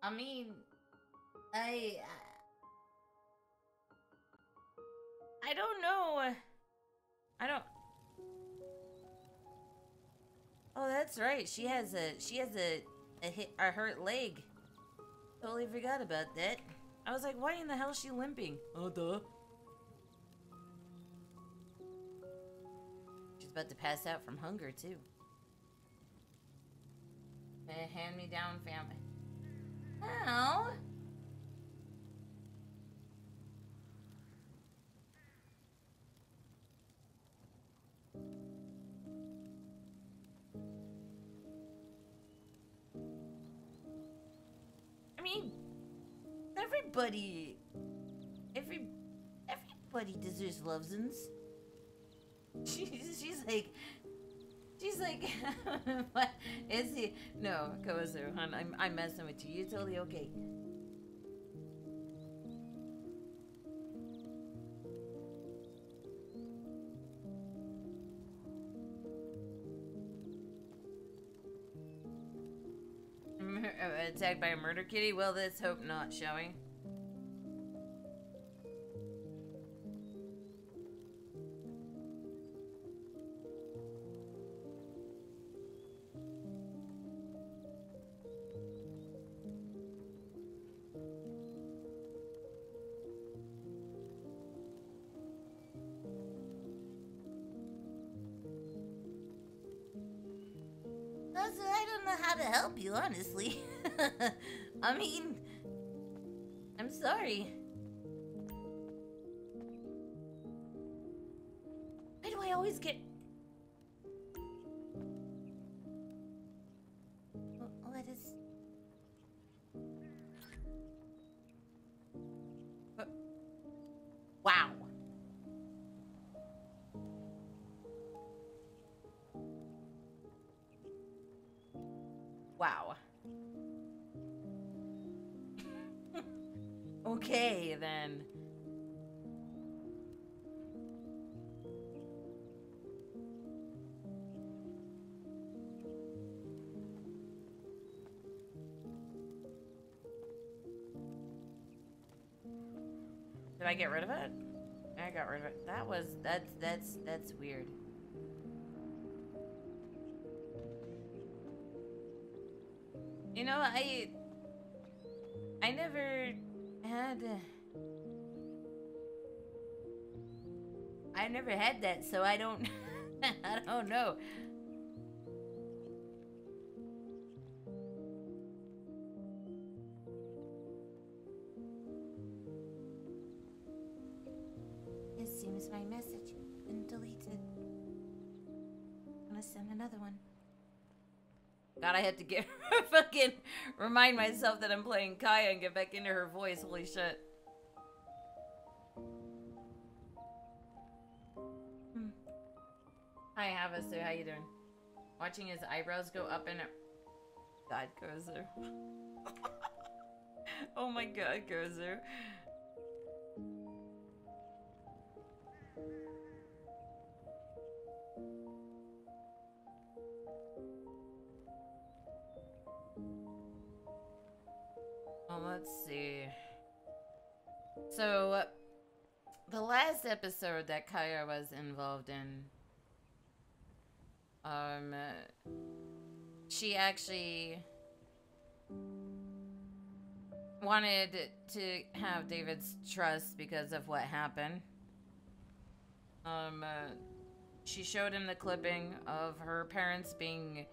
I mean, I don't know. I don't. Oh, that's right. She has a hurt leg. Totally forgot about that. I was like, why in the hell is she limping? Oh, duh. She's about to pass out from hunger, too. Hand me down, family. Ow. I mean, everybody deserves lovesins. She's like, what is he? No, Kozu, hon, I'm messing with you. You're totally okay. Attacked by a murder kitty? Well, let's hope not, shall we? I don't know how to help you, honestly. I mean, I'm sorry. Why do I always get... What is... Wow. Wow. Okay, then. Did I get rid of it? I got rid of it. That's weird. You know, I never had that, so I don't I don't know. It seems my message has been deleted. I'm gonna send another one. God, I had to get fucking remind myself that I'm playing Caia and get back into her voice. Holy shit. Hi, Havasu. How you doing? Watching his eyebrows go up and... God, Kozu. Oh my god, Kozu. Well, let's see. So, the last episode that Caia was involved in, she actually wanted to have David's trust because of what happened. She showed him the clipping of her parents being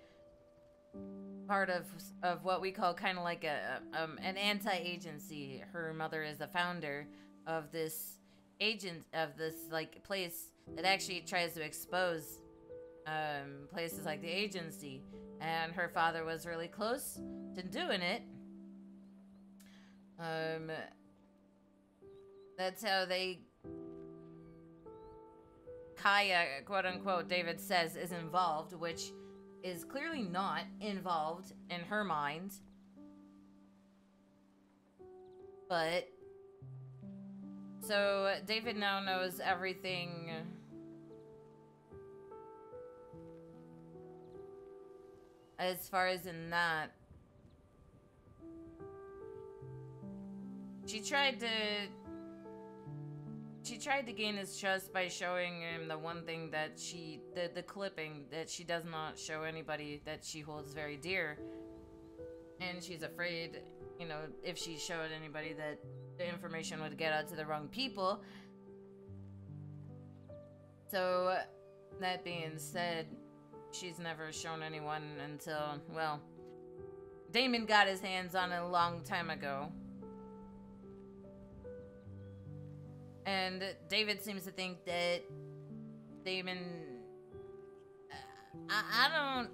part of what we call kind of like an anti-agency. Her mother is the founder of this like place that actually tries to expose places like the agency, and her father was really close to doing it. That's how Caia, quote unquote, David says is involved, which is clearly not involved in her mind. But so David now knows everything as far as in that. She tried to gain his trust by showing him the one thing that the clipping that she does not show anybody that she holds very dear. And she's afraid, you know, if she showed anybody that the information would get out to the wrong people. So, that being said, she's never shown anyone until, well, Damon got his hands on it a long time ago. And David seems to think that Damon... I don't...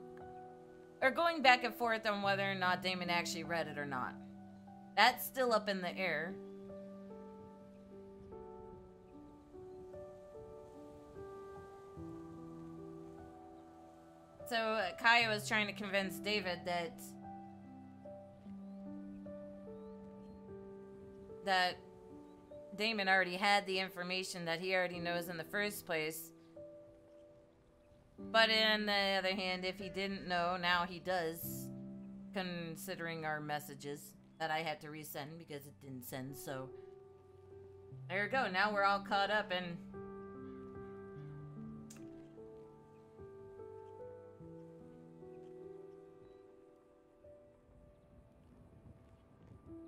Or going back and forth on whether or not Damon actually read it or not. That's still up in the air. So, Caia was trying to convince David that Damon already had the information that he already knows in the first place. But on the other hand, if he didn't know, now he does, considering our messages that I had to resend because it didn't send, so there you go. Now we're all caught up and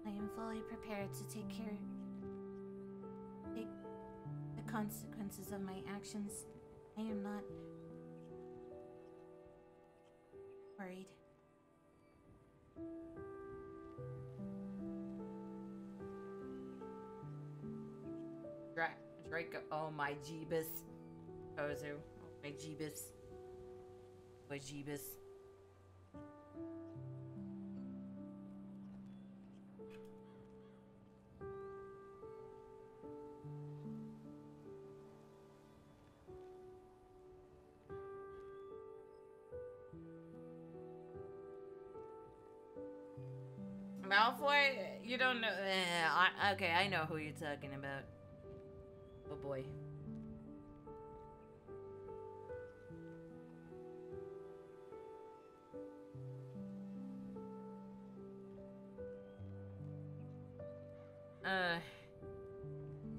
I am fully prepared to take the consequences of my actions. I am not worried. Draco. Oh my Jeebus. Ozu. Oh my Jeebus. My Jeebus. Malfoy? You don't know. Okay, I know who you're talking about. Oh boy.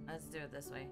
Let's do it this way.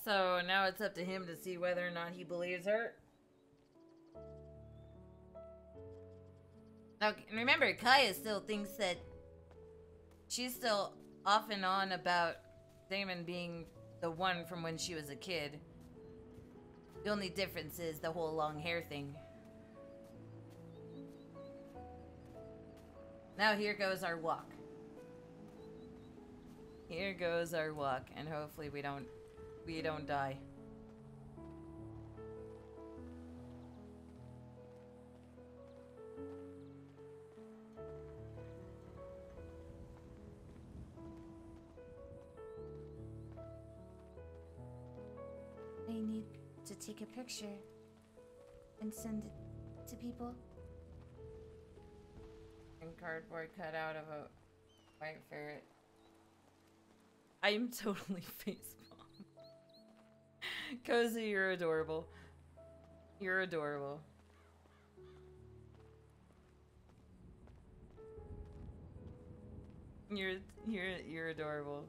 So now it's up to him to see whether or not he believes her. Now, remember, Caia still thinks that she's still off and on about Damon being the one from when she was a kid. The only difference is the whole long hair thing. Now here goes our walk. Here goes our walk, and hopefully we don't die. I need to take a picture and send it to people. And cardboard cut out of a white ferret. I am totally facepalm. Cozy, you're adorable. You're adorable. You're adorable.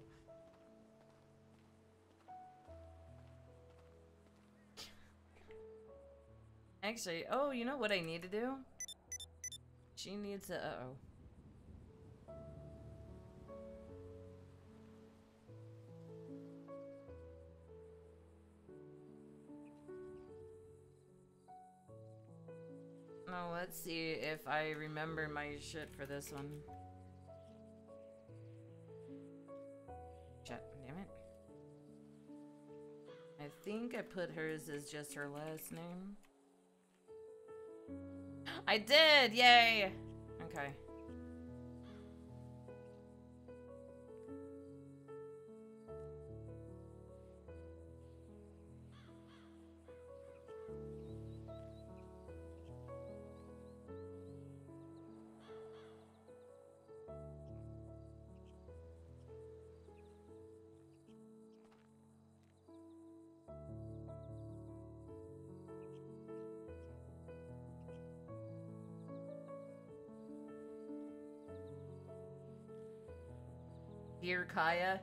Actually, oh, you know what I need to do? She needs to, uh-oh. No, let's see if I remember my shit for this one. Shit, damn it. I think I put hers as just her last name. I did! Yay! Okay. Dear Caia.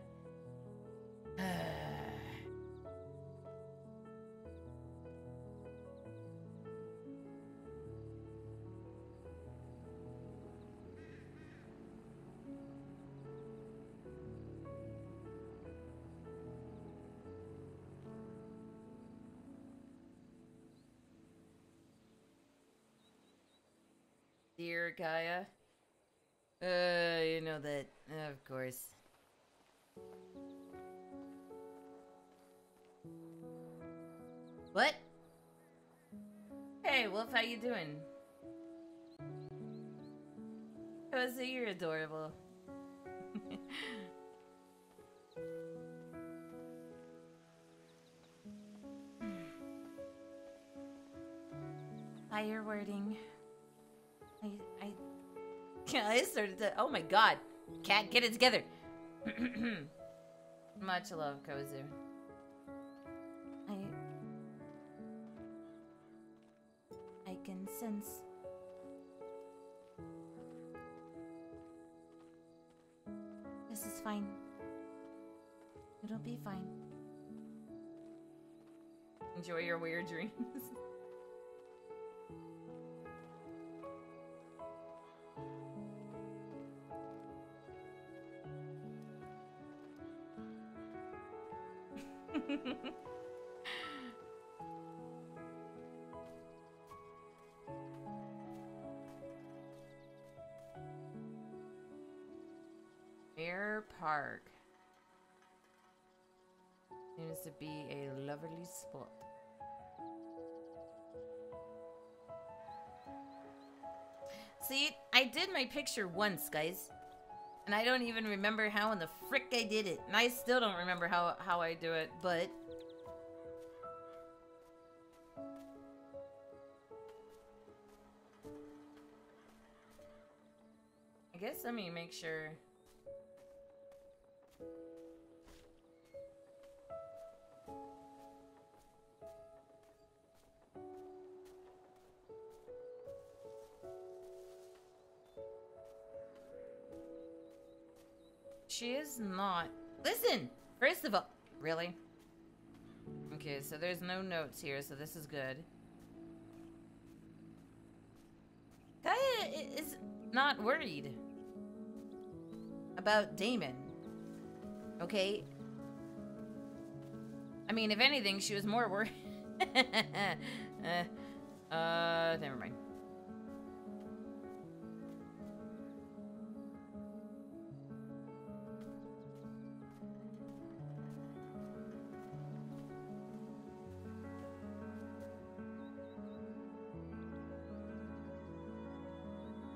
Dear Caia. You know that, of course. What? Hey, Wolf, how you doing? Cozy, you're adorable. Higher wording. I started to. Oh my god. Cat, get it together. Much love, Kozu. I can sense. This is fine. It'll be fine. Enjoy your weird dreams. Air Park seems to be a lovely spot. See, I did my picture once, guys. And I don't even remember how in the frick I did it. And I still don't remember how I do it, but... I guess let me make sure... She is not. Listen! First of all, really? Okay, so there's no notes here, so this is good. Caia is not worried about Damon. Okay? I mean, if anything, she was more worried. Never mind.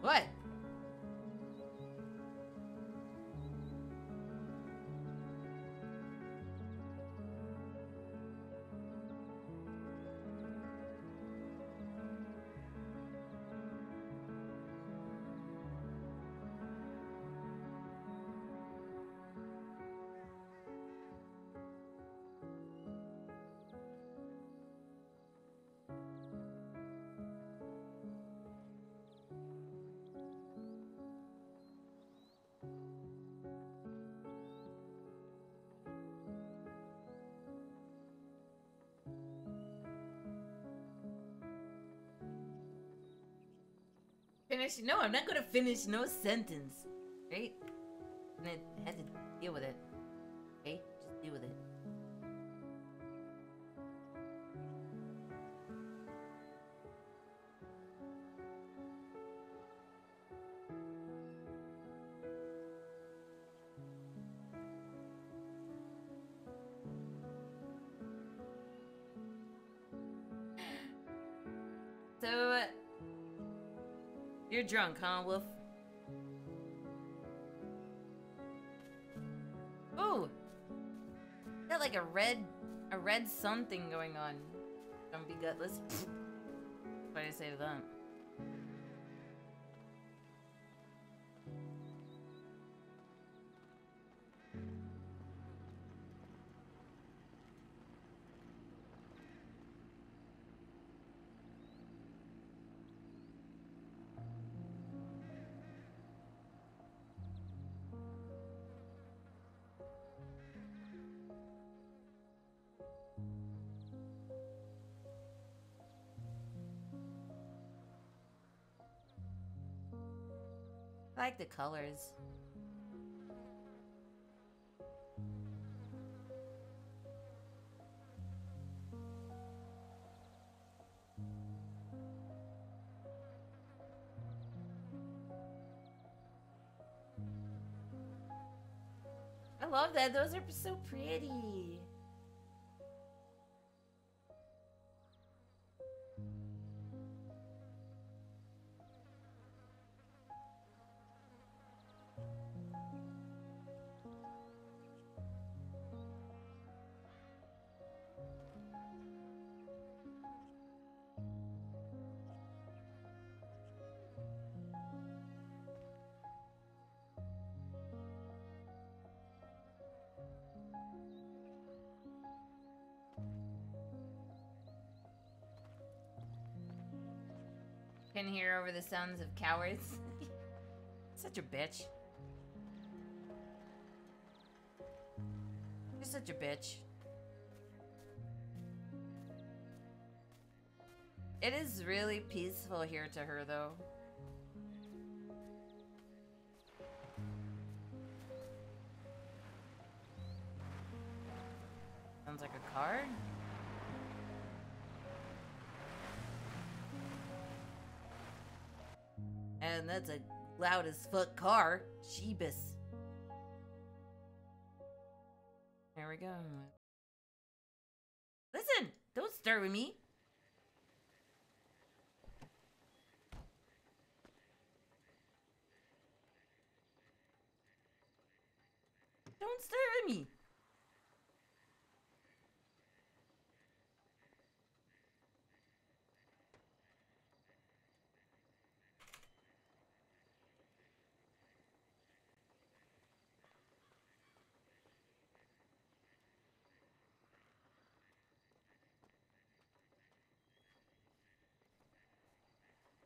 What? finish. No, I'm not gonna finish no sentence. Right? And I had to deal with it. Okay? Just deal with it. So, you're drunk, huh, Wolf? Ooh! Got like a red sun thing going on. Don't be gutless. What do I say to that? I like the colors. I love that. Those are so pretty. Can hear over the sounds of cowards. Such a bitch. You're such a bitch. It is really peaceful here to her, though. Sounds like a car. And that's a loud as fuck car. Jeebus. There we go. Listen! Don't stir with me. Don't stir with me.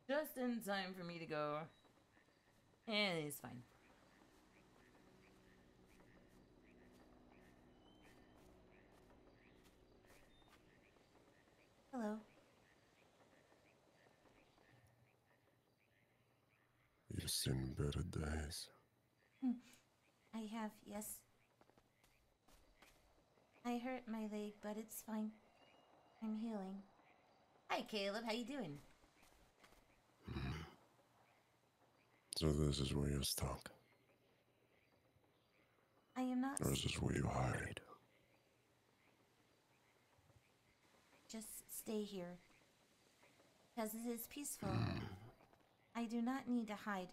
Just in time for me to go. And it's fine. Hello. You've seen better days. I have, yes. I hurt my leg, but it's fine. I'm healing. Hi, Caleb. How you doing? So this is where you're stuck. I am not. Or is this where you hide? Just stay here. Because it is peaceful. I do not need to hide.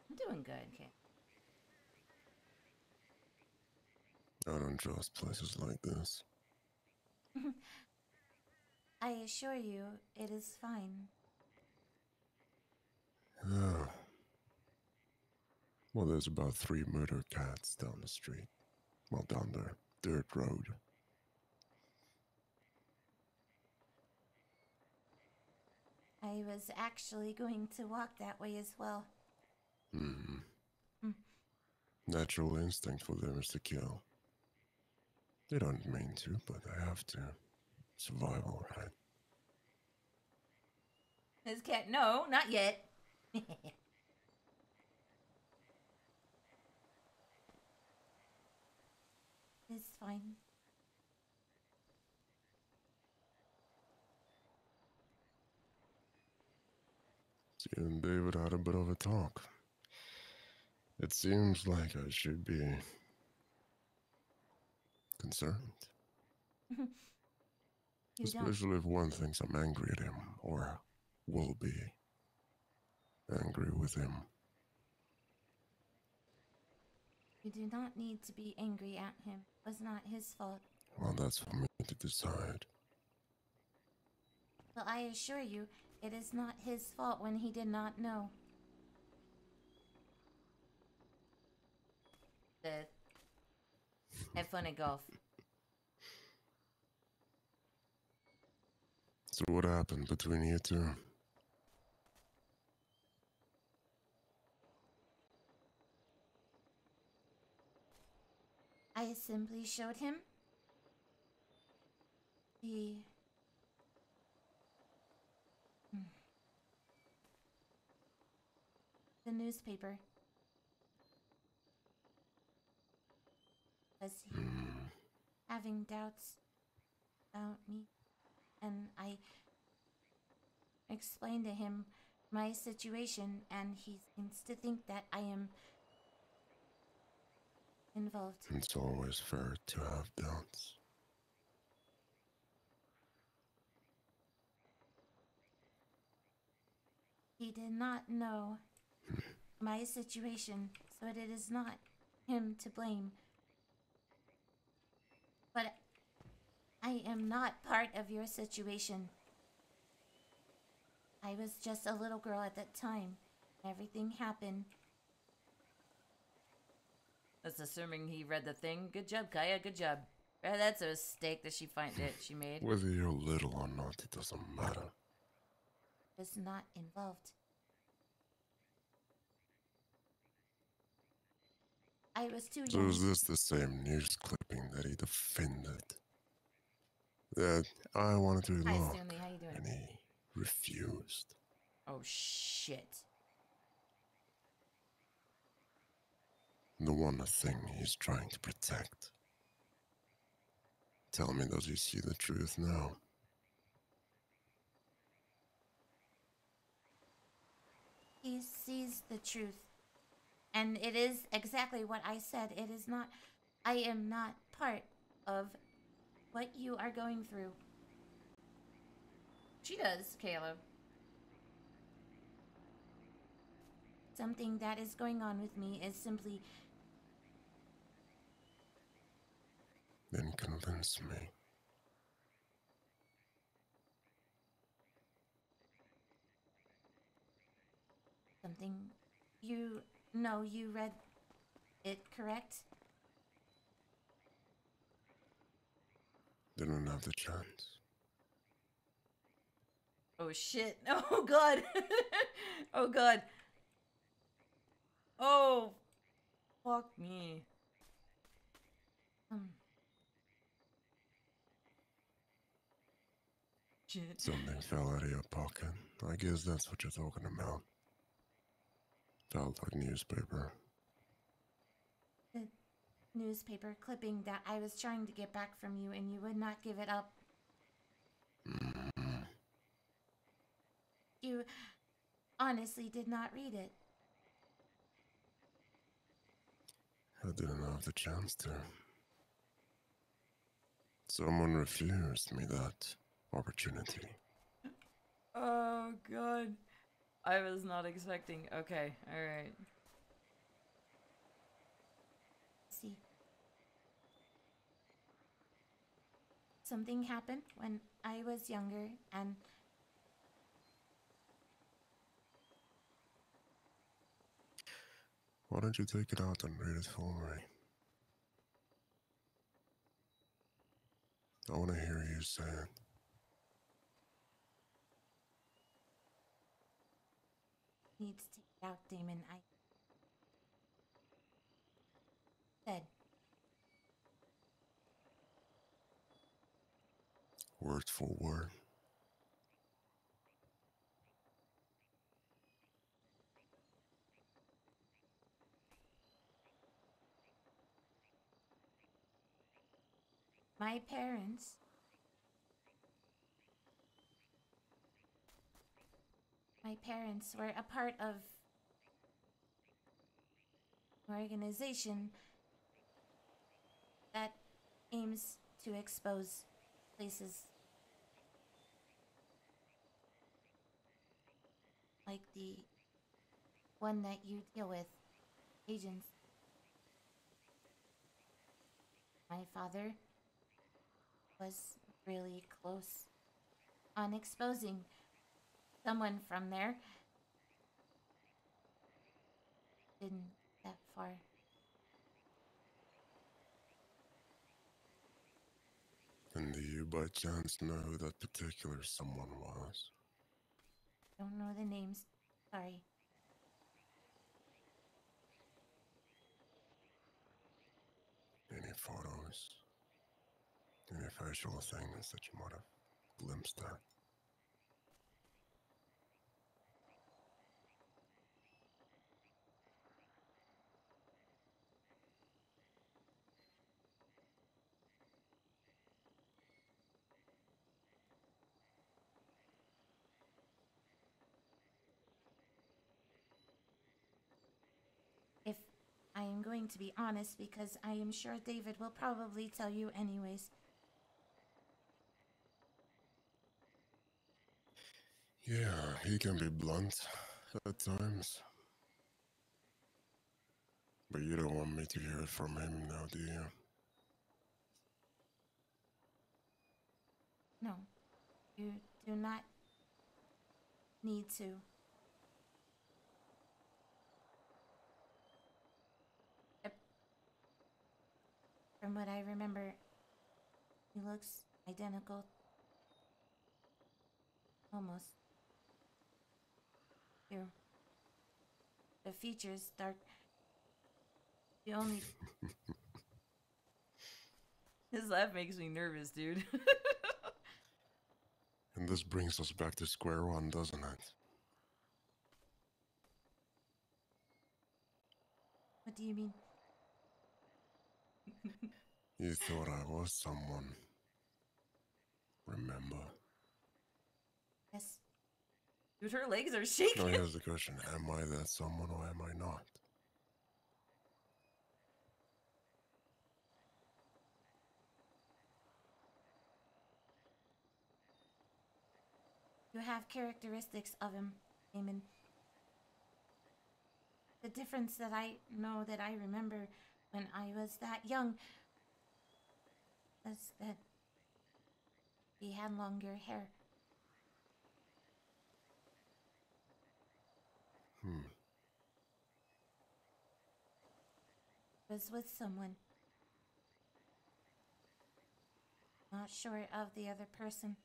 I'm doing good, okay. I don't trust places like this. I assure you, it is fine. Yeah. Well, there's about 3 murder cats down the street. Well, down the dirt road. I was actually going to walk that way as well. Natural instinct for them is to kill. They don't mean to, but they have to. Survival, right? His cat, no, not yet. It's fine. You and David had a bit of a talk. It seems like I should be concerned. You don't. Especially if one thinks I'm angry at him, or will be angry with him. You do not need to be angry at him. It was not his fault. Well, that's for me to decide. Well, I assure you, it is not his fault when he did not know. Have fun at golf. So what happened between you two? I simply showed him the newspaper. Was he having doubts about me? And I explained to him my situation, and he seems to think that I am involved. It's always fair to have doubts. He did not know my situation, so it is not him to blame. But I am not part of your situation. I was just a little girl at that time. Everything happened. That's assuming he read the thing. Good job, Caia. Good job. That's a mistake that she made. Whether you're little or not, it doesn't matter. Was not involved. I was too So young. is this the same news clipping that he defended? That I wanted to Hi, look, Stanley. How you doing? and he refused. Oh, shit. The one thing he's trying to protect. Tell me, does he see the truth now? He sees the truth. And it is exactly what I said. It is not, I am not part of what you are going through. She does, Caleb. Something that is going on with me is simply, Then convince me. something you know you read it, correct? Didn't have the chance. Oh, shit. Oh, God. Oh, God. Oh, fuck me. Shit. Something fell out of your pocket. I guess that's what you're talking about. Felt like newspaper. The newspaper clipping that I was trying to get back from you and you would not give it up. You honestly did not read it. I didn't have the chance to. Someone refused me that opportunity. Oh, God. I was not expecting. Okay, alright. See. Something happened when I was younger and Why don't you take it out and read it for me? I want to hear you say it. need to take it out, Damon. I said, Word for word. My parents were a part of an organization that aims to expose places like the one that you deal with, agents. My father was really close on exposing someone from there. Didn't that far. And do you by chance know who that particular someone was? Don't know the names. Sorry. Any photos? Any facial things that you might have glimpsed at? If I am going to be honest, because I am sure David will probably tell you anyways. Yeah, he can be blunt at times. But you don't want me to hear it from him now, do you? No, you do not need to. Yep. From what I remember, he looks identical. Almost. You. The features dark. The only. His laugh makes me nervous, dude. And this brings us back to square one, doesn't it? What do you mean? You thought I was someone. Remember? Yes. Dude, her legs are shaking. Now here's the question. Am I that someone or am I not? You have characteristics of him, Damon. The difference that I know that I remember when I was that young was that he had longer hair. Was with someone. Not sure of the other person.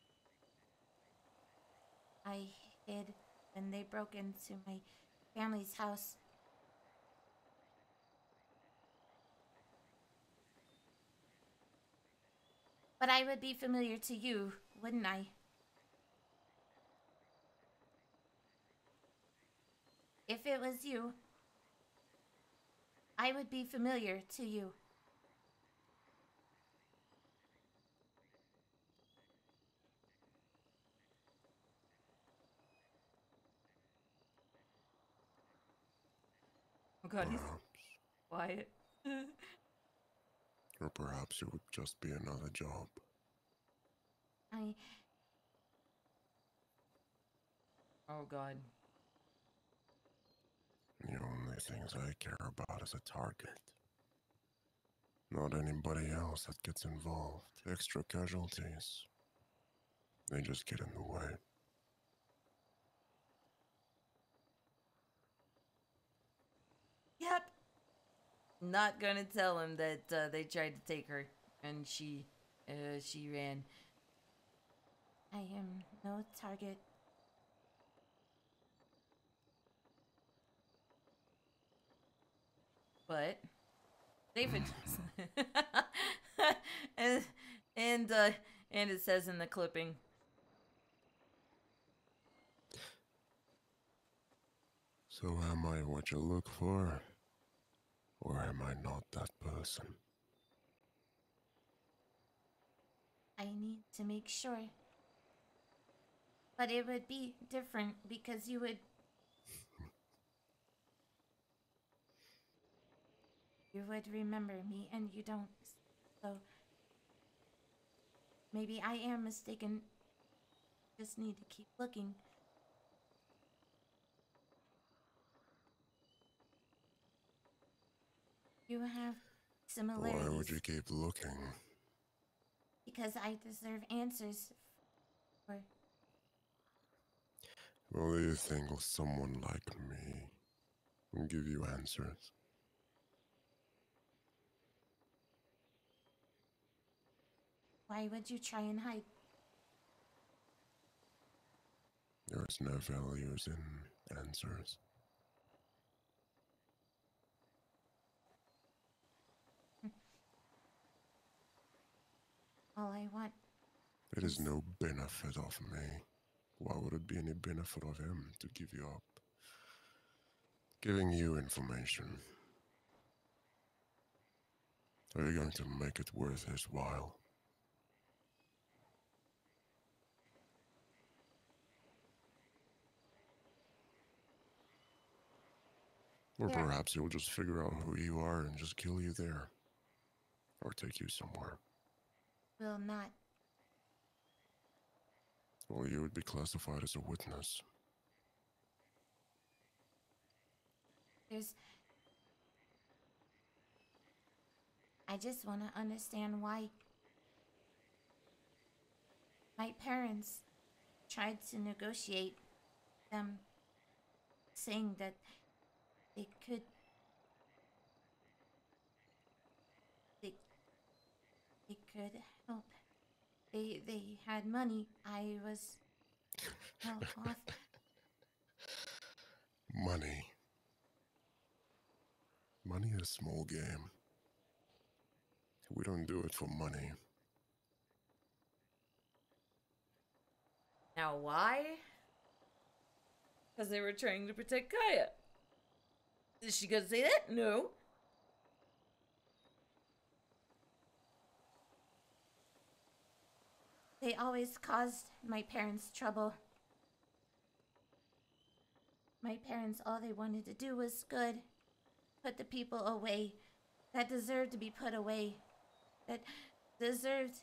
I hid when they broke into my family's house. But I would be familiar to you, wouldn't I? If it was you, I would be familiar to you. Oh god, he's Perhaps. quiet. Or perhaps it would just be another job. Oh god. The only things I care about is a target. Not anybody else that gets involved. Extra casualties. They just get in the way. Yep. Not gonna tell him that they tried to take her and she ran. I am no target. But David and and it says in the clipping. So am I what you look for? Or am I not that person? I need to make sure. But it would be different because you would remember me and you don't. So maybe I am mistaken. Just need to keep looking. You have similarities. Why would you keep looking? Because I deserve answers. For Well, do you think someone like me will give you answers? why would you try and hide? There's no values in answers. All I want. It is no benefit of me. Why would it be any benefit of him to give you up? Giving you information. Are you going to make it worth his while? Or Yeah. perhaps he'll just figure out who you are and just kill you there. Or take you somewhere. Will not. Well, you would be classified as a witness. I just want to understand why my parents tried to negotiate them saying that they could they could help. They had money. I was well off. Money. Money is a small game. We don't do it for money. Now, why? Because they were trying to protect Caia. Is she gonna say that? No. They always caused my parents trouble. My parents, all they wanted to do was good. Put the people away that deserved to be put away. That deserved.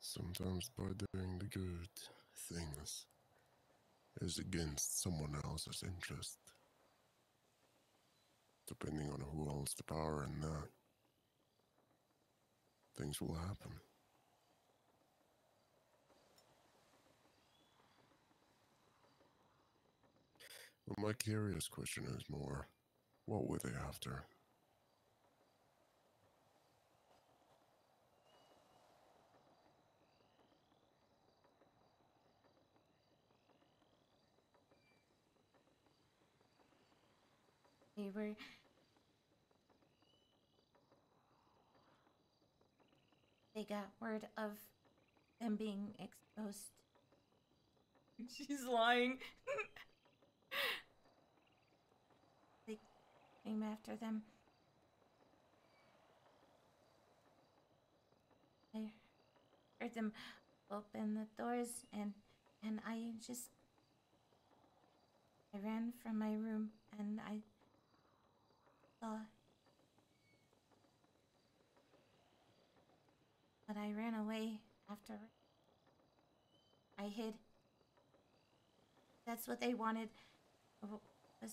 Sometimes by doing the good things is against someone else's interest. Depending on who holds the power in that, things will happen. But my curious question is more, what were they after? They were. They got word of them being exposed. She's lying. They came after them. I heard them open the doors and I ran from my room and I saw. But I ran away after. I hid. That's what they wanted. Was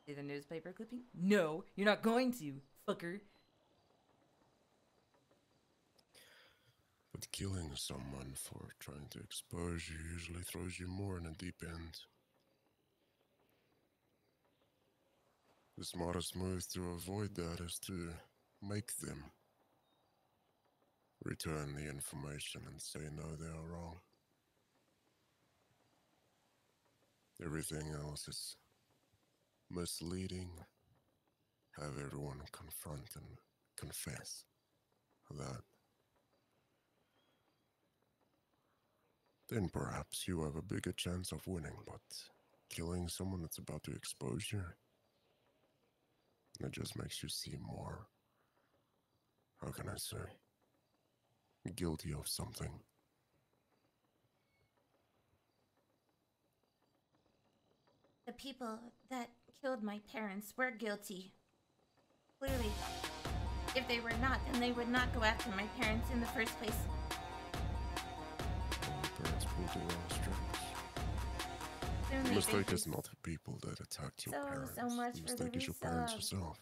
See the newspaper clipping? No, you're not going to, fucker. But killing someone for trying to expose you usually throws you more in a deep end. The smartest move to avoid that is to make them return the information and say no, they are wrong. Everything else is misleading. Have everyone confront and confess that. then perhaps you have a bigger chance of winning, but killing someone that's about to expose you, that just makes you seem more, how can I say, guilty of something. The people that killed my parents were guilty. Clearly, if they were not, then they would not go after my parents in the first place. Your parents pulled the wrong strings. Soon The they mistake think is not the people that attacked your parents. so much The for the mistake is your parents resub. yourself.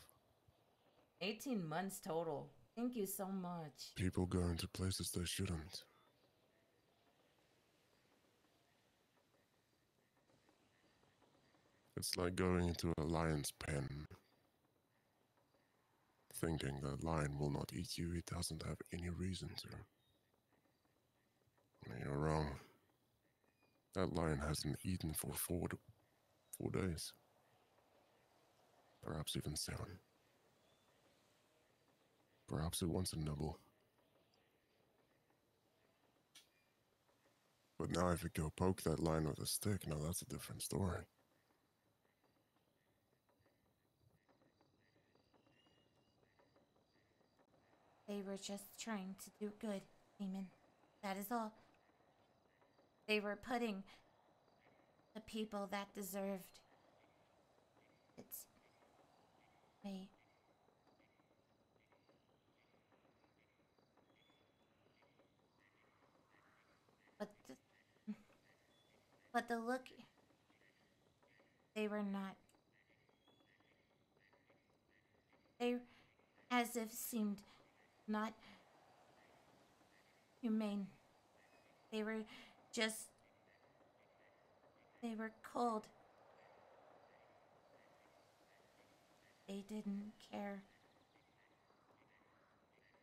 18 months total. Thank you so much. People go into places they shouldn't. It's like going into a lion's pen, thinking that lion will not eat you. It doesn't have any reason to. You're wrong. That lion hasn't eaten for 4 days. Perhaps even 7. Perhaps it wants a nibble. But now if you go poke that lion with a stick, now that's a different story. They were just trying to do good, Damon. That is all. They were putting the people that deserved its way. But the look, they were not. They, as if seemed not humane. They were just, they were cold. They didn't care.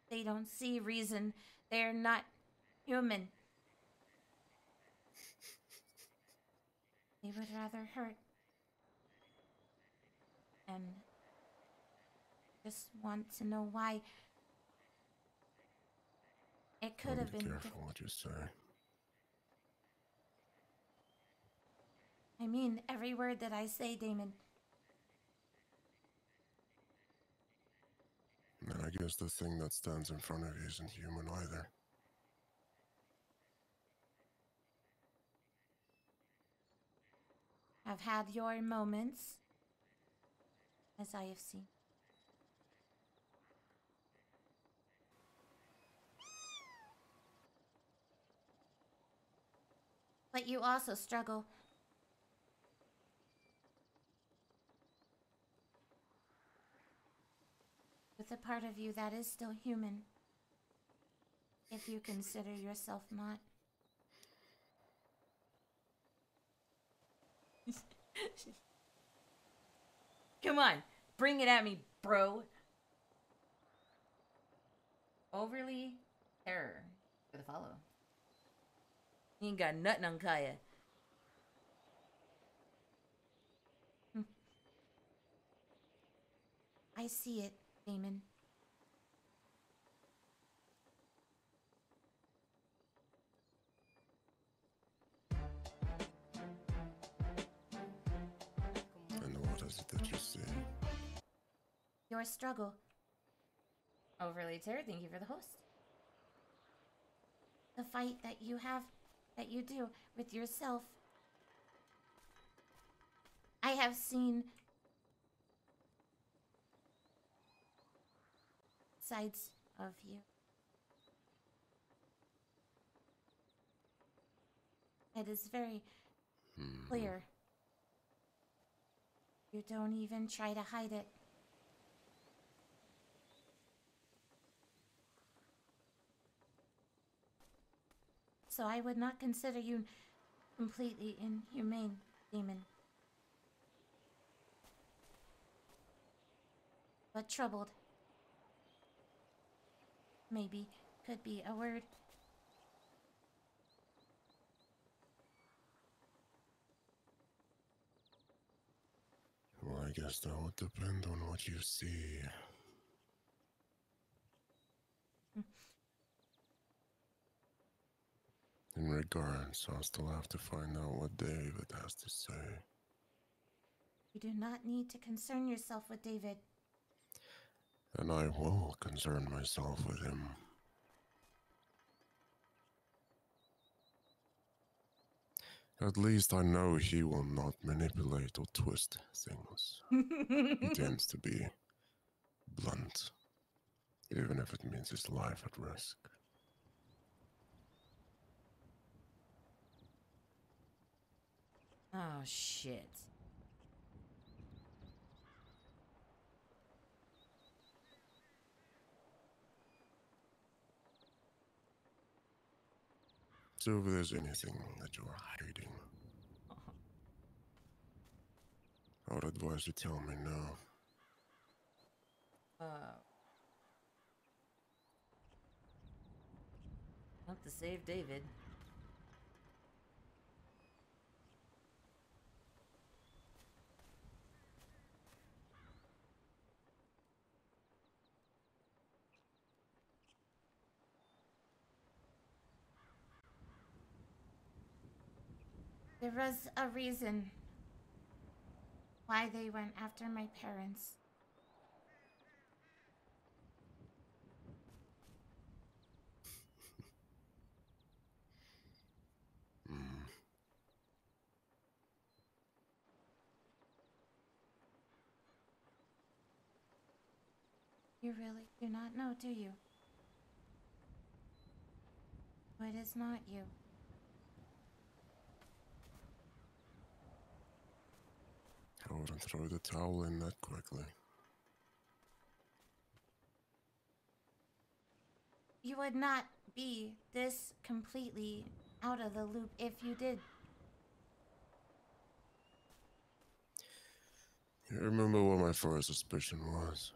They don't see reason. They're not human. They would rather hurt. And just want to know why. It could have been. Be careful what you say. I mean every word that I say, Damon. And I guess the thing that stands in front of you isn't human either. I've had your moments, as I have seen. But you also struggle. With a part of you that is still human. If you consider yourself not. Come on, bring it at me, bro. Overly terror for the follow. He ain't got nothing on Caia. I see it, Damon. And what is it that you see? Your struggle. Overly terror, thank you for the host. The fight that you have, that you do with yourself. I have seen sides of you. It is very clear. You don't even try to hide it. So I would not consider you completely inhumane, Demon. But troubled. Maybe could be a word. Well, I guess that would depend on what you see. In regards, I'll still have to find out what David has to say. You do not need to concern yourself with David. And I will concern myself with him. At least I know he will not manipulate or twist things. He tends to be blunt, even if it means his life at risk. Oh, shit. So if there's anything that you're hiding, I would advise you tell me now. Not to save David. There was a reason why they went after my parents. You really do not know, do you? It is not you. I wouldn't throw the towel in that quickly. You would not be this completely out of the loop if you did. You remember what my first suspicion was?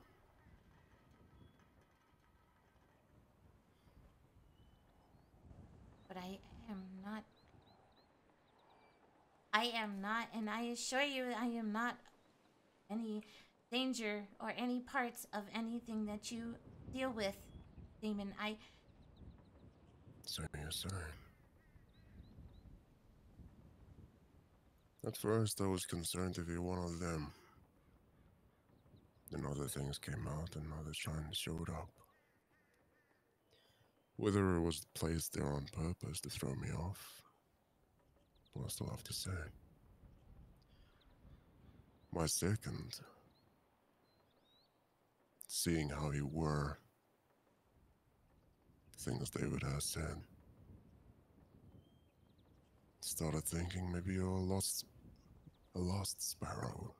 But I am not. I am not, and I assure you, I am not any danger or any parts of anything that you deal with, Damon. So you say. At first, I was concerned if you're one of them. Then other things came out and other signs showed up. Whether it was placed there on purpose to throw me off, I'll still have to say. My second, seeing how you were, things David has said, started thinking maybe you're a lost sparrow.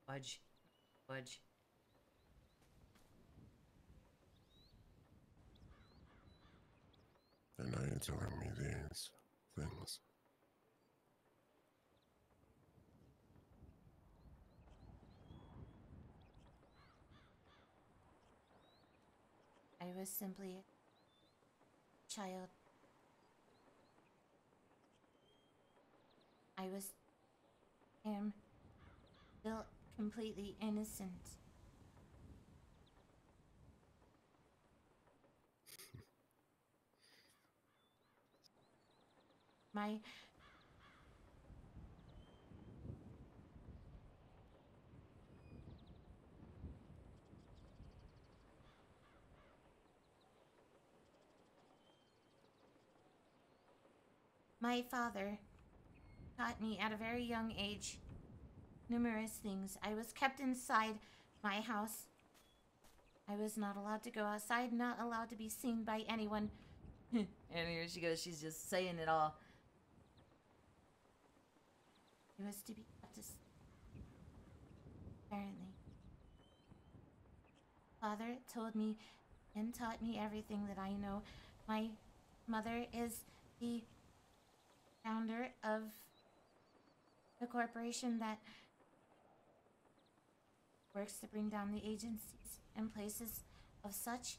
Fudge. Fudge. And now you're telling me these things. I was simply a child. I am still completely innocent. My father taught me at a very young age numerous things. I was kept inside my house. I was not allowed to go outside, not allowed to be seen by anyone. And here she goes, she's just saying it all. I was to be kept apparently. Father told me and taught me everything that I know. My mother is the founder of the corporation that works to bring down the agencies and places of such.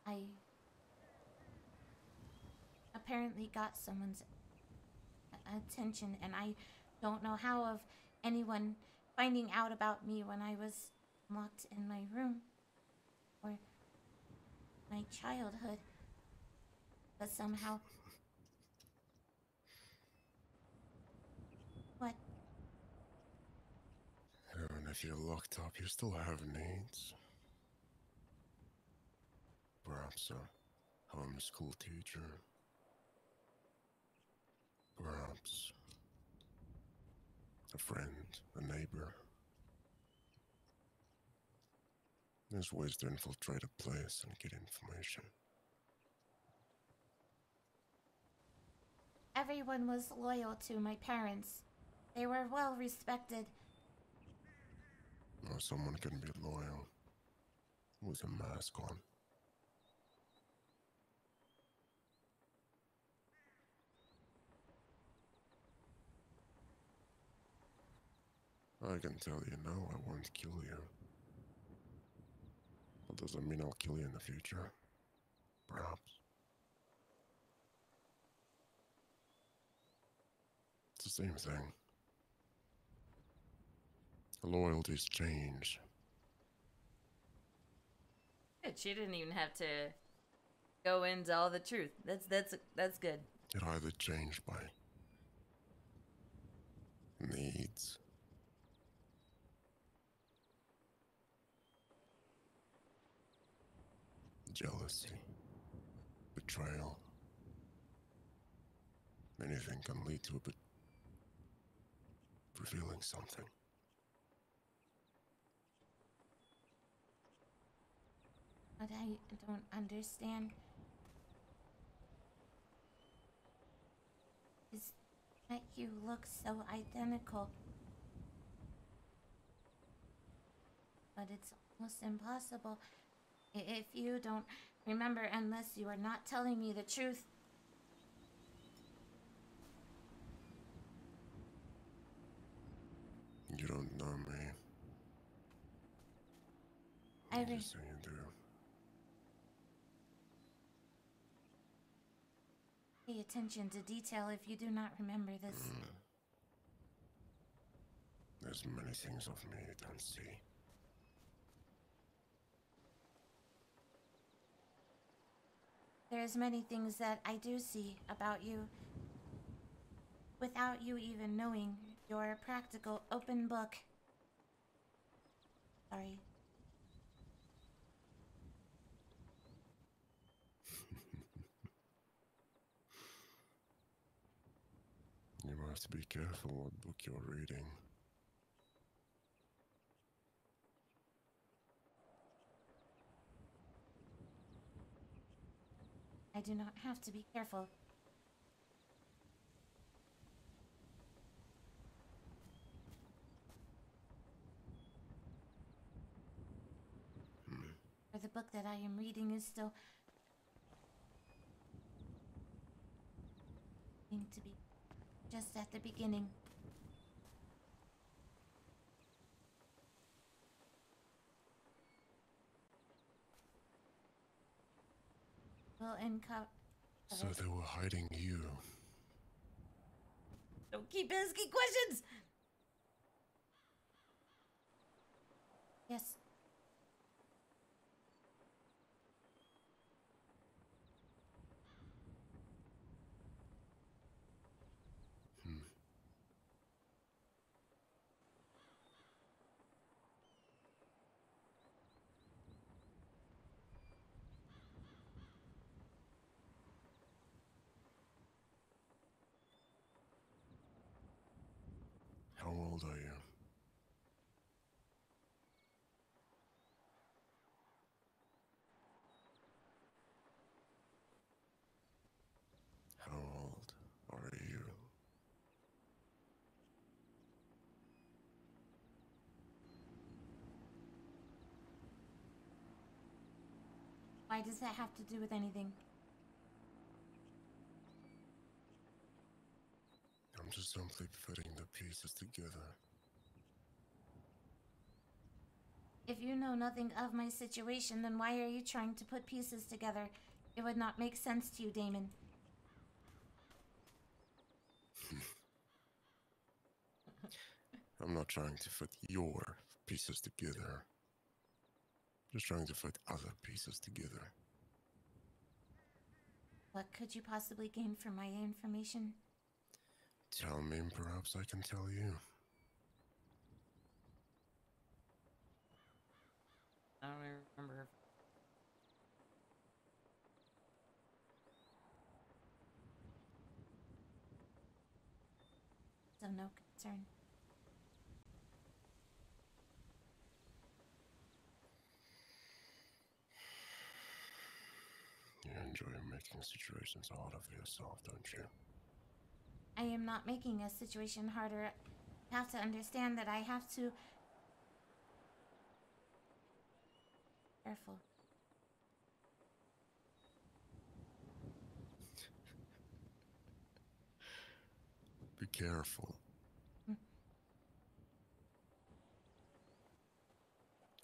I apparently got someone's attention, and I don't know how of anyone finding out about me when I was locked in my room or my childhood. But somehow. What? Even if you're locked up, you still have needs. Perhaps a home school teacher. Perhaps a friend, a neighbor. There's ways to infiltrate a place and get information. Everyone was loyal to my parents. They were well respected. Or someone can be loyal with a mask on. I can tell you now I won't kill you. That doesn't mean I'll kill you in the future. Perhaps. It's the same thing. Loyalties change. Good. She didn't even have to go into all the truth. That's good. It either changed by needs. Jealousy. Betrayal. Anything can lead to a bit revealing something. What I don't understand is that you look so identical. But it's almost impossible if you don't remember unless you are not telling me the truth. You don't know me. You say you do. Pay attention to detail if you do not remember this. There's many things of me you don't see. There's many things that I do see about you without you even knowing. You're a practical open book. Sorry. You must be careful what book you're reading. I do not have to be careful. For the book that I am reading is still going to be just at the beginning. Will uncover. So they were hiding you. Don't keep asking questions. Yes. How old are you? How old are you? Why does that have to do with anything? I'm just simply putting the pieces together. If you know nothing of my situation, then why are you trying to put pieces together? It would not make sense to you, Damon. I'm not trying to put your pieces together. Just trying to fit other pieces together. What could you possibly gain from my information? Tell me and perhaps I can tell you. I don't even remember. So no concern. You enjoy making situations harder for yourself, don't you? I am not making a situation harder. You have to understand that I have to... Careful. Be careful.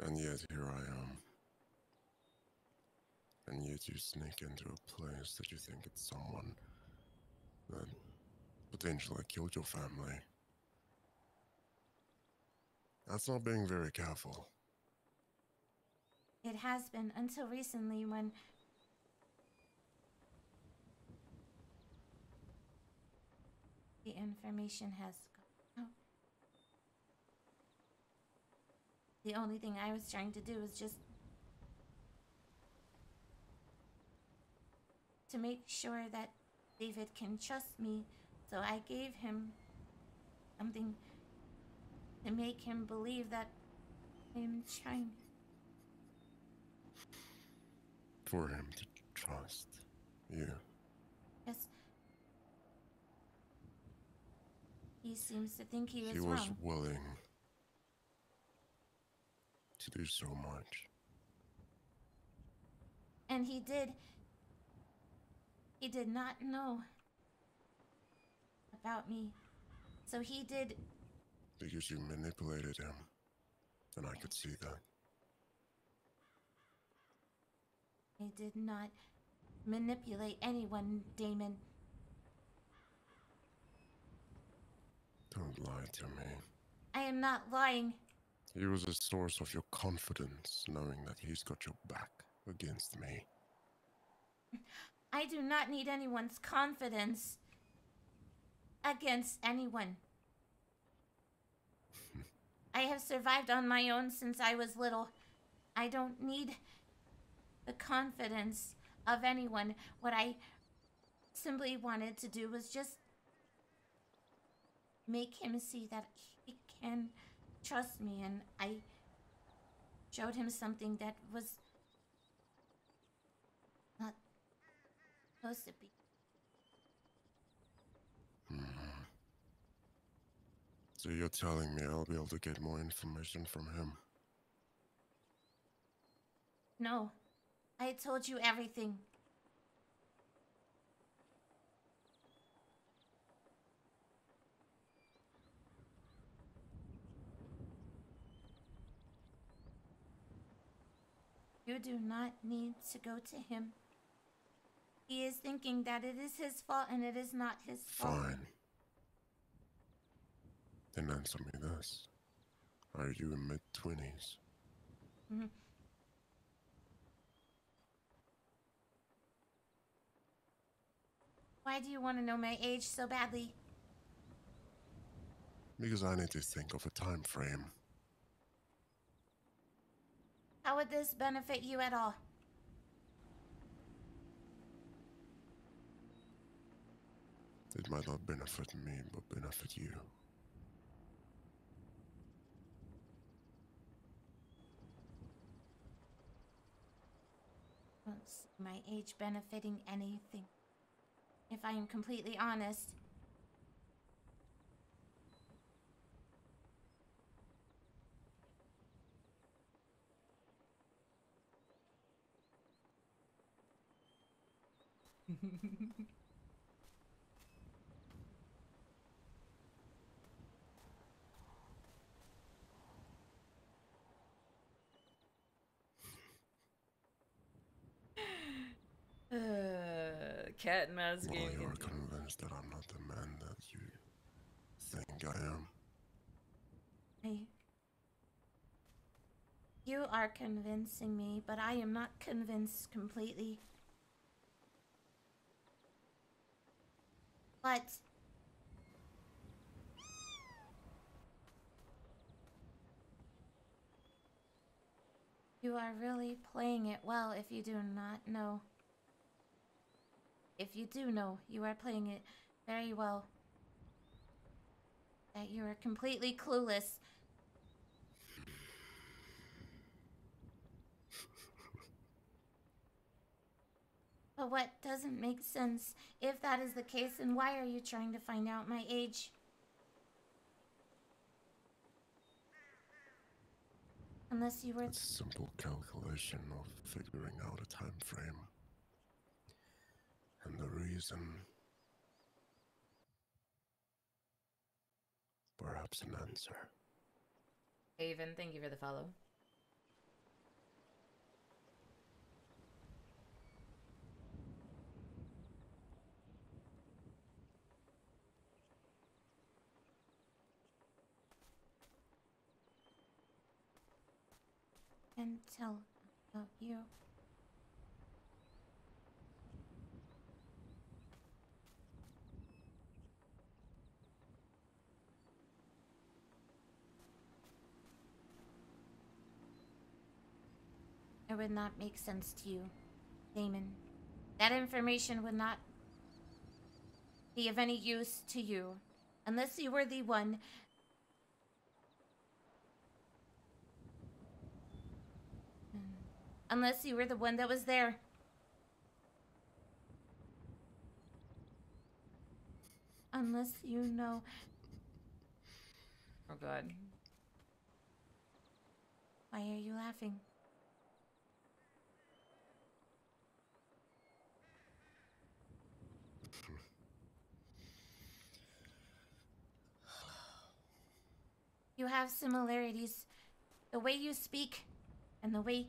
And yet here I am. And yet you sneak into a place that you think it's someone that potentially killed your family. That's not being very careful. It has been until recently when... the information has gone out. The only thing I was trying to do was just... to make sure that David can trust me, so I gave him something to make him believe that I'm trying. For him to trust you. Yes. He seems to think he was He was wrong. willing to do so much. And he did not know about me. So he did... Because you manipulated him. And I could see that. I did not manipulate anyone, Damon. Don't lie to me. I am not lying. He was a source of your confidence, knowing that he's got your back against me. I do not need anyone's confidence against anyone. I have survived on my own since I was little. I don't need the confidence of anyone. What I simply wanted to do was just make him see that he can trust me, and I showed him something that was not supposed to be. So you're telling me I'll be able to get more information from him? No, I told you everything. You do not need to go to him. He is thinking that it is his fault, and it is not his fault. Fine. Then answer me this. Are you in mid-20s? Mm-hmm. Why do you want to know my age so badly? Because I need to think of a time frame. How would this benefit you at all? It might not benefit me, but benefit you. I don't see my age benefiting anything. If I am completely honest. Cat and mouse Well, game. you're convinced that I'm not the man that you think I am. You are convincing me, but I am not convinced completely. But you are really playing it well if you do not know. If you do know, you are playing it very well. That you are completely clueless. But what doesn't make sense, if that is the case, then why are you trying to find out my age? Unless you were... It's a simple calculation of figuring out a time frame. And the reason... perhaps an answer. Haven, thank you for the follow. And tell about you. It would not make sense to you, Damon. That information would not be of any use to you unless you were the one that was there. Unless you know. Oh god. Why are you laughing? You have similarities. The way you speak and the way...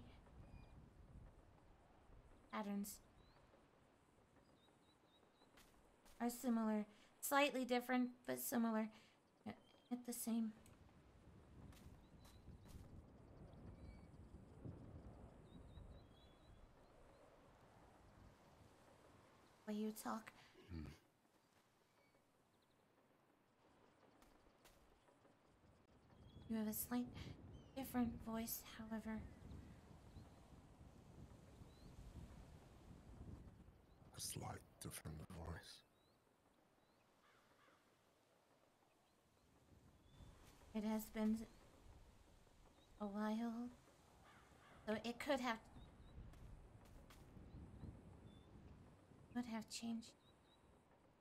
patterns are similar. Slightly different, but similar. At the same. Way you talk. You have a slight different voice, however. A slight different voice. It has been a while, so it could have changed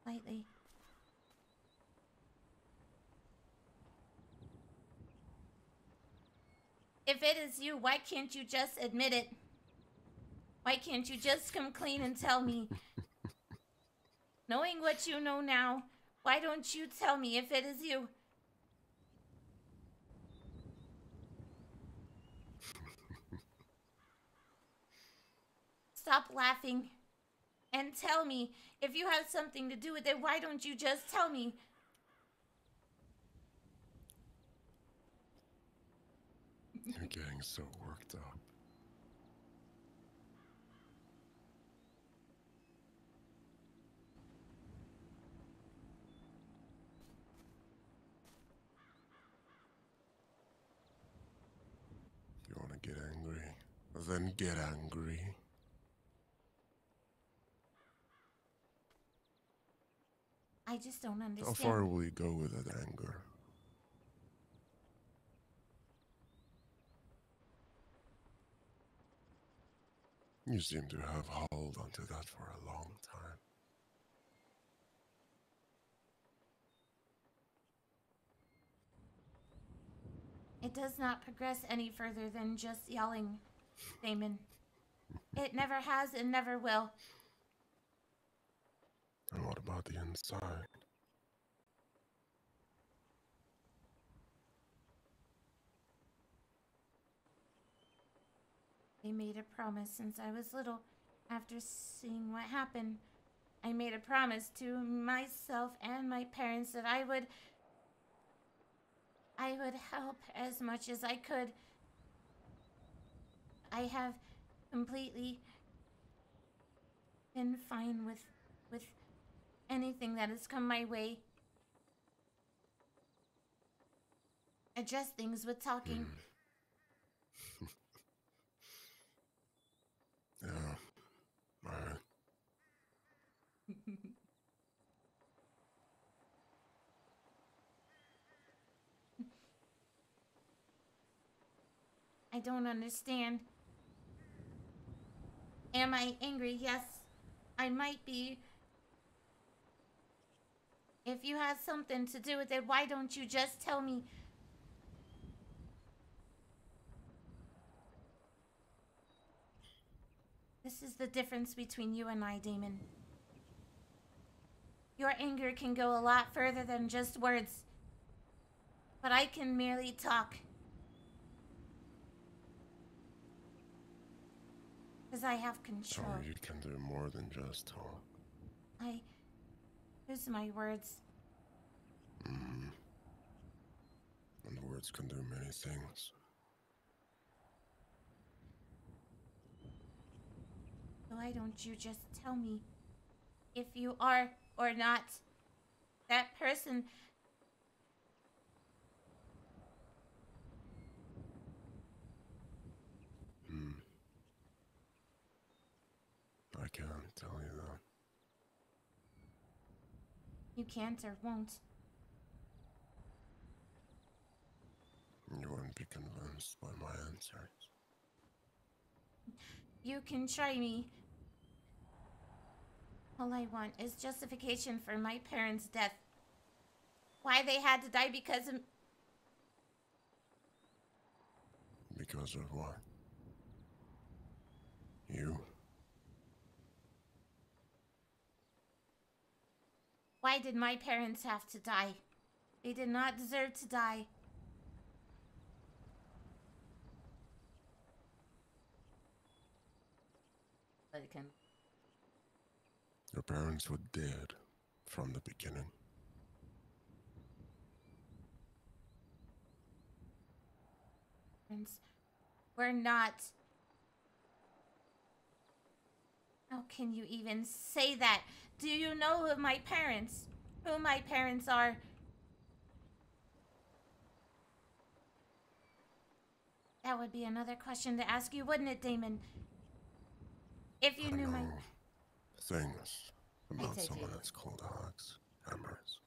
slightly. If it is you, why can't you just admit it? Why can't you just come clean and tell me? Knowing what you know now, why don't you tell me if it is you? Stop laughing and tell me if you have something to do with it. Why don't you just tell me? You're getting so worked up. You want to get angry? Then get angry. I just don't understand. How far will you go with that anger? You seem to have held onto that for a long time. It does not progress any further than just yelling, Damon. It never has and never will. And what about the inside? They made a promise since I was little. After seeing what happened, I made a promise to myself and my parents that I would help as much as I could. I have completely been fine with anything that has come my way. Address things with talking. Yeah. Alright. I don't understand. Am I angry? Yes, I might be. If you had something to do with it, why don't you just tell me? This is the difference between you and I, Damon. Your anger can go a lot further than just words. But I can merely talk. Because I have control. Oh, you can do more than just talk. Use my words. And words can do many things. So why don't you just tell me if you are or not that person? I can't tell you that. You can't or won't. You won't be convinced by my answers. You can try me. All I want is justification for my parents' death. Why they had to die because of... Because of what? You? Why did my parents have to die? They did not deserve to die. Your parents were dead from the beginning. Parents were not. How can you even say that? Do you know who my parents are? That would be another question to ask you, wouldn't it, Damon? If you knew my... things about take someone it. that's called Alex. Embers.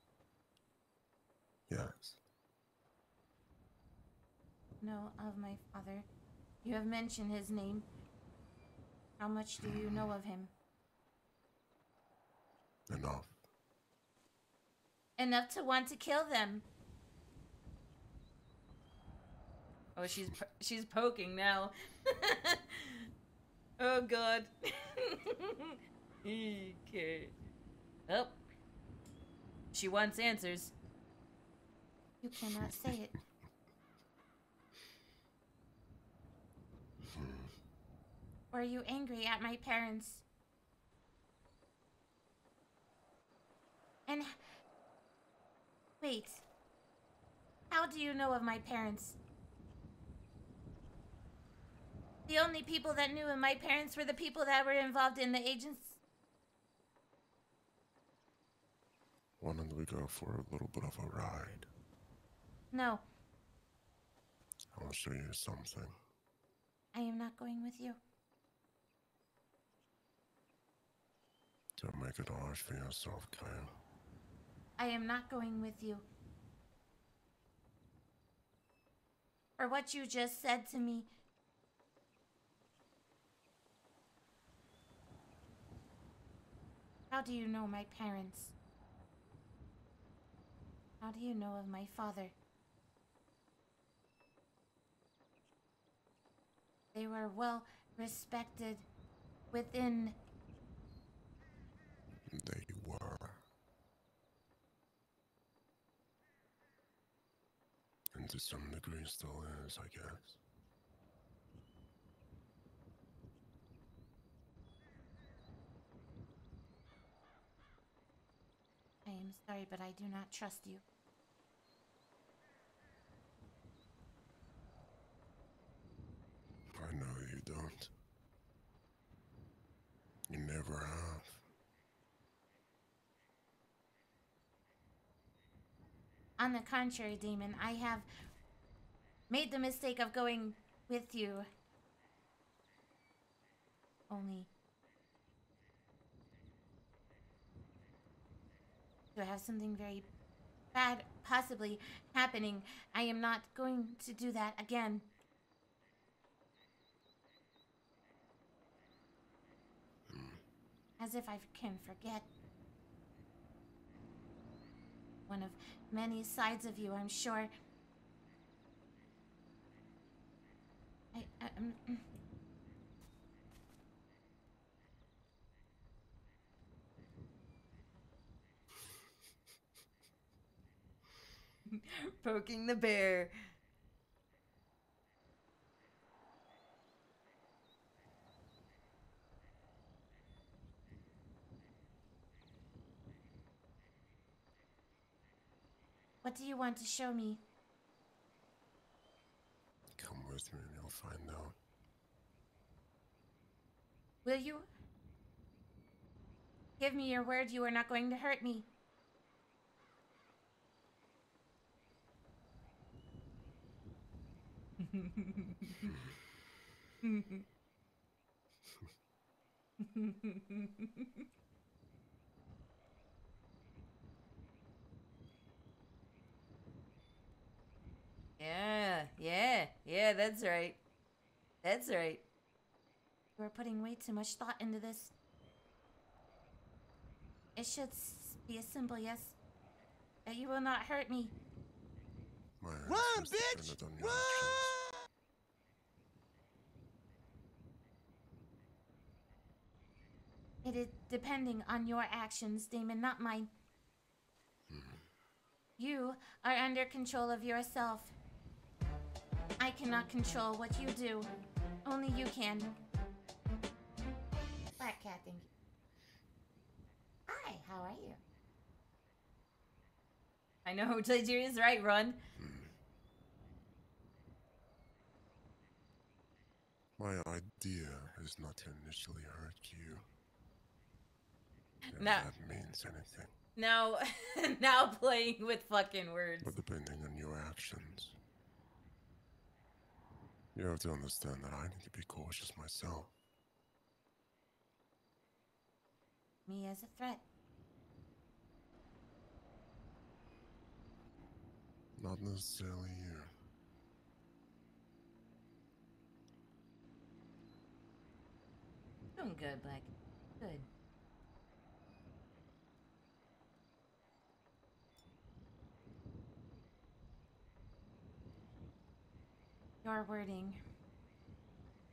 Yes. know of my father. You have mentioned his name. How much do you know of him? Enough. Enough to want to kill them. Oh, she's poking now. Oh god. Okay. Oh. She wants answers. You cannot say it. Or are you angry at my parents? And... wait. How do you know of my parents? The only people that knew of my parents were the people that were involved in the agents. Why don't we go for a little bit of a ride? No, I'll show you something. I am not going with you. Don't make it harsh for yourself, Caia. I am not going with you. For what you just said to me. How do you know my parents? How do you know of my father? They were well respected within... They were. And to some degree still is, I guess. I am sorry, but I do not trust you. I know you don't. have. On the contrary, Demon, I have made the mistake of going with you. Only to have something very bad possibly happening. I am not going to do that again. As if I can forget. One of many sides of you, I'm sure. Poking the bear. What do you want to show me? Come with me and you'll find out. Will you? Give me your word you are not going to hurt me. Yeah, that's right. That's right. You are putting way too much thought into this. It should be a simple yes. That you will not hurt me. My Run, answers bitch! depended on your Run! actions. It is depending on your actions, Damon, not mine. You are under control of yourself. I cannot control what you do. Only you can. Black cat, thank you. Hi, how are you? I know, Tajiri's right, run. My idea is not to initially hurt you. If Now- that means anything. Now, now playing with fucking words. But depending on your actions, you have to understand that I need to be cautious myself. Me as a threat. Not necessarily you. Doing good, Black. Good. Your wording.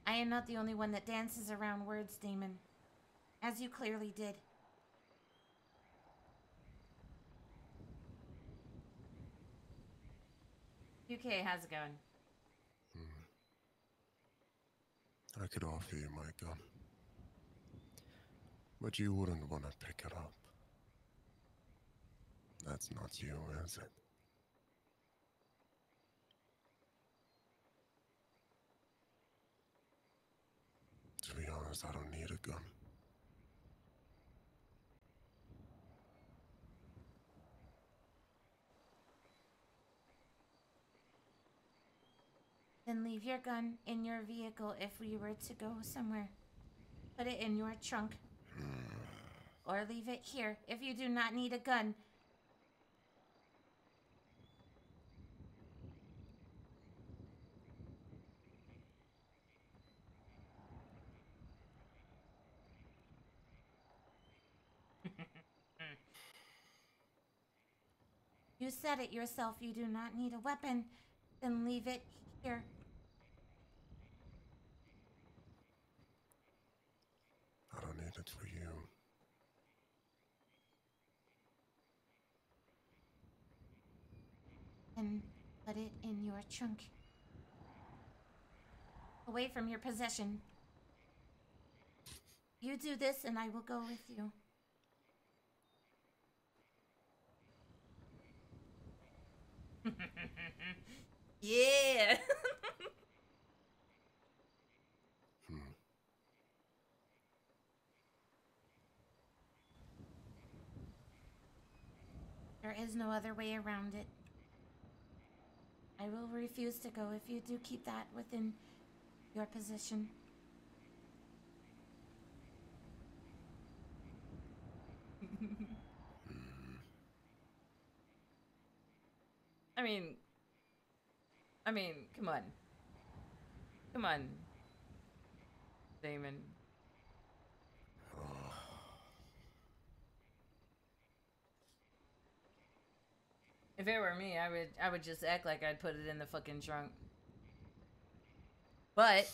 I am not the only one that dances around words, Damon. As you clearly did. UK, how's it going? I could offer you my gun. But you wouldn't want to pick it up. That's not you, is it? To be honest, I don't need a gun. Then leave your gun in your vehicle if we were to go somewhere. Put it in your trunk. Or leave it here if you do not need a gun. You said it yourself, you do not need a weapon. Then leave it here. I don't need it for you. And put it in your trunk. Away from your possession. You do this and I will go with you. Yeah. There is no other way around it. I will refuse to go if you do keep that within your position. I mean, come on. Come on, Damon. If it were me, I would just act like I'd put it in the fucking trunk. But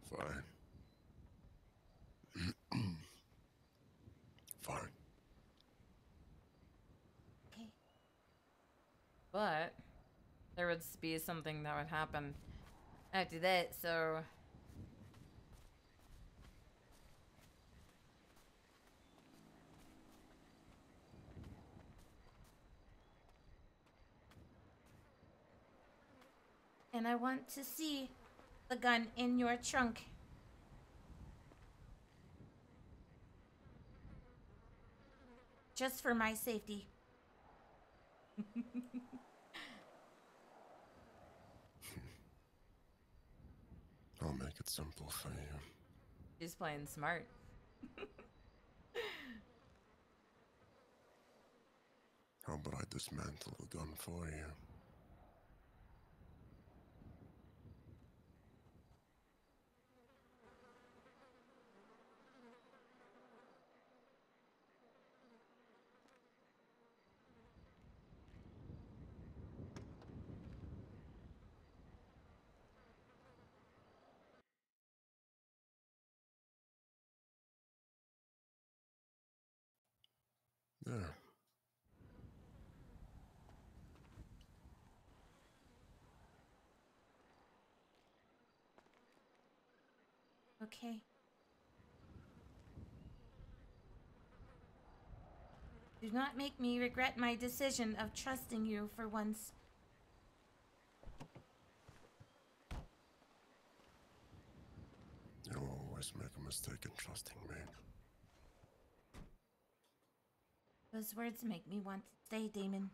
Fine. Fine. Okay. but there would be something that would happen after that, so And I want to see the gun in your trunk. Just for my safety. I'll make it simple for you. she's playing smart. How about I dismantle the gun for you? There. Okay. Do not make me regret my decision of trusting you for once. You always make a mistake in trusting me. Those words make me want to stay, Damon.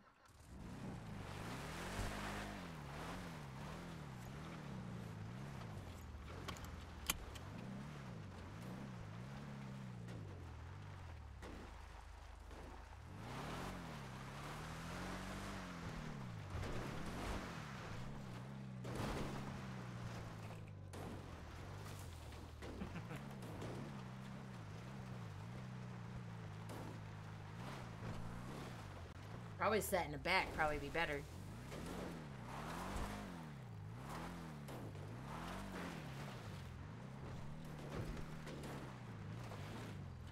Probably sat in the back, probably be better.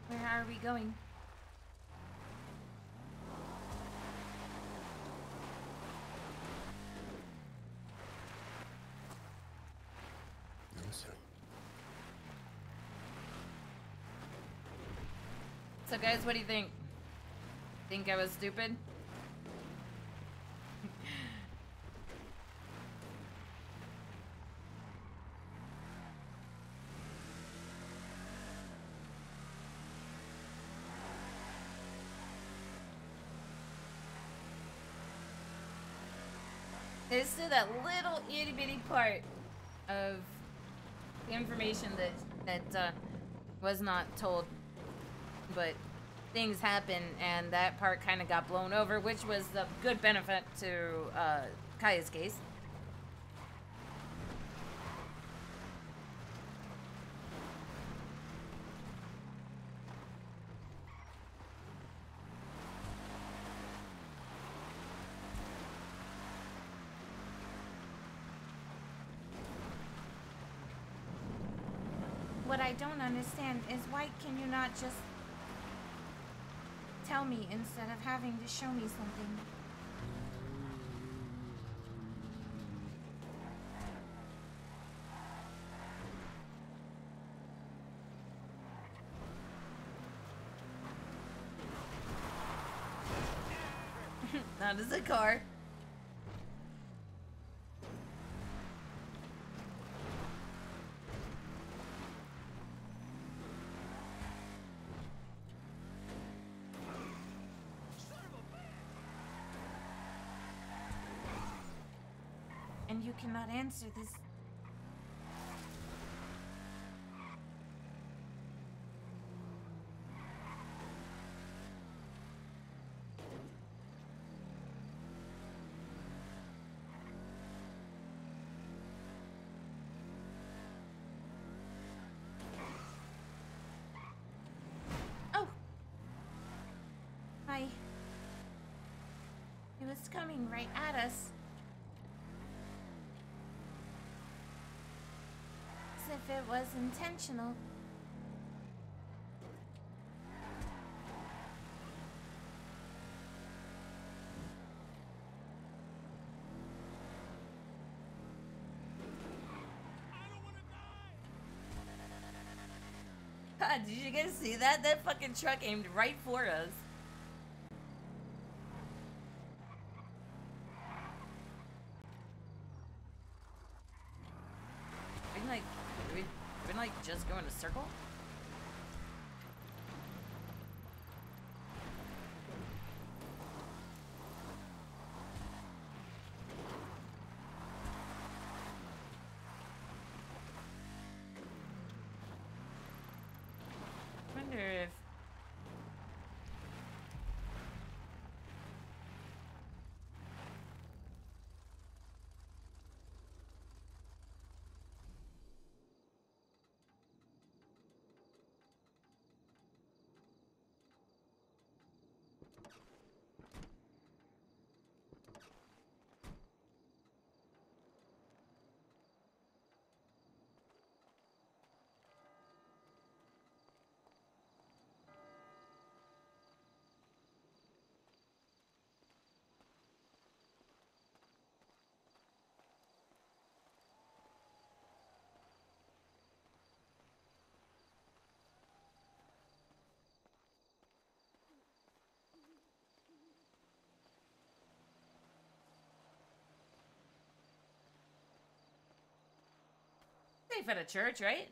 Where are we going? Yes, sir. So guys, what do you think? Think I was stupid? There's still that little itty bitty part of the information that was not told, but things happen, and that part kind of got blown over, which was the good benefit to Caia's case. What I don't understand is why can you not just tell me instead of having to show me something? Not as a car. and you cannot answer this. Oh! He was coming right at us. As if it was intentional. God, did you guys see that? That fucking truck aimed right for us. We've been like just going a circle. Wonder if safe at a church, right?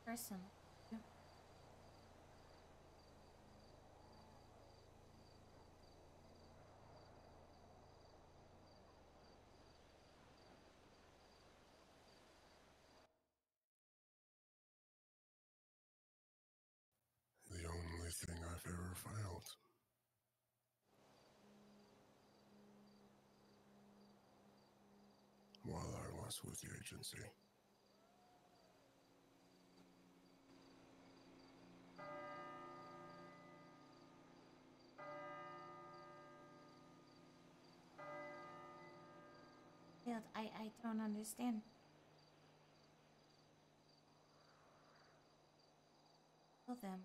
Person. The only thing I've ever failed. While I was with the agency. Field, I don't understand. Kill them.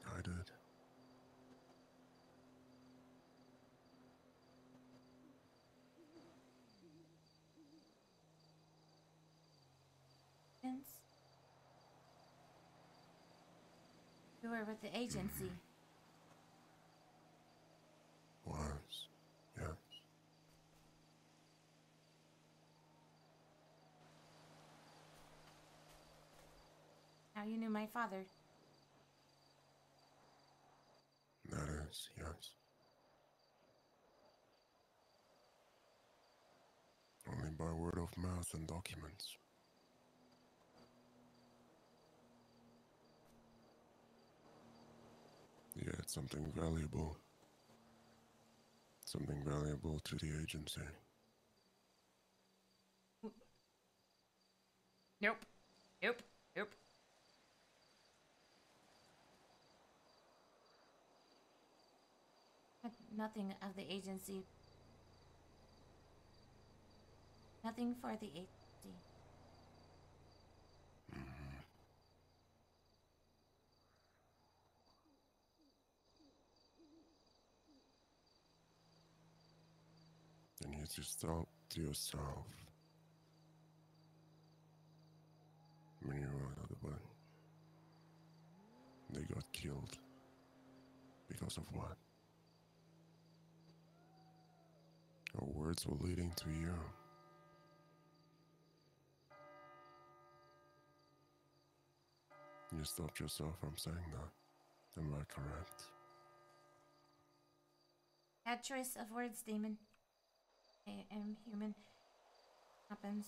I did. Vince? You were with the agency. Was. Yes. Now you knew my father. That is, yes. Only by word of mouth and documents. The get something valuable. Something valuable to the agency. Nope. Nope. Nope. Nothing of the agency. Nothing for the agency. And you just thought to yourself, when you were out of the way, they got killed. Because of what? Our words were leading to you. You stopped yourself from saying that. Am I correct? Bad choice of words, demon. I am human. Happens.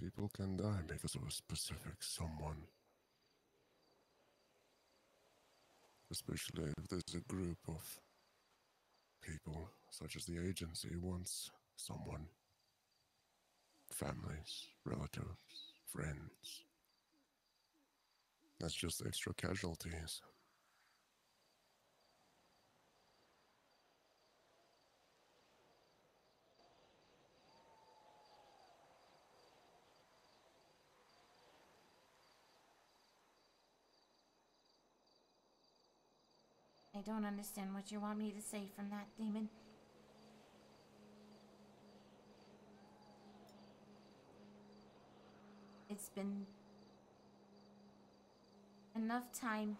People can die because of a specific someone. Especially if there's a group of people, such as the agency wants someone. Families, relatives, friends. That's just extra casualties. I don't understand what you want me to say from that, demon. It's been enough time.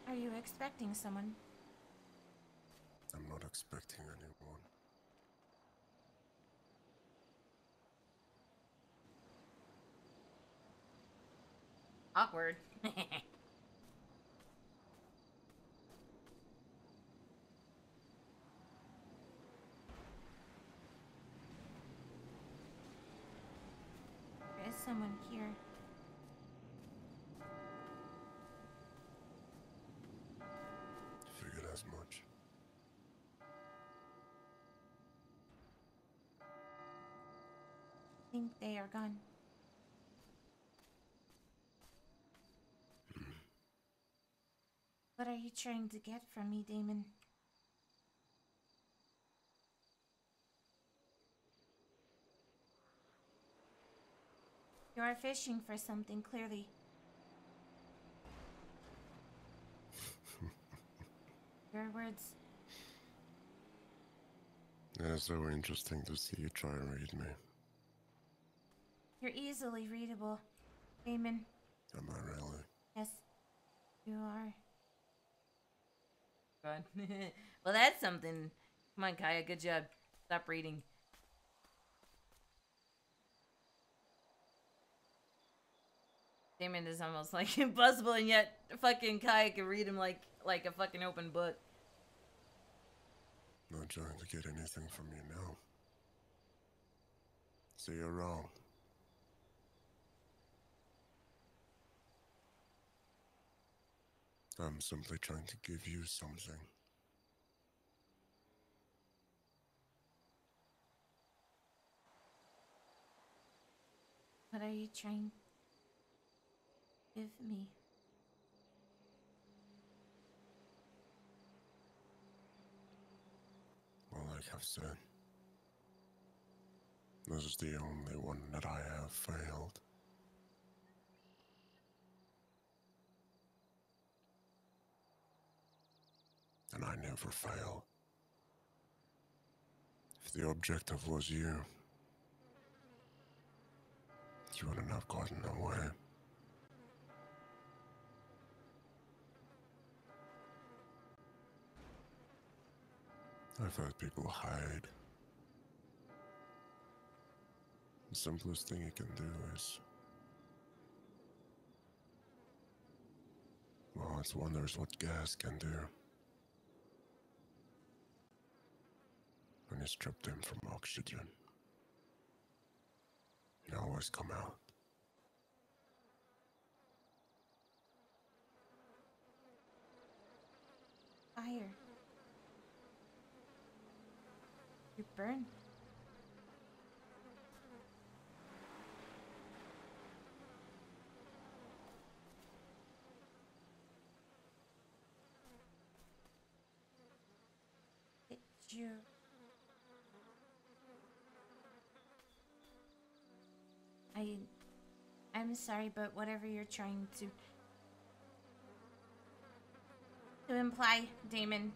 Are you expecting someone? I'm not expecting anyone. Awkward. There is someone here. Figured as much. I think they are gone. What are you trying to get from me, Damon? You are fishing for something, clearly. Your words. It is so interesting to see you try and read me. You're easily readable, Damon. Am I really? Yes, you are. Good. Well, that's something. Come on, Caia. Good job. Stop reading. Damon is almost like impossible, and yet fucking Caia can read him like a fucking open book. Not trying to get anything from you now. So you're wrong. I'm simply trying to give you something. What are you trying to give me? Well, like I've said, this is the only one that I have failed. And I never fail. If the objective was you wouldn't have gotten away. I've heard people hide. The simplest thing you can do is, well, it wonders what gas can do. When you strip them from oxygen, they always come out. Fire. You burn. Did you... I'm sorry, but whatever you're trying to imply, Damon.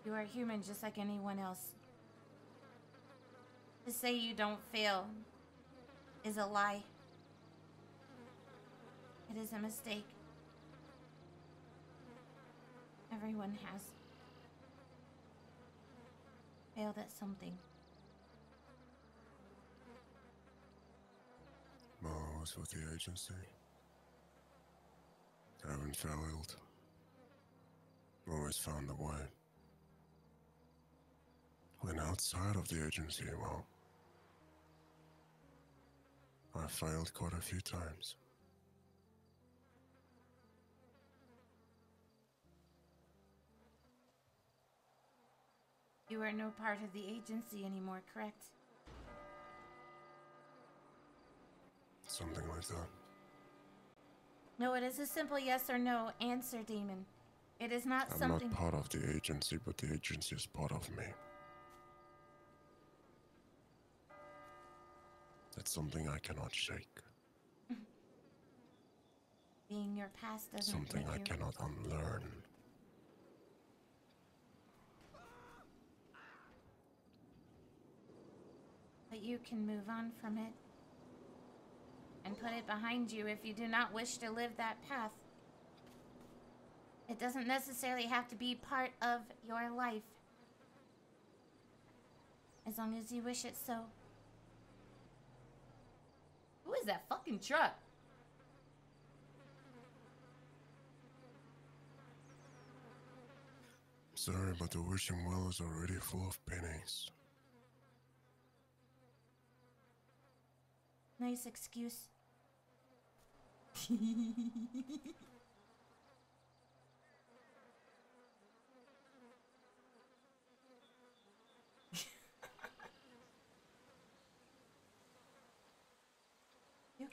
You are human just like anyone else. To say you don't fail is a lie. It is a mistake. Everyone has failed at something. Well, I was with the agency. I haven't failed. Always found a way. When outside of the agency, well, I failed quite a few times. You are no part of the agency anymore, correct? Something like that. No, it is a simple yes or no answer, Damon. It is not I'm something... not part of the agency, but the agency is part of me. It's something I cannot shake. Being your past doesn't Something make I you... cannot unlearn. But you can move on from it and put it behind you if you do not wish to live that path. It doesn't necessarily have to be part of your life, as long as you wish it so. Who is that fucking truck? Sorry, but the wishing well is already full of pennies. Nice excuse. You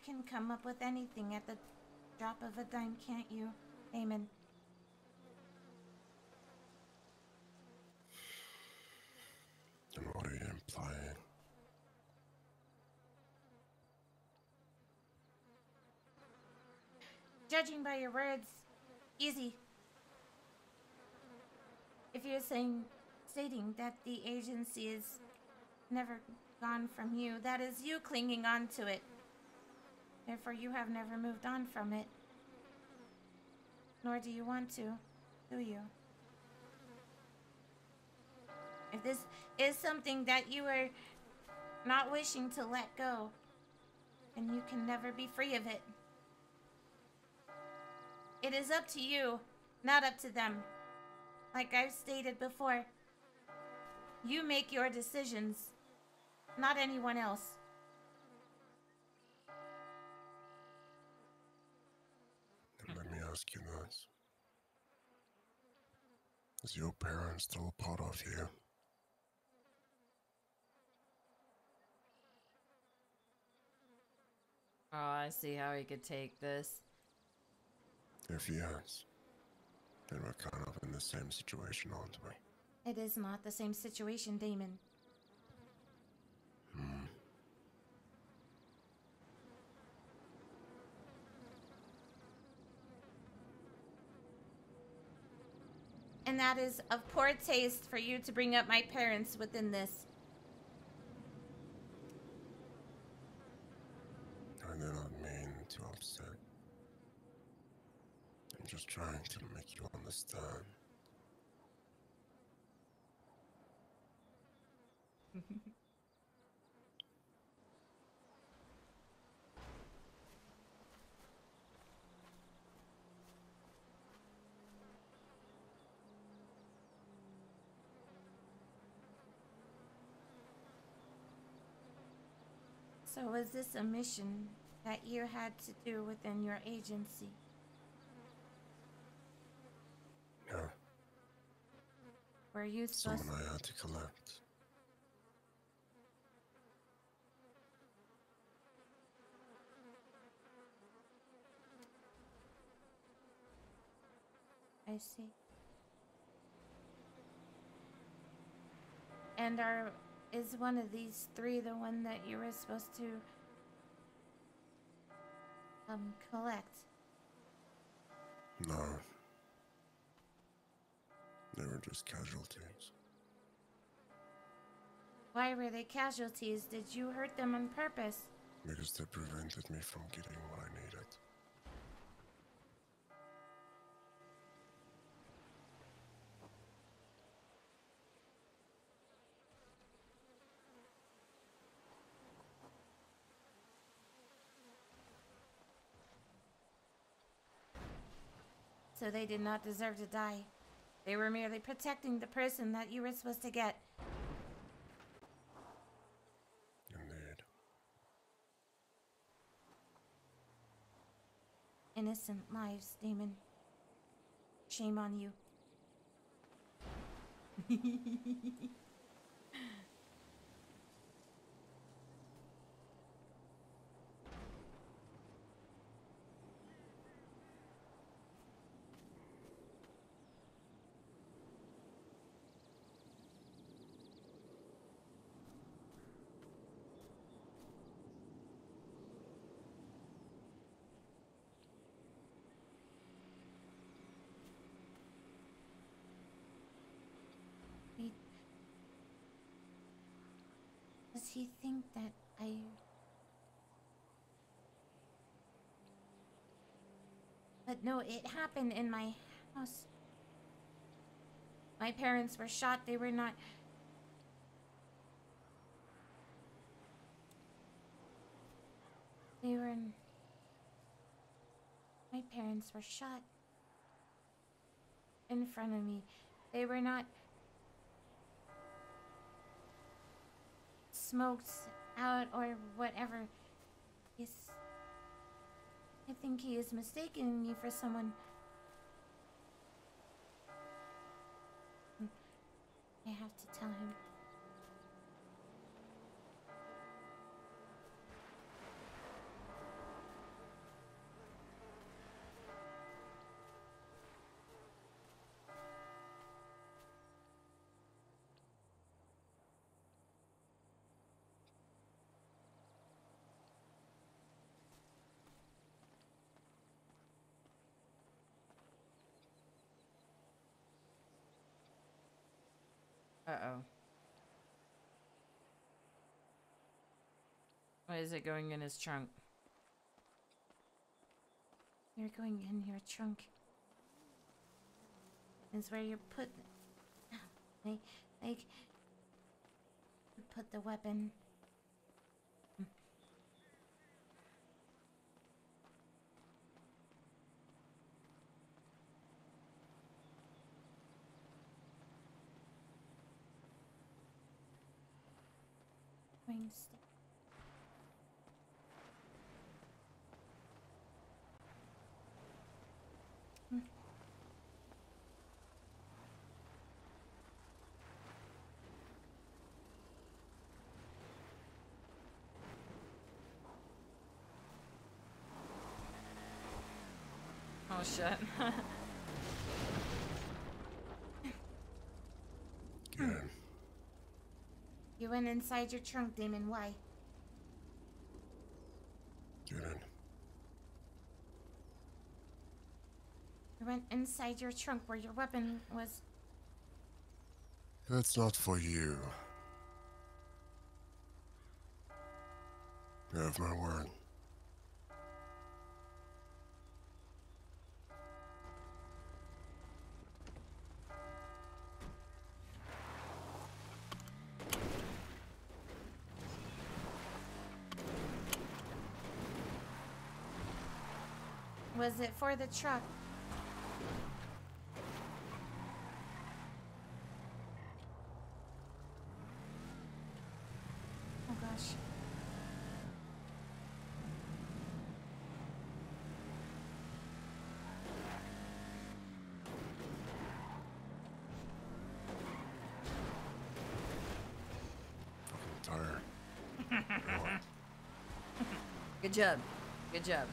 can come up with anything at the drop of a dime, can't you, Damon? And what are you implying? Judging by your words, easy. If you're stating that the agency is never gone from you, that is you clinging on to it. Therefore, you have never moved on from it. Nor do you want to, do you? If this is something that you are not wishing to let go, then you can never be free of it. It is up to you, not up to them. Like I've stated before, you make your decisions, not anyone else. And let me ask you this. Is your parents still part of you? Oh, I see how he could take this. If yes, then we're kind of in the same situation, aren't we? It is not the same situation, Damon. And that is of poor taste for you to bring up my parents within this. I did not mean to upset. I'm just trying to make you understand. So was this a mission that you had to do within your agency? Yeah, Were you supposed someone I had to collect. I see. And is one of these three the one that you were supposed to collect? No. They were just casualties. Why were they casualties? Did you hurt them on purpose? Because they prevented me from getting what I needed. So they did not deserve to die. They were merely protecting the person that you were supposed to get. Indeed. Innocent lives, Damon. Shame on you. Wait. Does he think that I... But no, it happened in my house. My parents were shot. They were not... They were in... My parents were shot. In front of me. They were not... smoked out or whatever. I think he is mistaking me for someone. I have to tell him. Uh-oh. Why is it going in his trunk? You're going in your trunk. It's where you put... Like... Put the weapon. Going stick. Oh, shit. Get in. You went inside your trunk, Damon. Why? Get in. You went inside your trunk where your weapon was. That's not for you. You have my word. was it for the truck? Oh gosh. Fucking tired. Good job. Good job.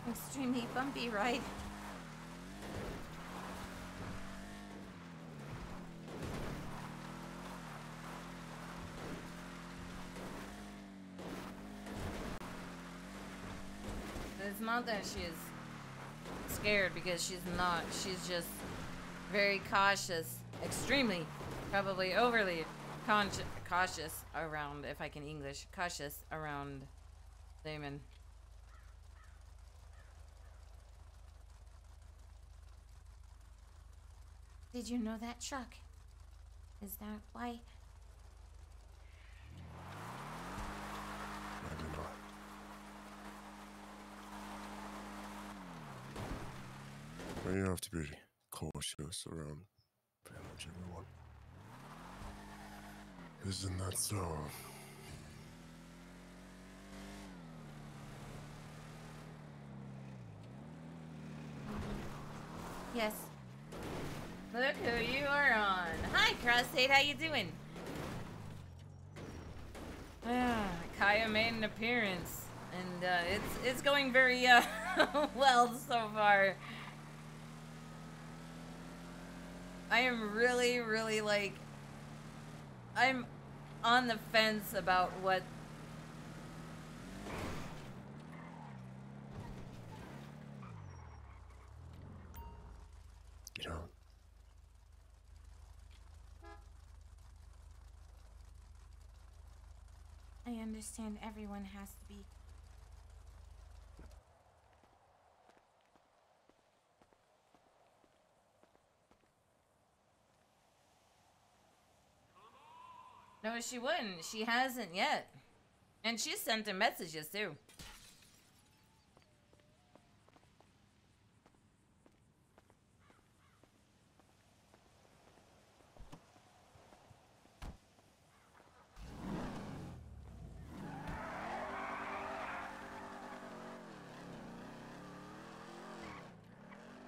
Extremely bumpy ride. It's not that she's scared, because she's not. She's just very cautious. Extremely, probably overly cautious around, if I can English, cautious around Damon. Did you know that truck? Is that why? I do not. But you have to be cautious around pretty much everyone. Isn't that so? Yes. Look who you are on. Hi, Crossfade, how you doing? Caia made an appearance, and it's going very well so far. I am really, really like, I'm on the fence about what. You know, I understand everyone has to be. No, she wouldn't. She hasn't yet. And she sent him messages too.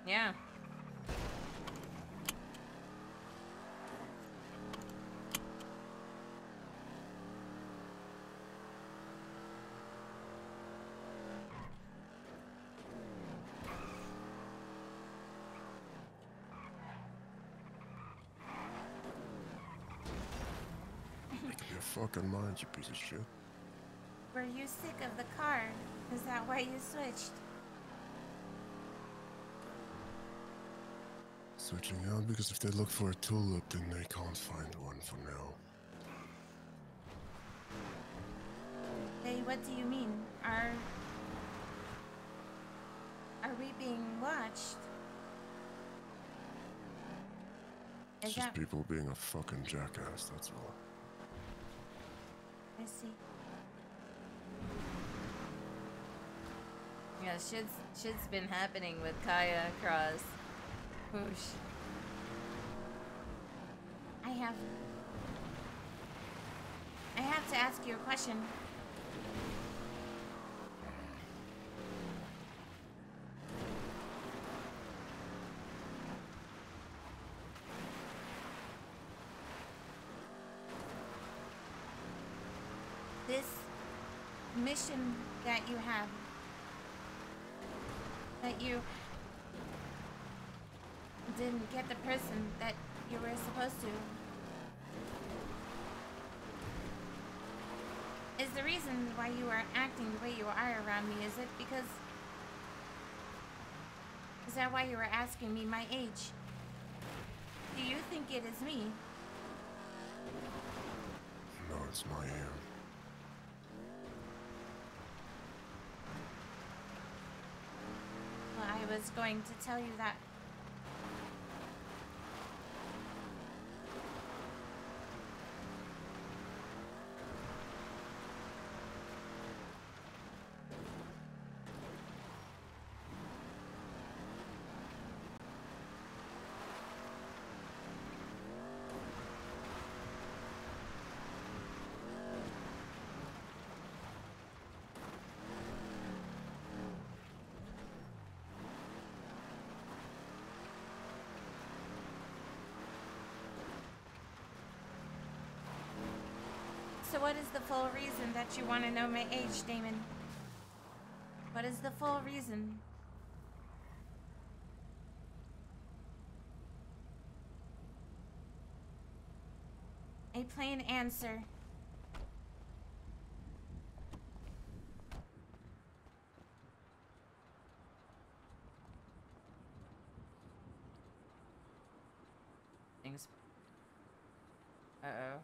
Yeah. make up your fucking mind, you piece of shit. Were you sick of the car? Is that why you switched? Switching out because if they look for a tulip, then they can't find one for now. Hey, what do you mean? Are we being watched? It's Is just that... people being a fucking jackass, that's all. I see. Yeah, shit's been happening with Caia Cross. Whoosh. I have to ask you a question. This mission that you have, that you didn't get the person that you were supposed to, is the reason why you are acting the way you are around me. Is it because... Is that why you were asking me my age? Do you think it is me? No, it's my ear. was going to tell you that. So what is the full reason that you want to know my age, Damon? What is the full reason? A plain answer. Things. Uh-oh.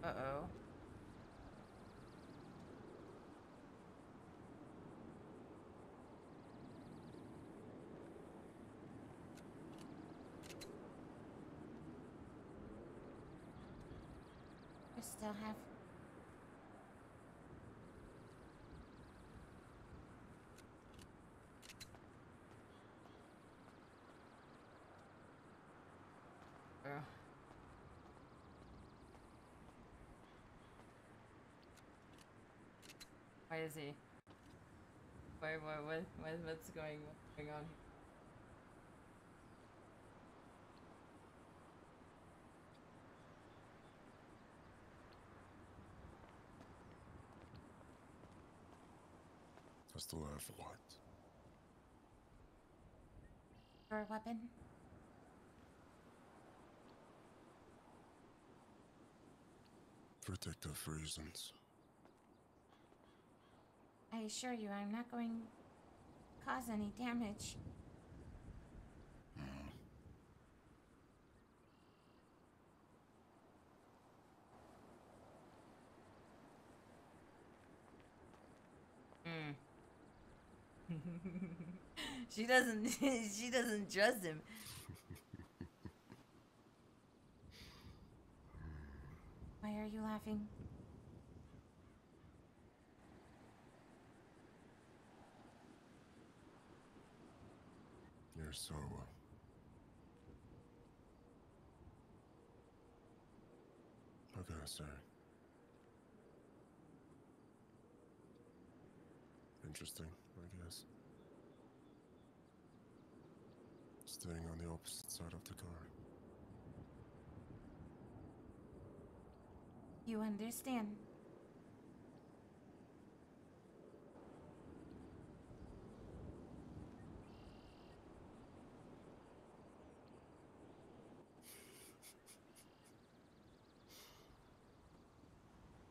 Uh-oh. We still have. Oh. Why is he? What's going on? I still have what? Your weapon? Protective reasons. I assure you, I'm not going to cause any damage. Hmm. She doesn't she doesn't trust him. Why are you laughing? You're so... how can I say? Interesting, I guess. Staying on the opposite side of the car. You understand?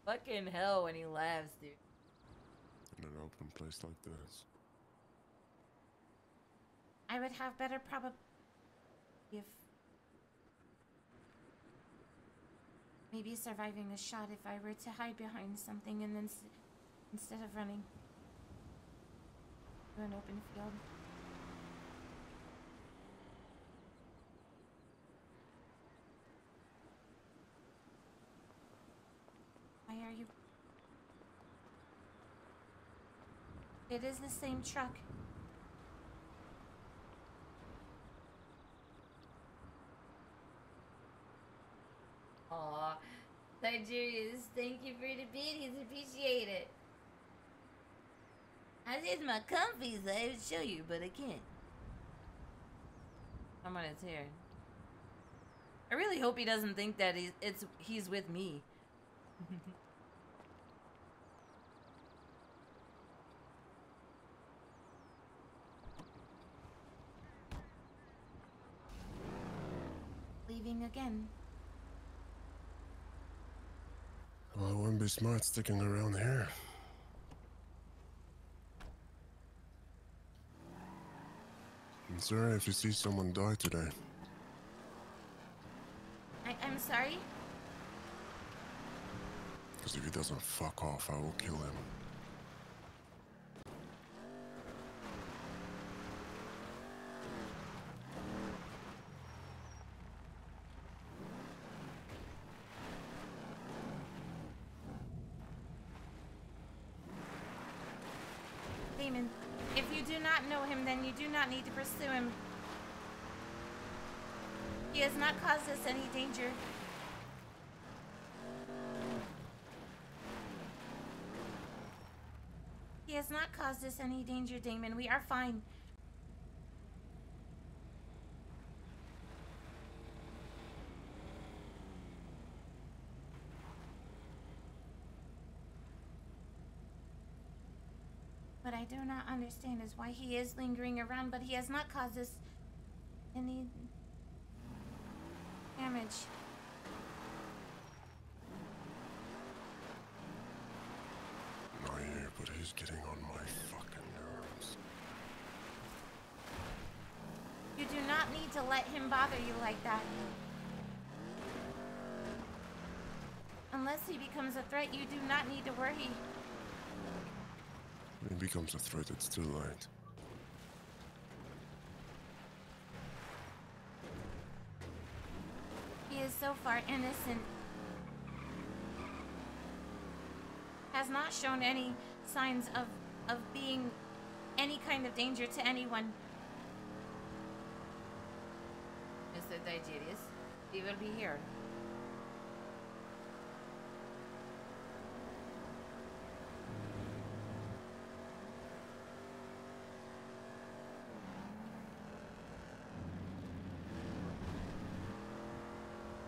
Fucking hell when he laughs, dude. In an open place like this. I would have better probability if maybe surviving a shot if I were to hide behind something and then instead of running to an open field. Why are you? It is the same truck. Aw, Nigerians, thank you for the biddies, appreciate it. I did my comfies, I would show you, but I can't. I'm on his hair. I really hope he doesn't think that he's with me. Leaving again. Well, it wouldn't be smart sticking around here. I'm sorry if you see someone die today. sorry? Because if he doesn't fuck off, I will kill him. Damon, if you do not know him, then you do not need to pursue him. He has not caused us any danger. He has not caused us any danger, Damon. We are fine. What I do not understand is why he is lingering around, but he has not caused us any damage. Not you, but he's getting on my fucking nerves. You do not need to let him bother you like that. Unless he becomes a threat, you do not need to worry. When he becomes a threat, it's too late. He is so far innocent. Has not shown any signs of being any kind of danger to anyone. Mr. Digerius, he will be here.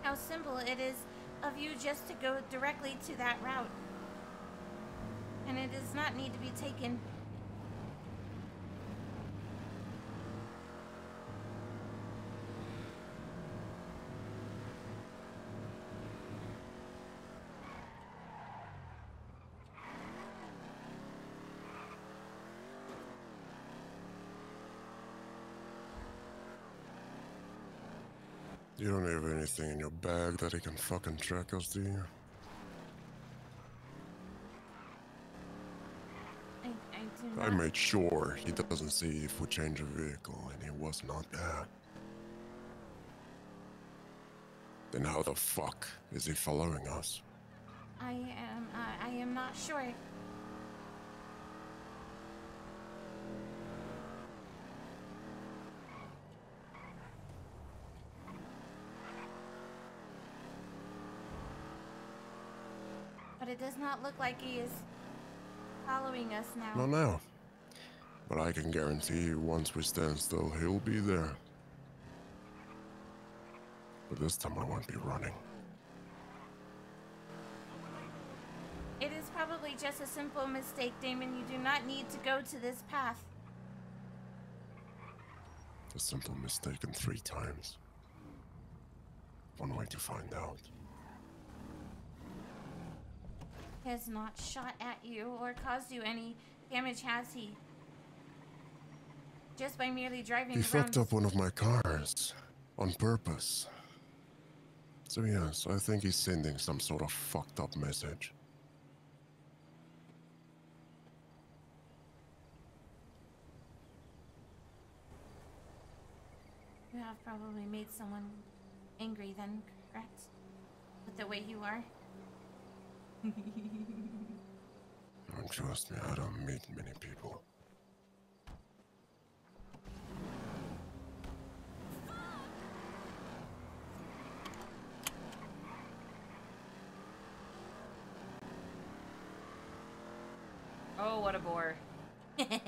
How simple it is of you just to go directly to that route. And it does not need to be taken. You don't have anything in your bag that he can fucking track us, do you? I do not. I made sure he doesn't see if we change a vehicle, and he was not there. Then how the fuck is he following us? I am not sure. But it does not look like he is following us now. Not now. But I can guarantee you once we stand still, he'll be there. But this time I won't be running. It is probably just a simple mistake, Damon. You do not need to go to this path. A simple mistake in 3 times. One way to find out. He has not shot at you or caused you any damage, has he? Just by merely driving He around. fucked up one of my cars. On purpose. So yes, I think he's sending some sort of fucked up message. You have probably made someone angry then, correct? With the way you are? And trust me, I don't meet many people. Oh, what a bore. Have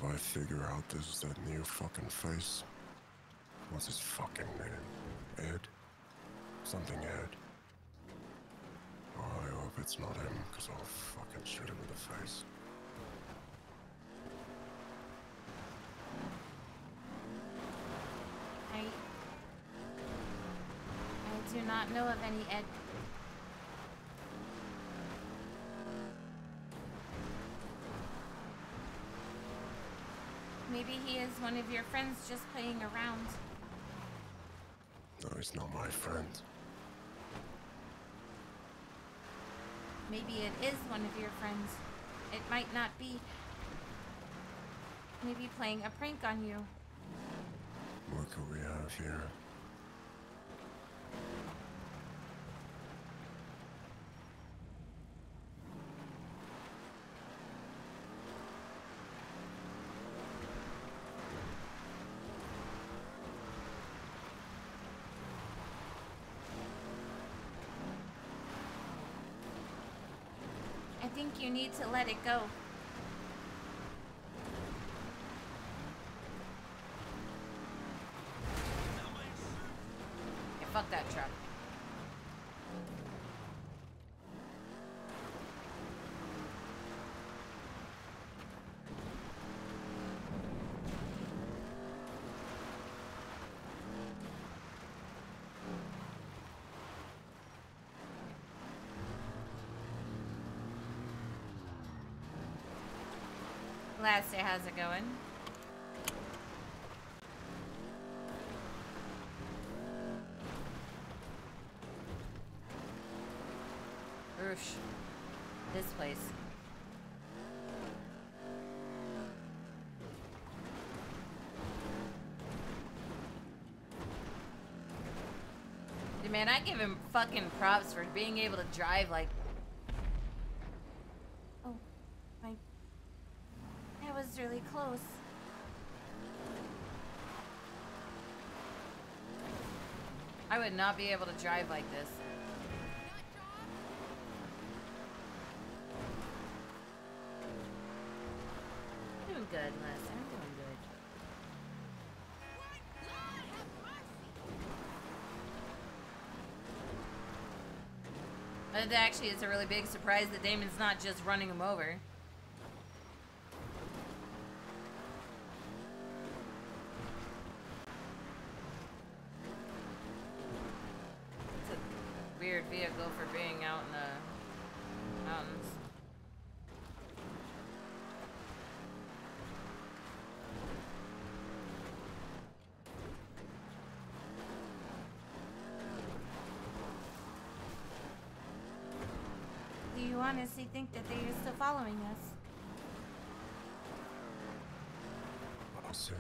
I figured out this is that new fucking face? What's his fucking name? Ed? Something Ed. Oh, I hope it's not him, because I'll fucking shoot him in the face. I do not know of any Ed. Maybe he is one of your friends just playing around. No, he's not my friend. Maybe it is one of your friends. It might not be. Maybe playing a prank on you. What could we have here? I think you need to let it go. Yeah, fuck that truck. Lassie, how's it going? Oosh. This place. Dude, man, I give him fucking props for being able to drive like... Oh, that was really close. I would not be able to drive like this. I'm doing good, Les. I'm doing good. But actually, it's a really big surprise that Damon's not just running him over. It's a weird vehicle for being out in the mountains. Do you honestly think that they are still following us? I'll see.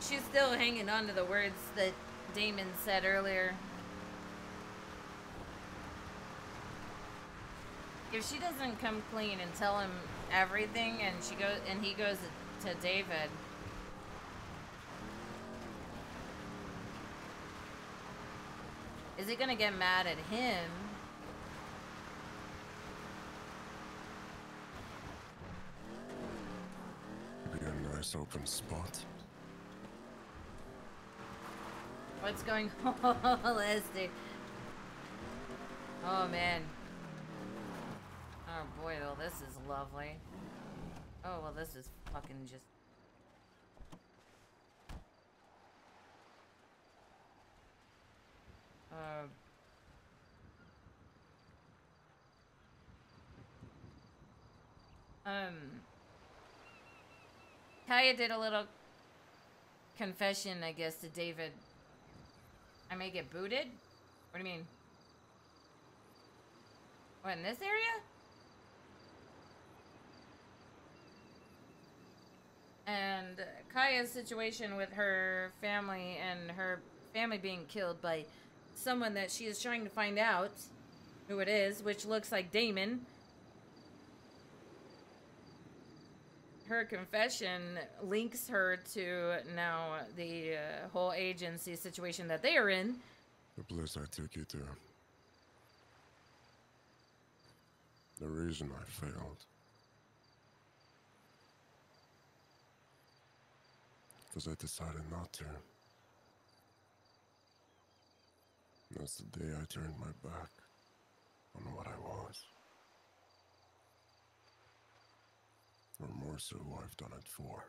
She's still hanging on to the words that Damon said earlier. If she doesn't come clean and tell him everything, and he goes to David, is he gonna get mad at him? Be a nice open spot. What's going on, Leslie? Oh man. Oh boy, well this is lovely. Oh well, this is fucking just. Caia did a little confession, I guess, to David. I may get booted? What do you mean? What, in this area? And Kaia's situation with her family and her family being killed by someone that she is trying to find out who it is, which looks like Damon. her confession links her to now the whole agency situation that they are in. The place I took you to. The reason I failed. Because I decided not to. That's the day I turned my back on what I was. Or more so who I've done it for.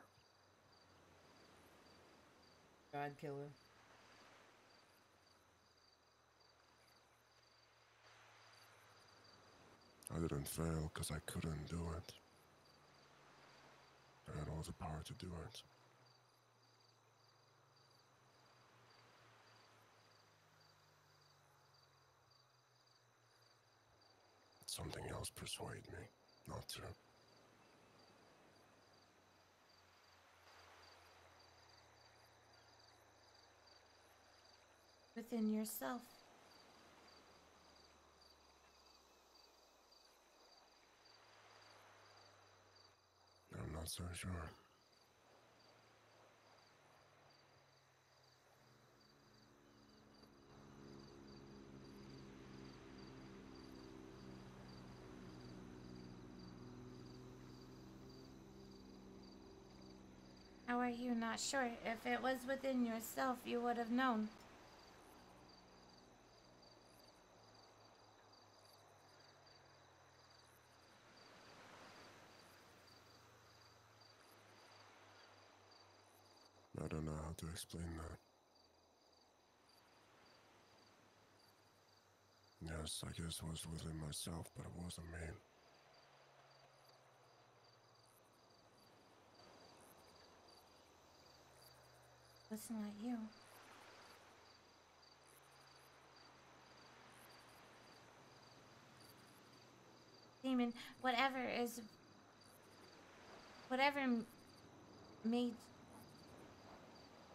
God killer. I didn't fail because I couldn't do it. I had all the power to do it. Something else persuaded me not to. Within yourself. I'm not so sure. How are you not sure? If it was within yourself, you would have known. I don't know how to explain that. Yes, I guess it was within myself, but it wasn't me. It's not you. Demon, whatever made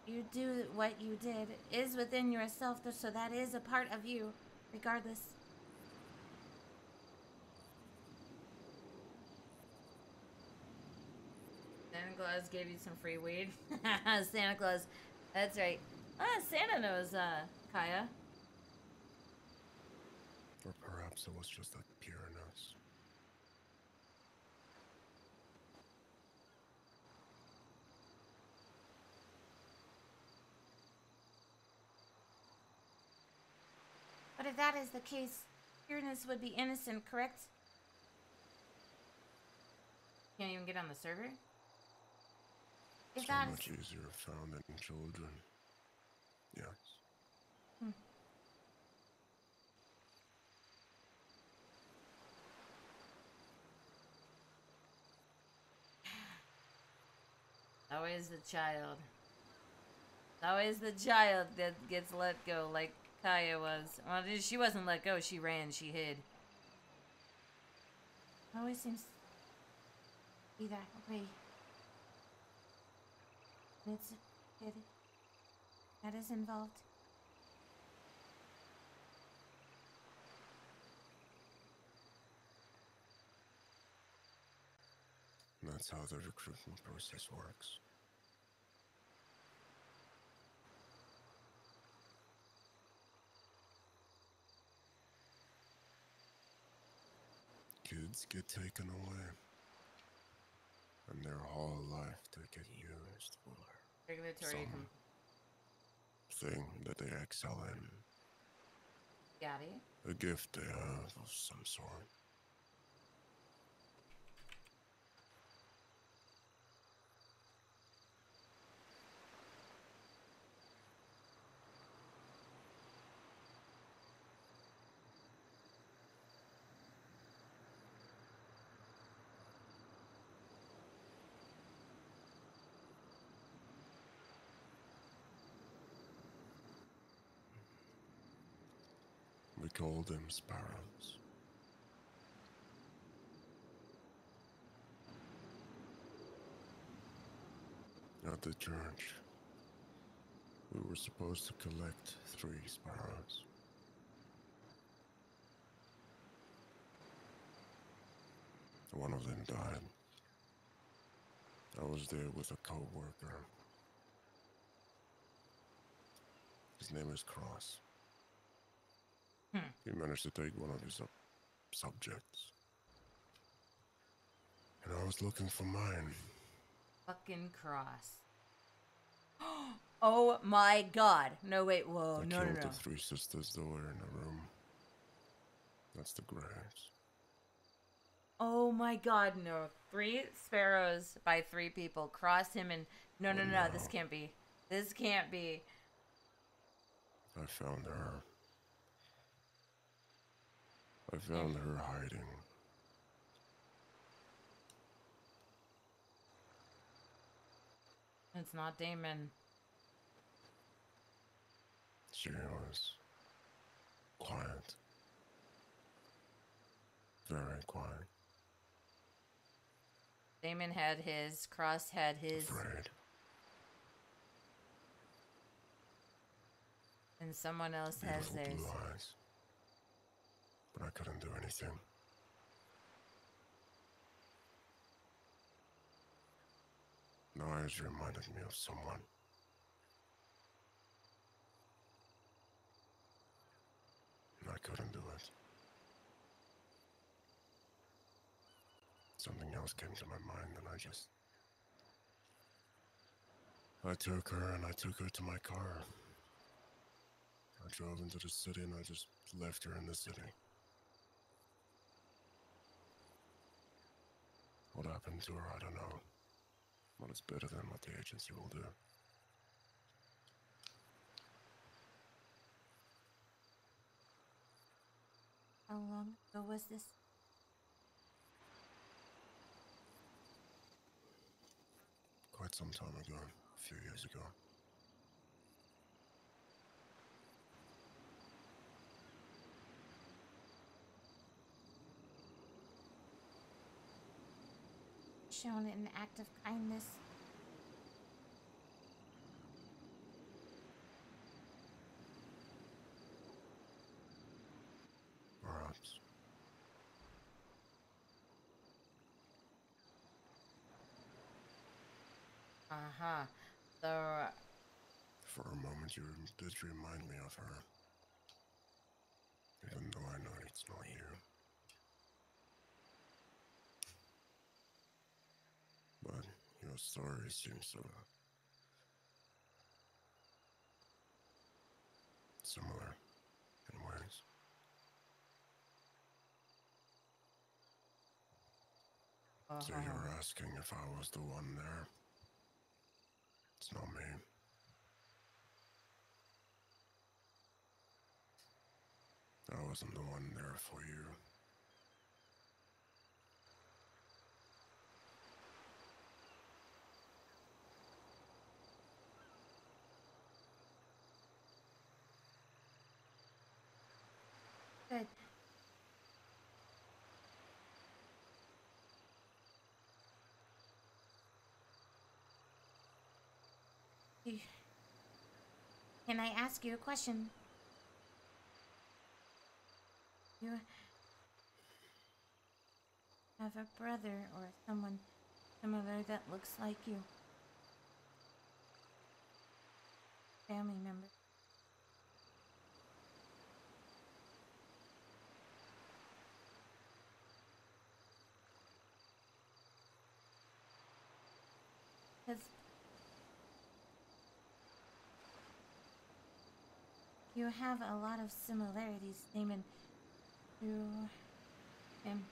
you do what you did is within yourself, so that is a part of you, regardless. Santa Claus gave you some free weed. Santa Claus. That's right. Santa knows, Caia. Or perhaps it was just that pureness. But if that is the case, pureness would be innocent, correct? Can't even get on the server? If So that much is... easier found in children. Yes. Always the child. Always the child that gets let go, like Caia was. Well, she wasn't let go, she ran, she hid. always seems to be that way. And it's a kid that is involved. And that's how the recruitment process works. Kids get taken away. And their whole life they get used for Regulatory thing that they excel in. Got it. A gift they have of some sort. We call them sparrows. At the church, we were supposed to collect 3 sparrows. One of them died. I was there with a co-worker. His name is Cross. He managed to take one of his subjects. And I was looking for mine. Fucking Cross. Oh my god. No, wait, whoa, I no. killed the 3 sisters that were in the room. That's the graves. Oh my god, no. 3 sparrows by 3 people. Cross him and... No, this can't be. This can't be. I found her. I found her hiding. It's not Damon. She was quiet. Very quiet. Damon had his. Cross had his. Afraid. And someone else has Beautiful theirs. blue eyes. But I couldn't do anything. The eyes reminded me of someone. And I couldn't do it. Something else came to my mind and I took her and I took her to my car. I drove into the city and I just left her in the city. What happened to her, I don't know. But it's better than what the agency will do. How long ago was this? Quite some time ago, a few years ago. Shown an act of kindness. Perhaps. Uh-huh. So... For a moment you did remind me of her. Even though I know it's not you. But your story seems so... similar in ways. So you're asking if I was the one there? It's not me. I wasn't the one there for you. Good. Can I ask you a question? You have a brother or someone similar that looks like you? Family member. Because you have a lot of similarities, Damon, to him.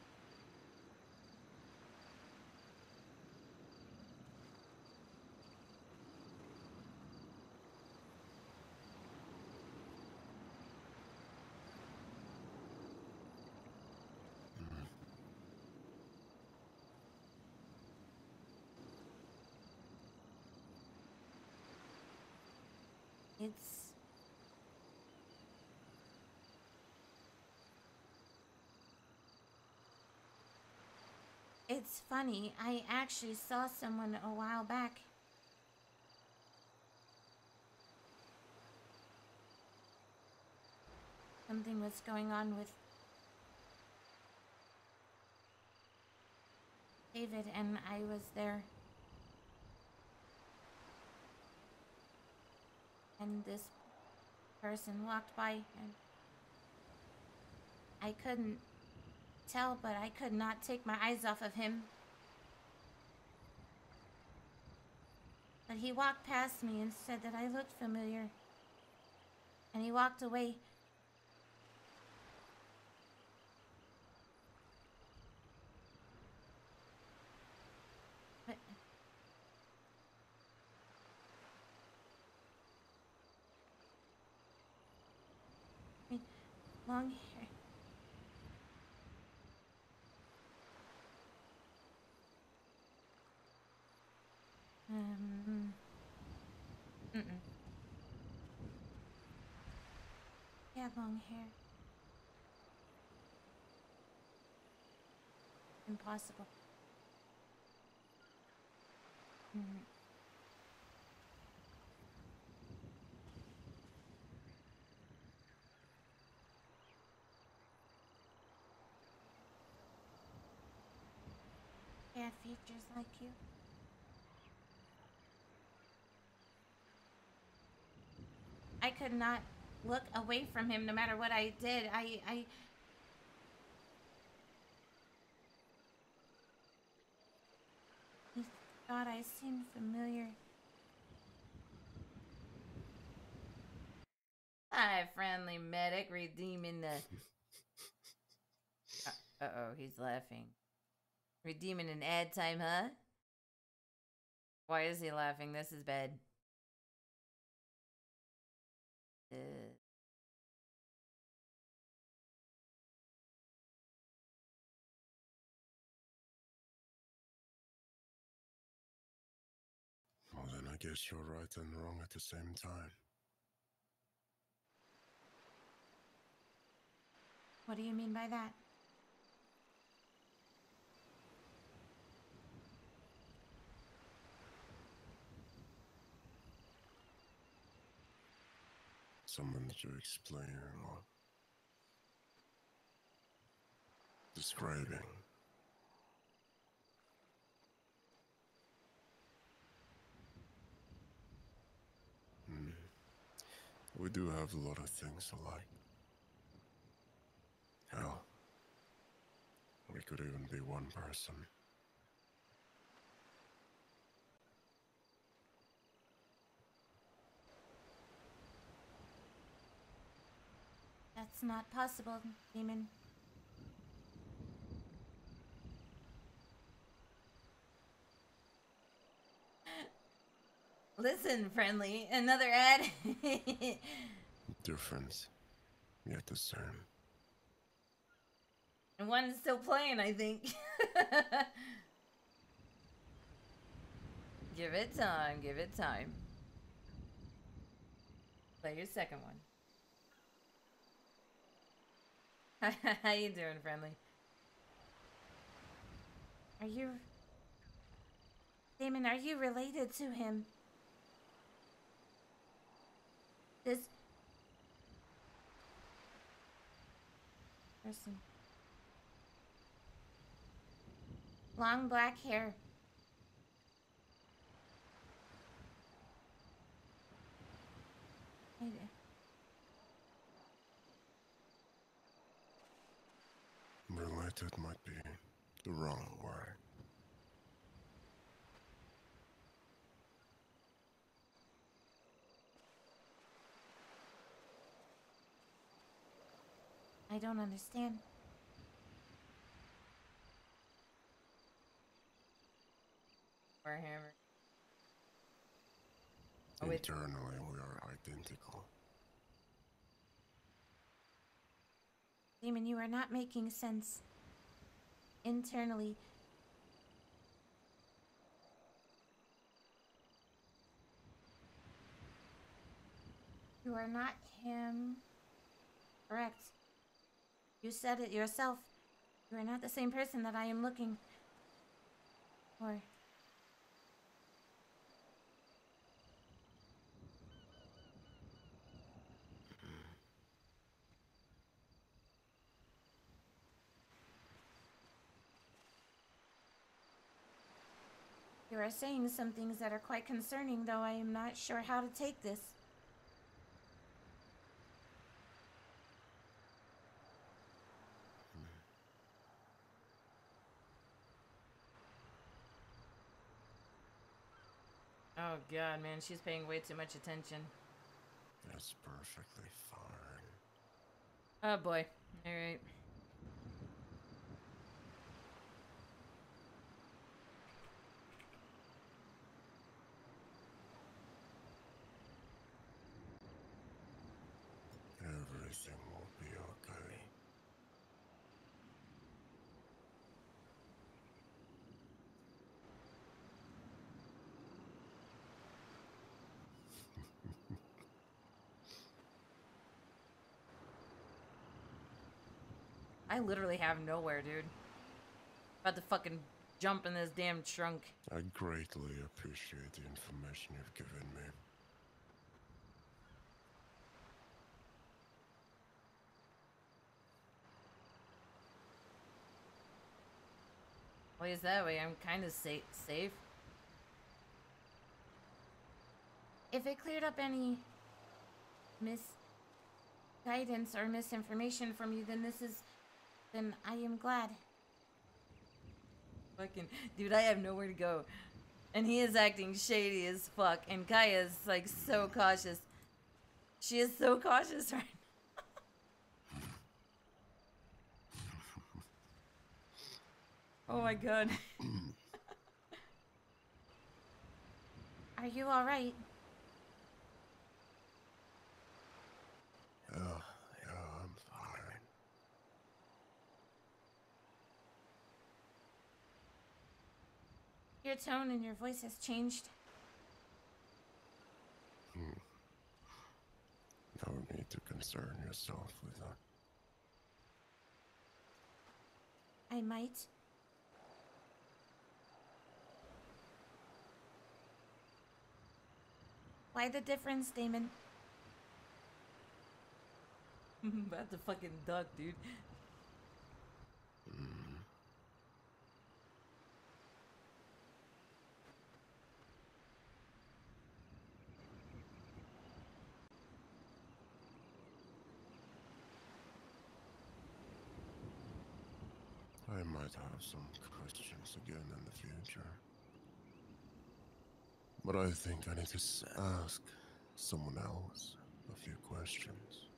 It's funny. I actually saw someone a while back. Something was going on with David, and I was there and this person walked by, and I couldn't tell, but I could not take my eyes off of him. But he walked past me and said that I looked familiar, and he walked away. But long hair. Mm-mm. He had long hair. Impossible. Mm. He had features like you. I could not look away from him no matter what I did. I he thought I seemed familiar. Hi, friendly medic, redeeming the... Uh-oh, he's laughing. Redeeming an ad time, huh? Why is he laughing? This is bad. Well, then I guess you're right and wrong at the same time. What do you mean by that? Someone that you explain or describing. We do have a lot of things alike. Hell, we could even be one person. That's not possible, demon. Listen, friendly, another ad. Different, yet the same. And one's still playing, I think. Give it time, give it time. Play your second one. How you doing, friendly? Are you... Damon, are you related to him? This... person. Long black hair. Related might be the wrong word. I don't understand. Warhammer. Internally, we are identical. Demon, you are not making sense. Internally. You are not him. Correct. You said it yourself. You are not the same person that I am looking for. You are saying some things that are quite concerning, though I am not sure how to take this. Oh god, man, she's paying way too much attention. That's perfectly fine. Oh boy. Alright. Everything will be okay. I literally have nowhere, dude. About to fucking jump in this damn trunk. I greatly appreciate the information you've given me. Why is that way? I'm kind of safe. If it cleared up any misguidance or misinformation from you, then I am glad. Fucking, dude, I have nowhere to go. And he is acting shady as fuck. And Caia is, like, so cautious. She is so cautious right now. Oh my god. Are you alright? Yeah, I'm fine. Your tone and your voice has changed. No need to concern yourself with that. I might. Why the difference, Damon? About to fucking duck, dude. I might have some questions again in the future. But I think I need to ask someone else a few questions.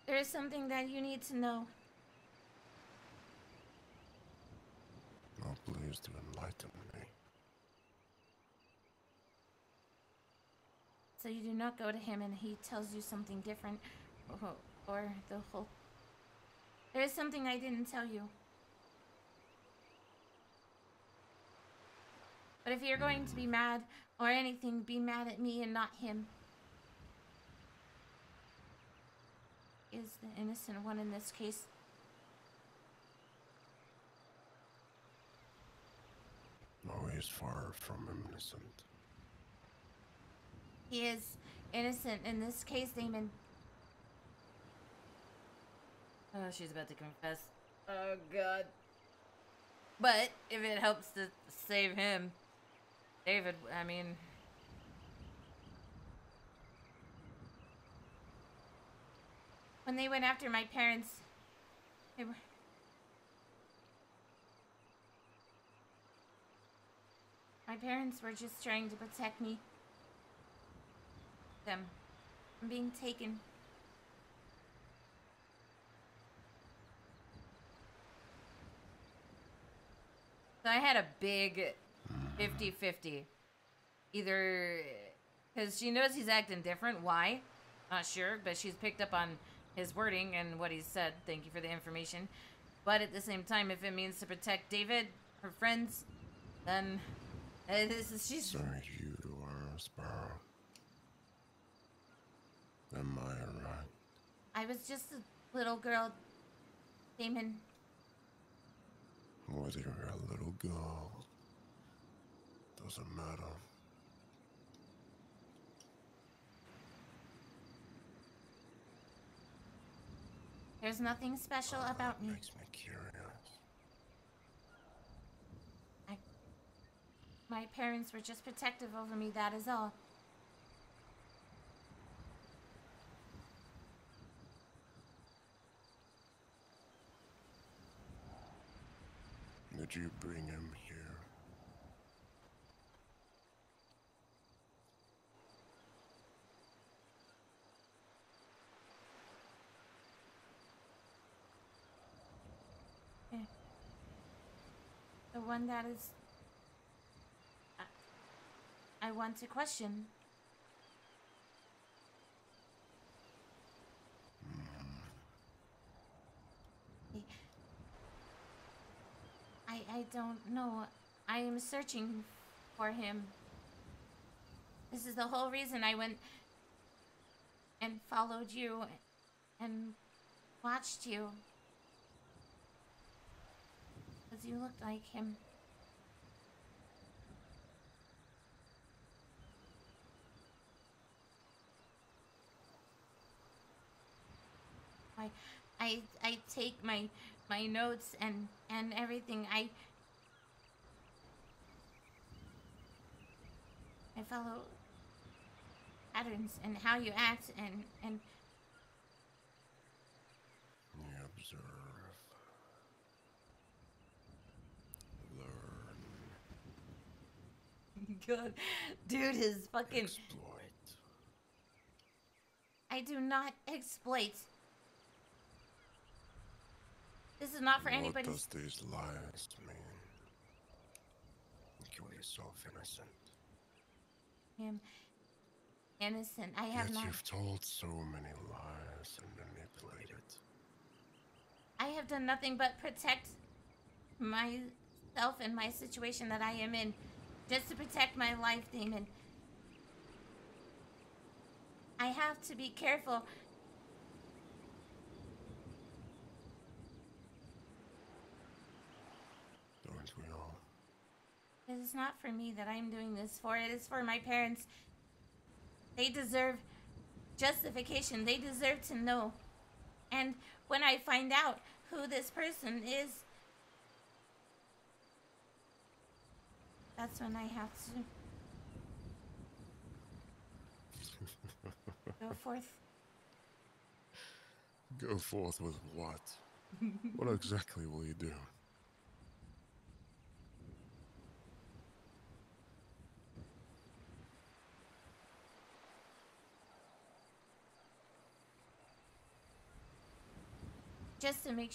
There is something that you need to know. Oh, please do enlighten me. So you do not go to him and he tells you something different, or the whole... There is something I didn't tell you. But if you're going to be mad or anything, be mad at me and not him. He is the innocent one in this case. No, he's far from innocent. He is innocent in this case, Damon. Oh, she's about to confess. Oh god. But if it helps to save him, David, I mean... When they went after my parents, they were... My parents were just trying to protect me. Them from being taken. So I had a big 50-50. Either... Because she knows he's acting different. Why? Not sure, but she's picked up on his wording and what he said. Thank you for the information. But at the same time, if it means to protect David, her friends, then... she's... So you are a sparrow. Am I right? I was just a little girl, Damon. Whether you're a little girl, doesn't matter. There's nothing special about me. Makes me curious. My parents were just protective over me, that is all. did you bring him here? The one that is... I want to question. I don't know. I am searching for him. This is the whole reason I went and followed you and watched you. Because you looked like him. I take my notes and everything. I follow patterns and how you act and You observe. Learn. good dude is fucking Exploit. I do not exploit. This is not for anybody's... What does these lies mean? Kill yourself innocent. I am innocent. I have Yet not... you've told so many lies and manipulated. I have done nothing but protect myself and my situation that I am in. Just to protect my life, Damon. I have to be careful. Don't we all? It is not for me that I'm doing this for. It is for my parents. They deserve justification. They deserve to know. And when I find out who this person is, that's when I have to go forth. Go forth with what? What exactly will you do? Just to make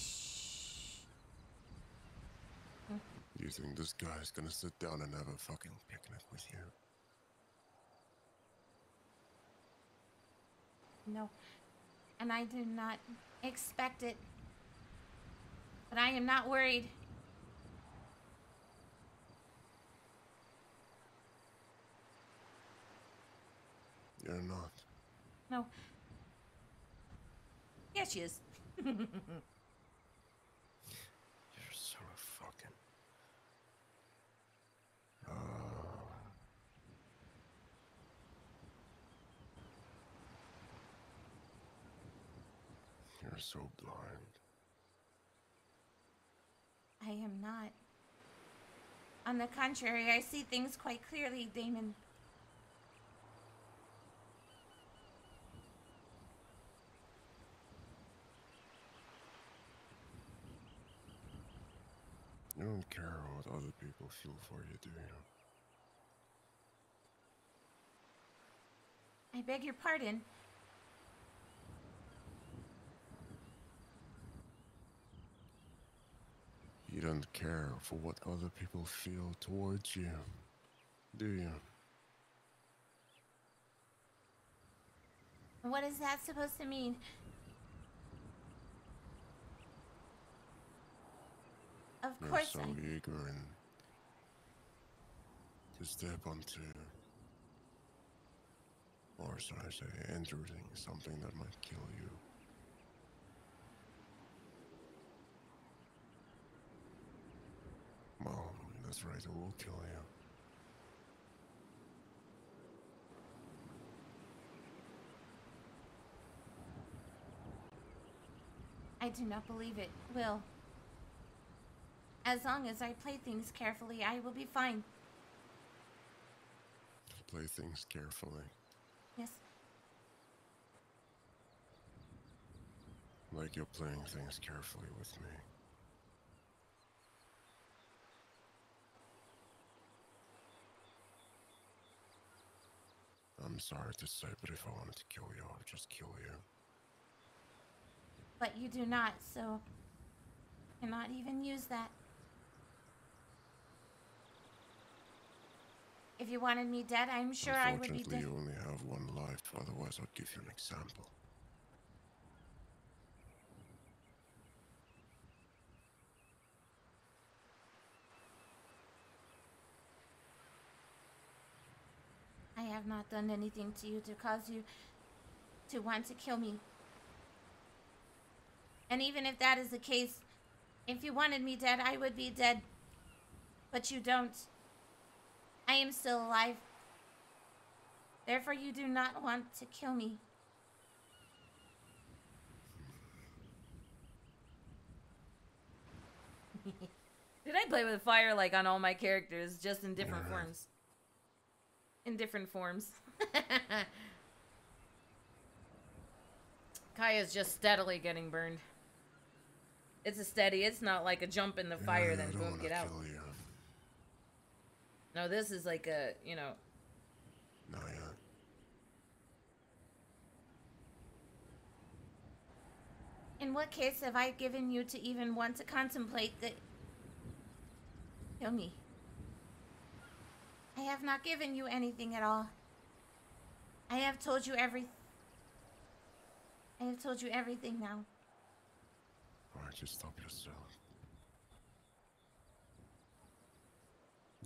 You think this guy's gonna sit down and have a fucking picnic with you? No. And I do not expect it. But I am not worried. You're not. No. Yes, she is. You're so fucking... You're so blind. I am not. On the contrary, I see things quite clearly, Damon. You don't care what other people feel for you, do you? I beg your pardon. You don't care for what other people feel towards you, do you? What is that supposed to mean? Of You're course so eager and to step onto, or should I say, entering something that might kill you. Well, that's right, it will kill you. I do not believe it will. As long as I play things carefully, I will be fine. Play things carefully. Yes. Like you're playing things carefully with me. I'm sorry to say, but if I wanted to kill you, I would just kill you. But you do not, so cannot even use that. If you wanted me dead, I'm sure I would be Unfortunately, dead. you only have one life, otherwise I'd give you an example. I have not done anything to you to cause you to want to kill me. And even if that is the case, if you wanted me dead, I would be dead. But you don't. I am still alive. Therefore, you do not want to kill me. Did I play with fire like on all my characters, just in different forms? In different forms. Kaia's just steadily getting burned. It's a steady, it's not like a jump in the fire, then boom, get out. You. No, this is like a, you know. No, yeah. In what case have I given you to even want to contemplate that? Kill me. I have not given you anything at all. I have told you everything. I have told you everything now. Alright, just stop yourself.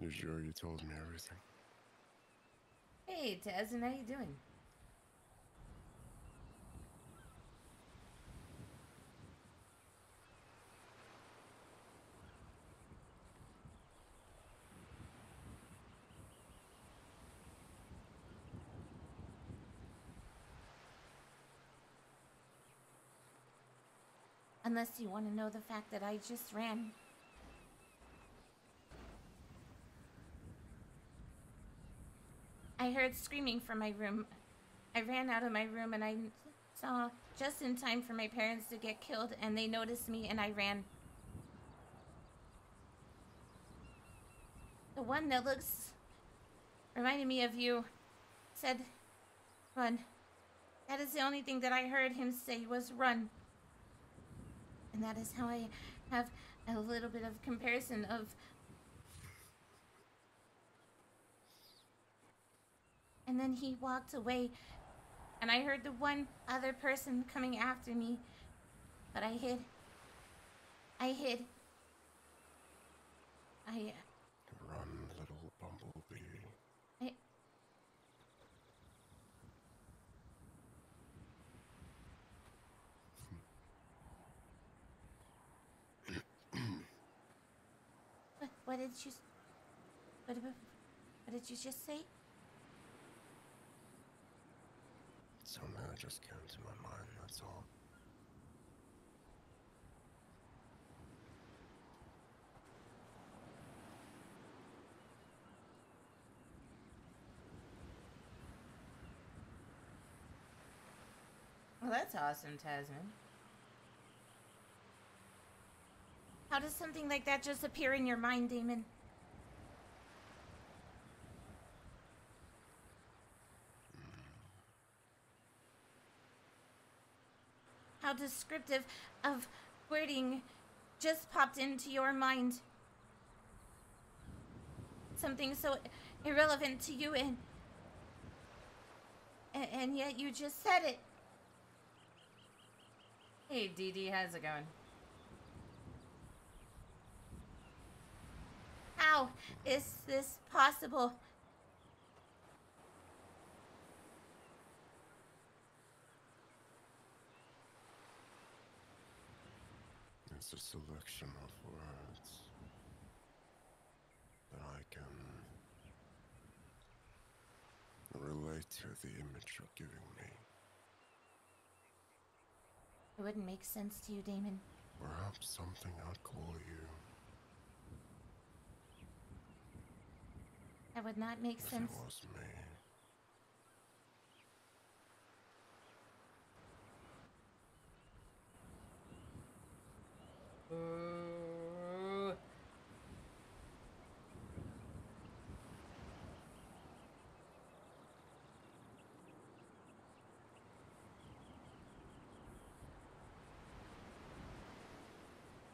You sure you told me everything? Hey, Tazin, how you doing? Unless you want to know the fact that I just ran. I heard screaming from my room. I ran out of my room and I saw just in time for my parents to get killed, and they noticed me and I ran. The one that reminded me of you said, run. That is the only thing that I heard him say was run. And that is how I have a little bit of comparison of... And then he walked away, and I heard the one other person coming after me, but I hid. Run, little bumblebee. What did you... What did you just say? Something that just came to my mind, that's all. Well, that's awesome, Tasman. How does something like that just appear in your mind, Damon? How descriptive of wording just popped into your mind? Something so irrelevant to you, and yet you just said it. Hey, Dee Dee, how's it going? How is this possible? It's a selection of words that I can relate to the image you're giving me. It wouldn't make sense to you, Damon. Perhaps something I'd call you. That would not make If sense. it was me.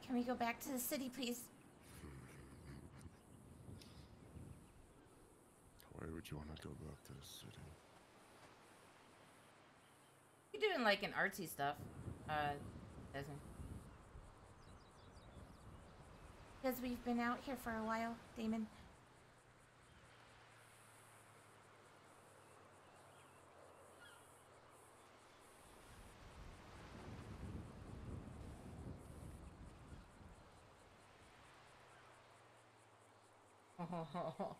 Can we go back to the city, please? Why would you want to go back to the city? You're doing like an artsy stuff, Desmond. Because we've been out here for a while, Damon. Oh,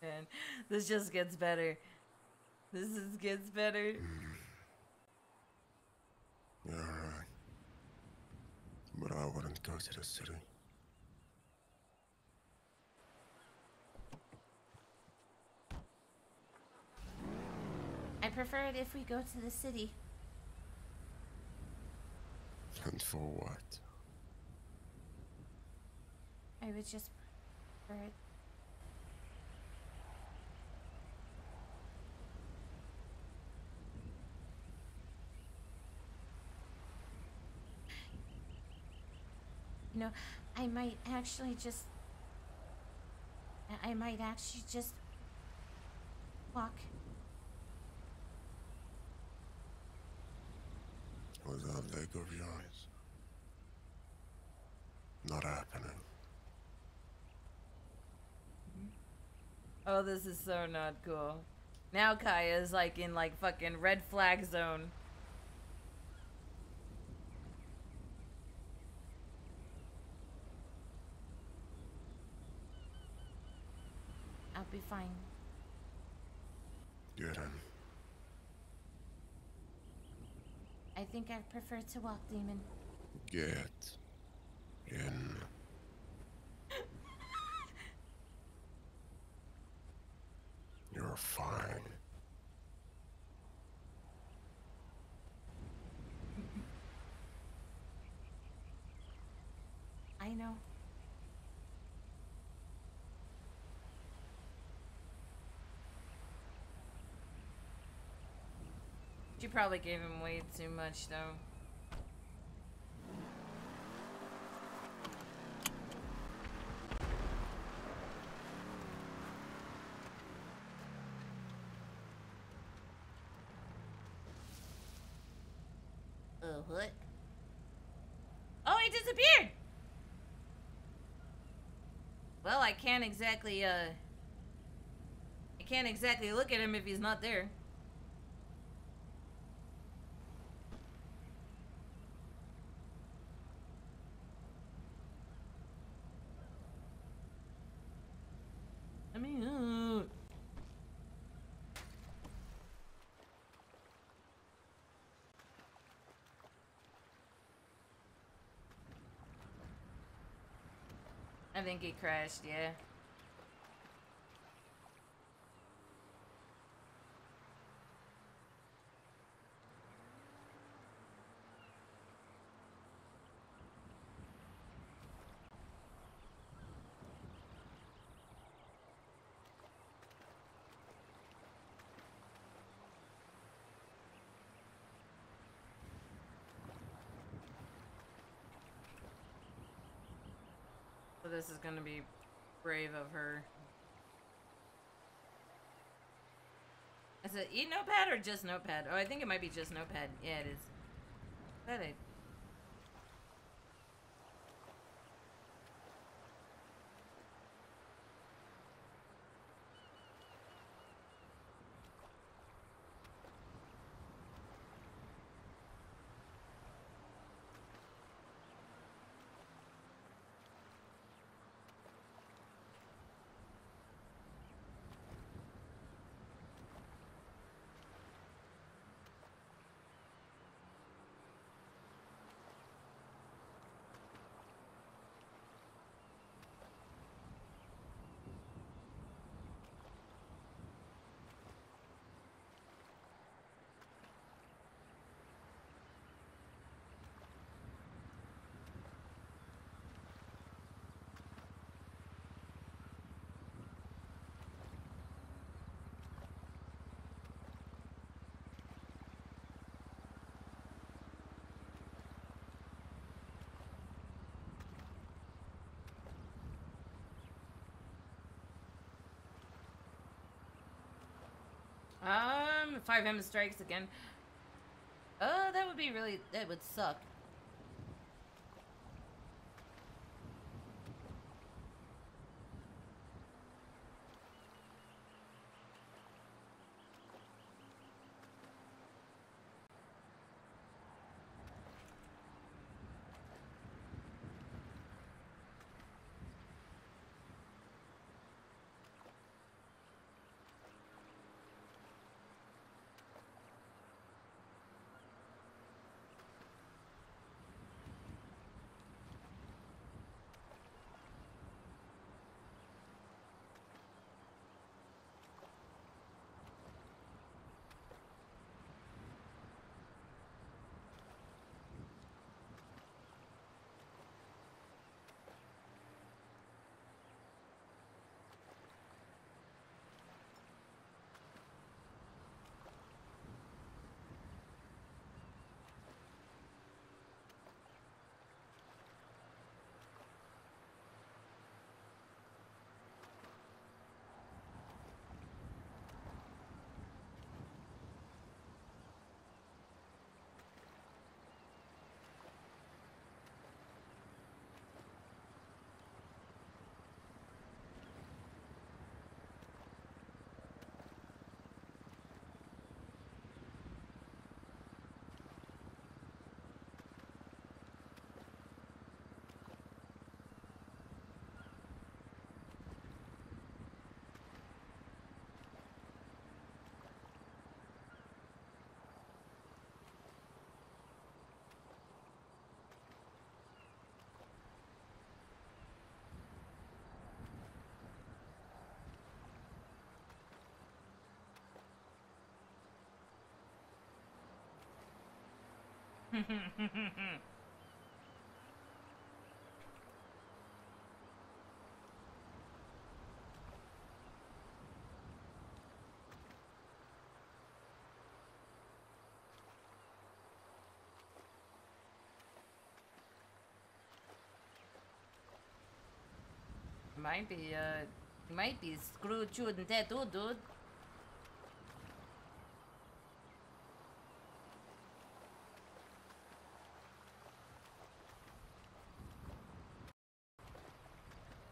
man, this just gets better. This just gets better. Yeah, alright. But I wouldn't go to the city. I prefer it if we go to the city. And for what? I would just prefer it. You know, I might actually just walk. Was that leg of yours? Not happening. Oh, this is so not cool. Now Caia is like in like fucking red flag zone. I'll be fine. Get in. I think I prefer to walk, Demon. Get in. You're fine. I know. She probably gave him way too much though. What? Oh, he disappeared! Well, I can't exactly look at him if he's not there. I mean, I think he crashed, yeah. So this is gonna be brave of her. Is it e-notepad or just notepad? Oh, I think it might be just notepad. Yeah, it is. That it. 5M strikes again. That would be really, that would suck. Might be screwed shooting tattoo, dude.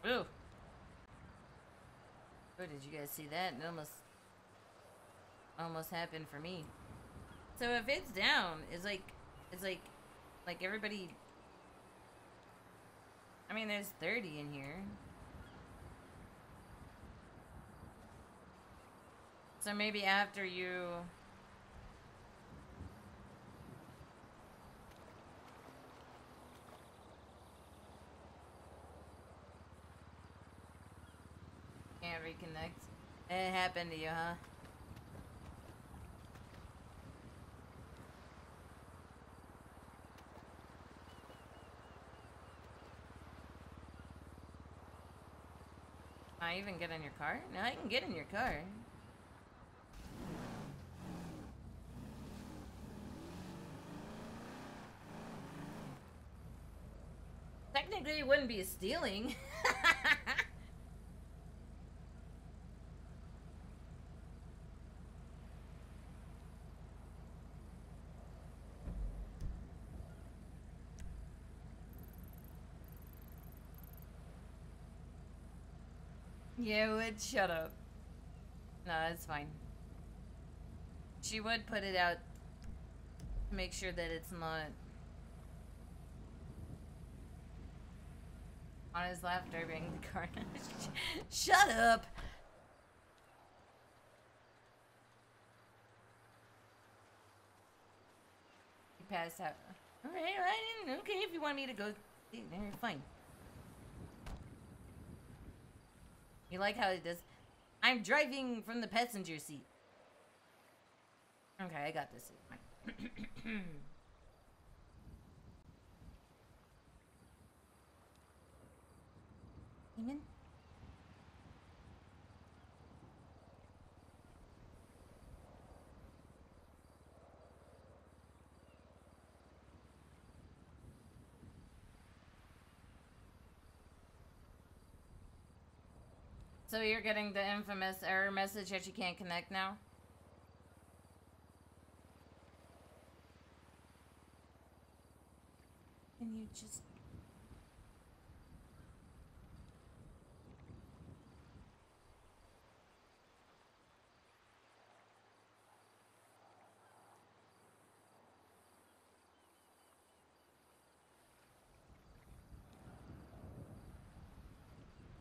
Ooh. Oh, did you guys see that? It almost happened for me. So if it's down, it's like everybody. I mean, there's 30 in here. So maybe after you... Can't reconnect. It happened to you, huh? Can I even get in your car? No, I can get in your car. Technically, it wouldn't be stealing. Yeah, would shut up. No, it's fine. She would put it out to make sure that it's not on his lap driving the car. Shut up! He passed out. Alright, I didn't. Okay, if you want me to go there, fine. You like how it does? I'm driving from the passenger seat. Okay, I got this. Demon? So you're getting the infamous error message that you can't connect now? you just...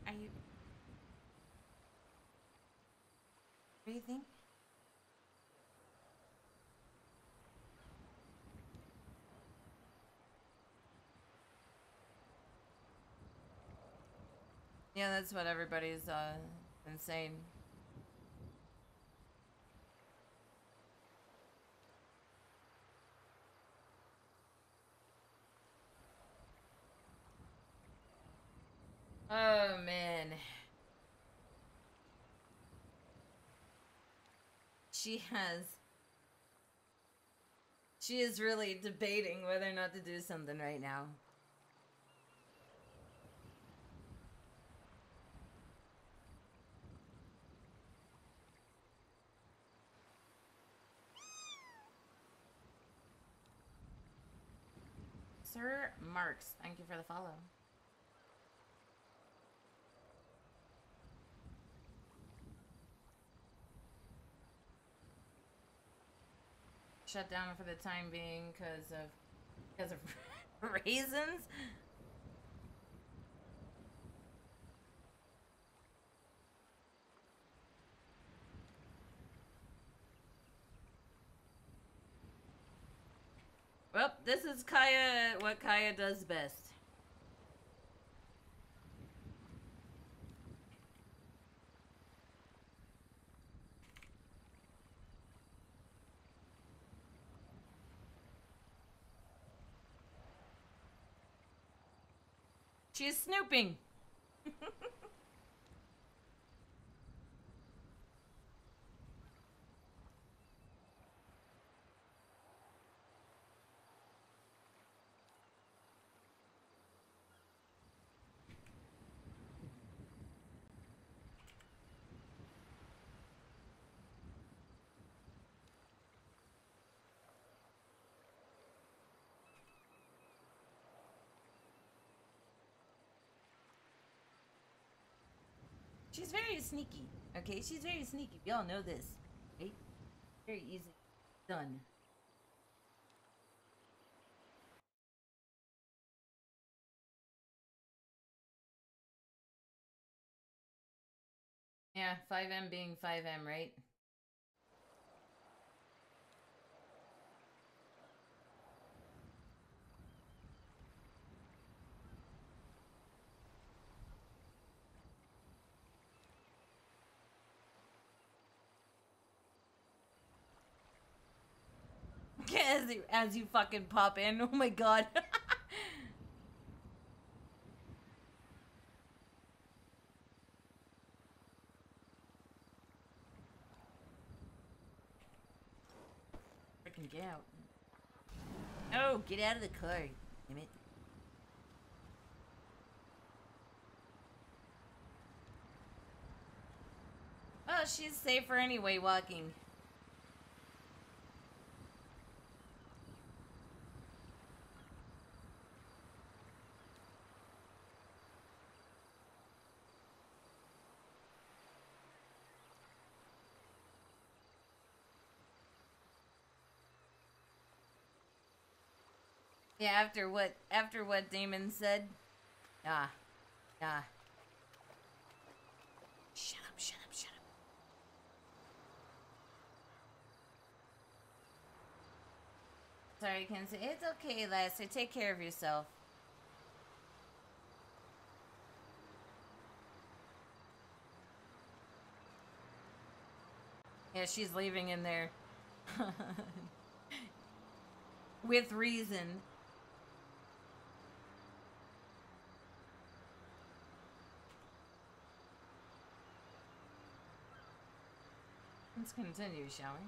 Are you breathing? Yeah, that's what everybody's been saying. Oh man. She is really debating whether or not to do something right now. Sir Marks, thank you for the follow. Shut down for the time being because of reasons. Well, this is Caia, what Caia does best. She's snooping. She's very sneaky, okay? She's very sneaky. We all know this, right? Very easy done. Yeah, 5M being 5M, right? As you fucking pop in. Oh my god. Freaking get out. Oh, get out of the car. Damn it. Oh, she's safer anyway walking. Yeah, after what Damon said. Ah. Ah. Shut up, shut up, shut up. Sorry, Kenzie. It's okay, Lester. Take care of yourself. Yeah, she's leaving in there. With reason. Let's continue, shall we?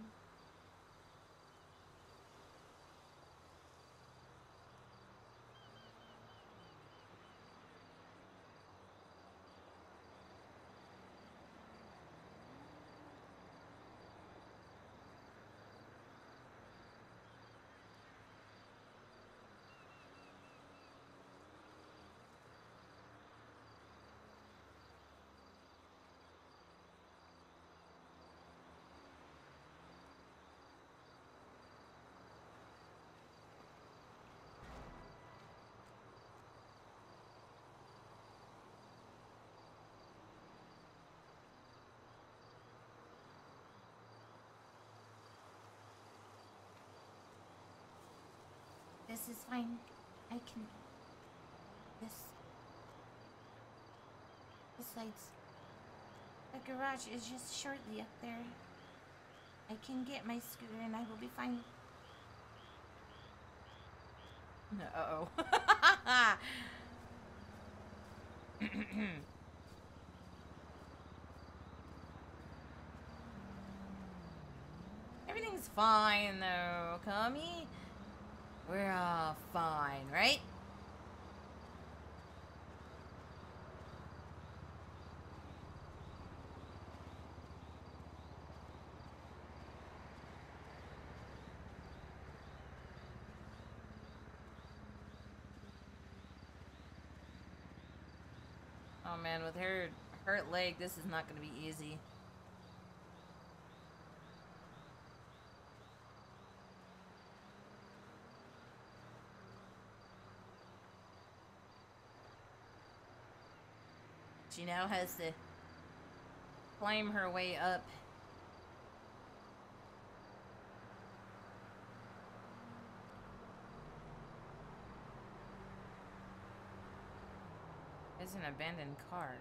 is fine. I can... Besides, the garage is just shortly up there. I can get my scooter and I will be fine. Uh-oh. Everything's fine, though, Kami. We're all fine, right? Oh man, with her hurt leg, this is not going to be easy. She now has to climb her way up. There's an abandoned car.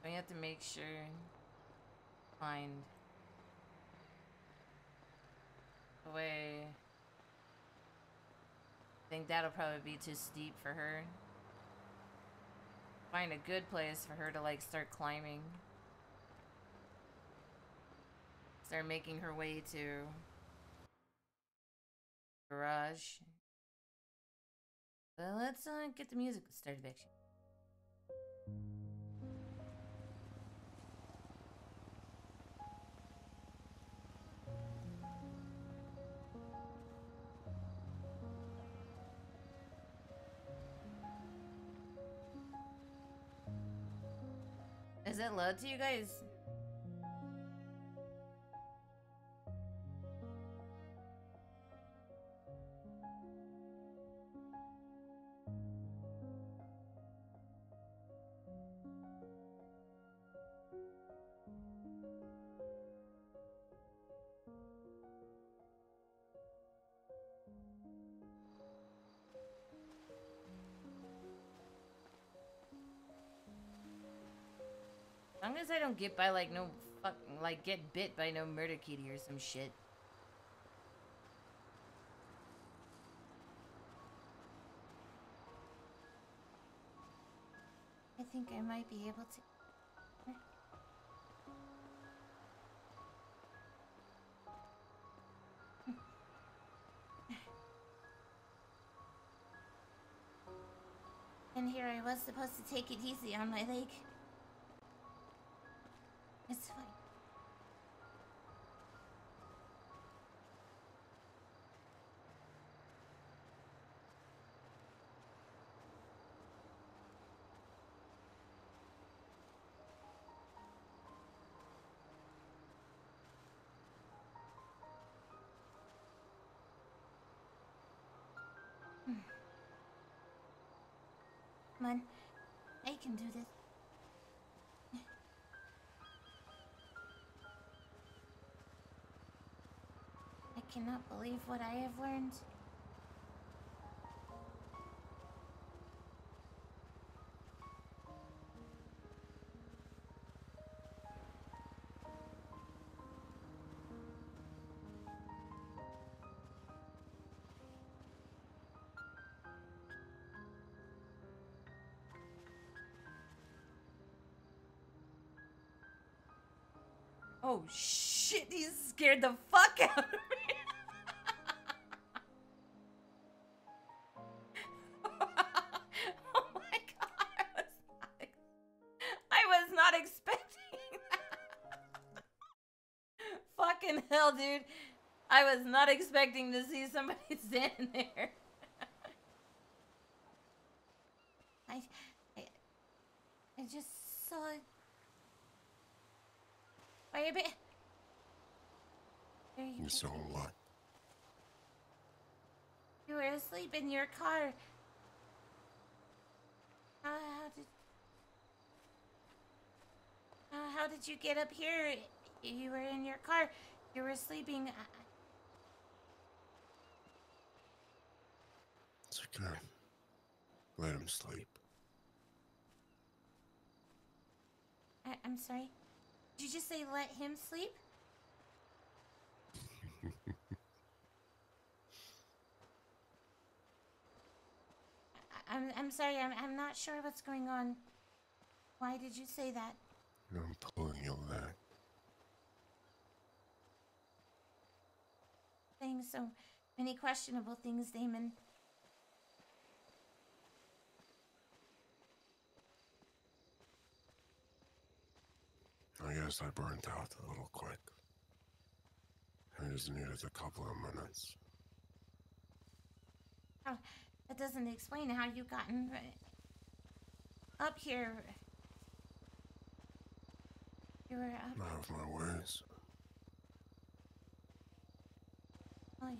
We have to make sure find a way. I think that'll probably be too steep for her. Find a good place for her to like start climbing. Start making her way to garage. But let's get the music started back. Is it loud to you guys? As long as I don't get by like no fucking like get bit by no murder kitty or some shit. I think I might be able to... And here I was supposed to take it easy on my leg. It's fine. Come on. I can do this. I cannot believe what I have learned. Oh shit, he scared the fuck out of me. Oh my god, I was not expecting that. Fucking hell, dude. I was not expecting to see somebody standing there. I just saw it. Baby. You saw what? You were asleep in your car. How did you get up here? You were in your car. You were sleeping. It's okay. Let him sleep. I'm sorry. Did you just say let him sleep? I'm sorry. I'm not sure what's going on. Why did you say that? I'm pulling your leg. Saying so many questionable things, Damon. I guess I burnt out a little quick. I just needed a couple of minutes. Oh, that doesn't explain how you gotten up here. You were up. I have my ways. Oh,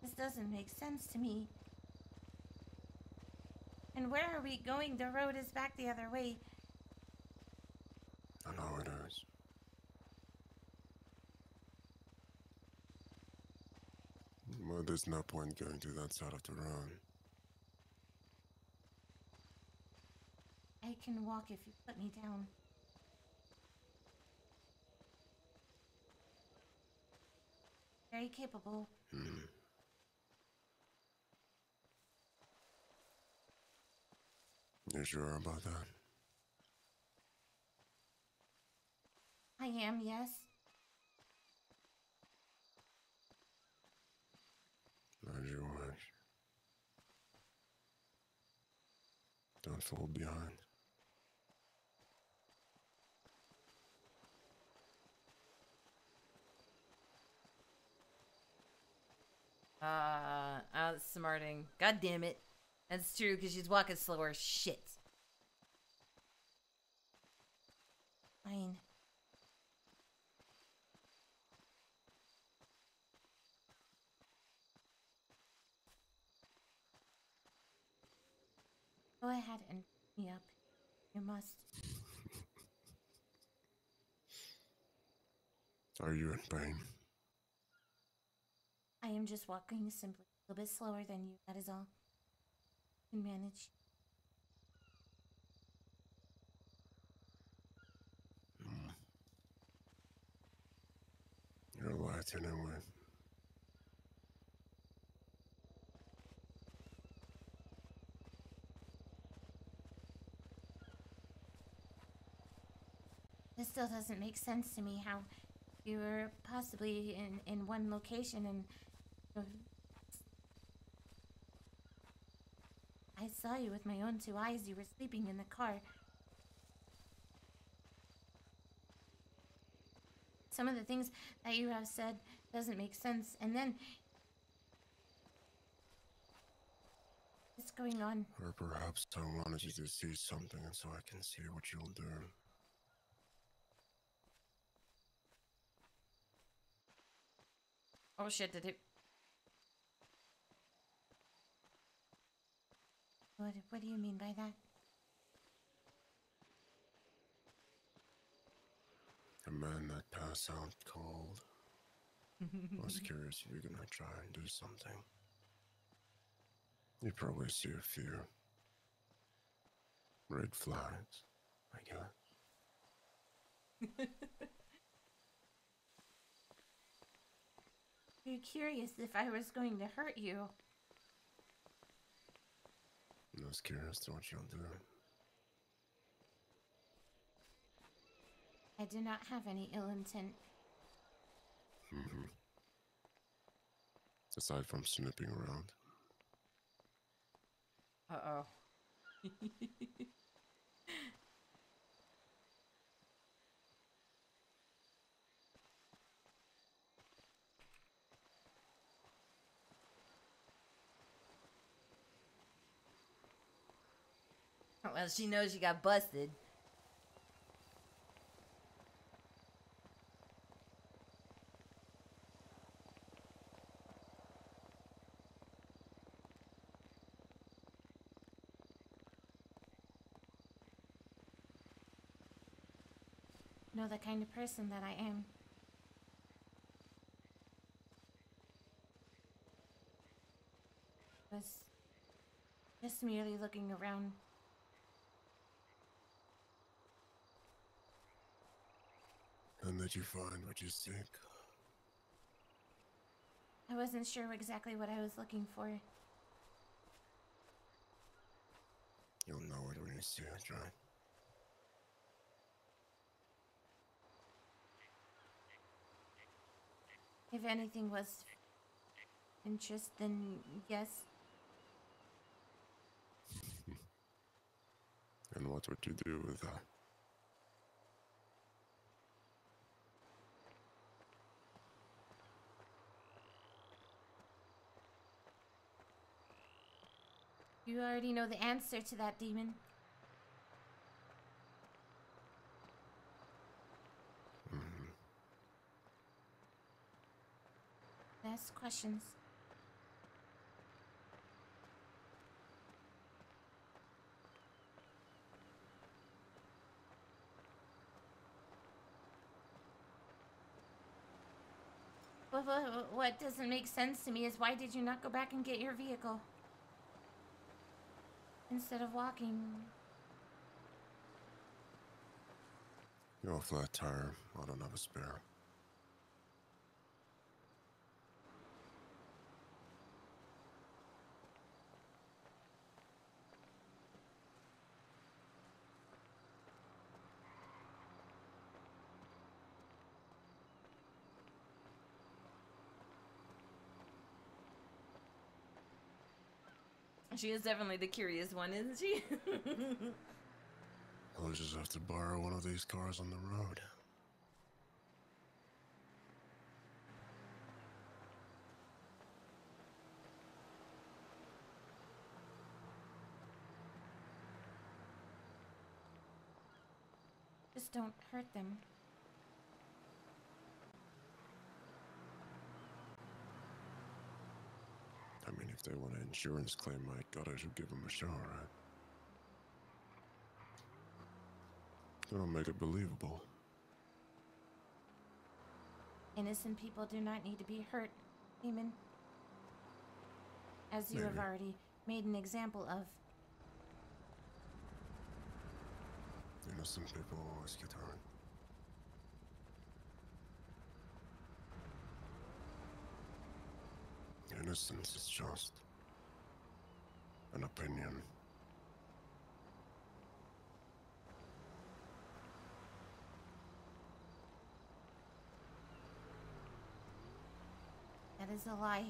This doesn't make sense to me. And where are we going? The road is back the other way. I know it is. Well, there's no point going to that side of the road. I can walk if you put me down. Very capable. You sure about that? I am, yes. As you wish. Don't fall behind. Outsmarting. God damn it. That's true, because she's walking slower. Shit. Fine. Go ahead and pick me up. You must. Are you in pain? I am just walking simply a little bit slower than you, that is all. Can manage. You're light anyway. This still doesn't make sense to me how you were possibly in one location and I saw you with my own two eyes. You were sleeping in the car. Some of the things that you have said doesn't make sense. And then what's going on? Or perhaps I wanted you to see something so I can see what you'll do. Oh shit, did it... What do you mean by that? A man that passed out cold. I was curious if you're gonna try and do something. You probably see a few red flags, I guess. You're curious if I was going to hurt you. I was curious to what you'll do. I do not have any ill intent. Aside from snooping around. Uh-oh. Well, she knows she got busted. know the kind of person that I am. Was just merely looking around. And did you find what you seek? I wasn't sure exactly what I was looking for. You'll know it when you see it, right? If anything was interest, then yes. And what would you do with that? You already know the answer to that, demon. Ask questions. What doesn't make sense to me is why did you not go back and get your vehicle? Instead of walking. You're a flat tire. I don't have a spare. She is definitely the curious one, isn't she? I'll just have to borrow one of these cars on the road. Just don't hurt them. I mean, if they want an insurance claim, I gotta give them a shot, right? That'll make it believable. Innocent people do not need to be hurt, demon. As you have Maybe. already made an example of. Innocent people always get hurt. Innocence is just an opinion. That is a lie.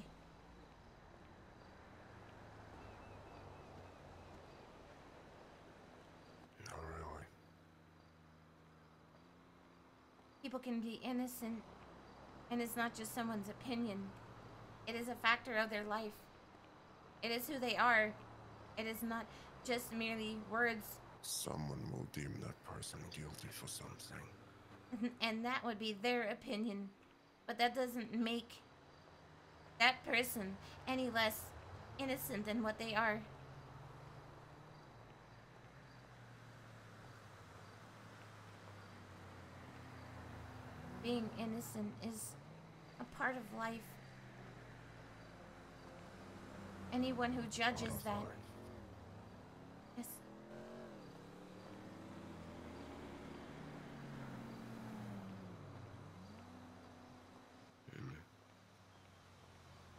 Not really. People can be innocent, and it's not just someone's opinion. It is a factor of their life. It is who they are. It is not just merely words. Someone will deem that person guilty for something. And that would be their opinion. But that doesn't make that person any less innocent than what they are. Being innocent is a part of life. Anyone who judges Part of that. life. Yes.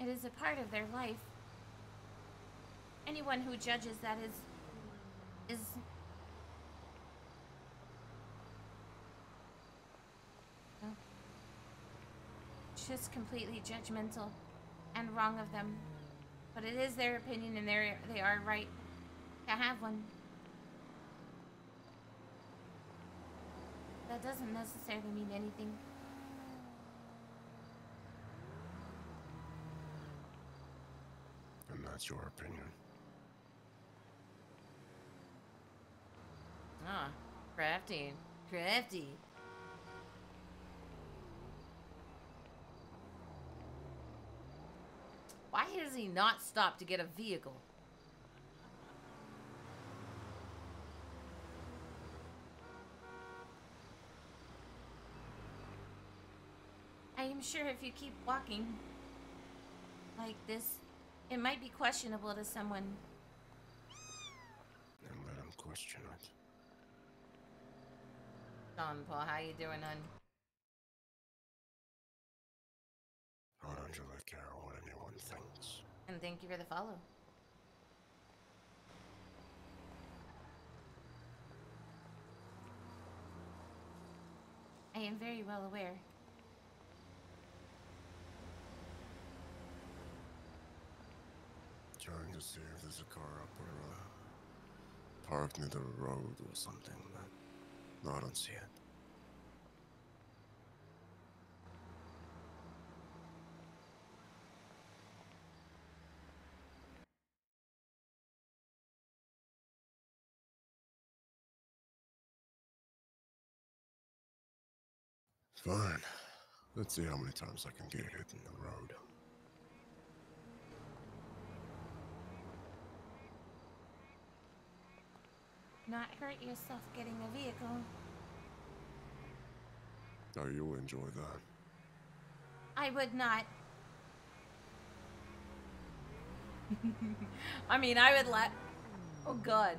It is a part of their life. Anyone who judges that is well, just completely judgmental and wrong of them. But it is their opinion, and they are right to have one. That doesn't necessarily mean anything. And that's your opinion. Ah, crafty. Crafty. Why has he not stopped to get a vehicle? I am sure if you keep walking like this, it might be questionable to someone. And let him question it. Sean Paul, how you doing, hun? I don't really care what anyone thinks. And thank you for the follow. I am very well aware. Trying to see if there's a car up or parked near the road or something, but no, I don't see it. Fine. Let's see how many times I can get hit in the road. Not hurt yourself getting a vehicle. Oh, you'll enjoy that. I would not. I mean, I would let. Oh, God.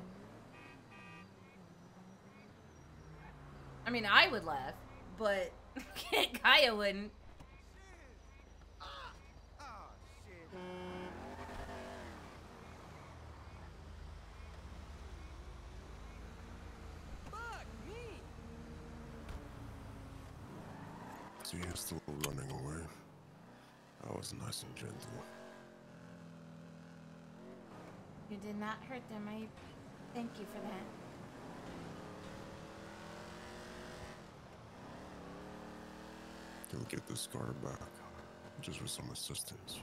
I mean, I would laugh, but Caia wouldn't. See, he's still running away. I was nice and gentle. You did not hurt them. I thank you for that. He'll get this car back, just with some assistance.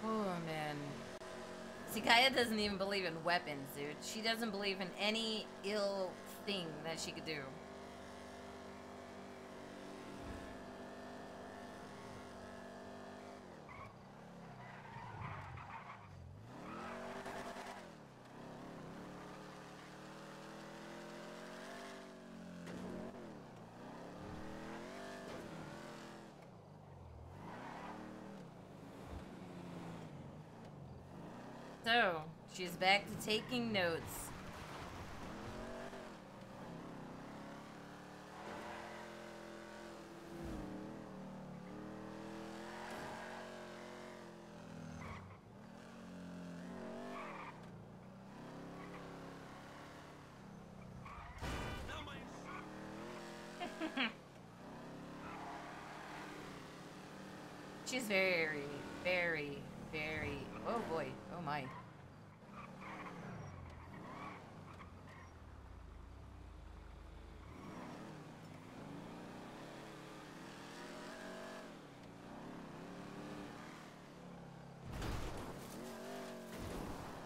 Oh, man. See, Caia doesn't even believe in weapons, dude. She doesn't believe in any ill thing that she could do. So, she's back to taking notes. She's very, very, very... Oh boy, oh my.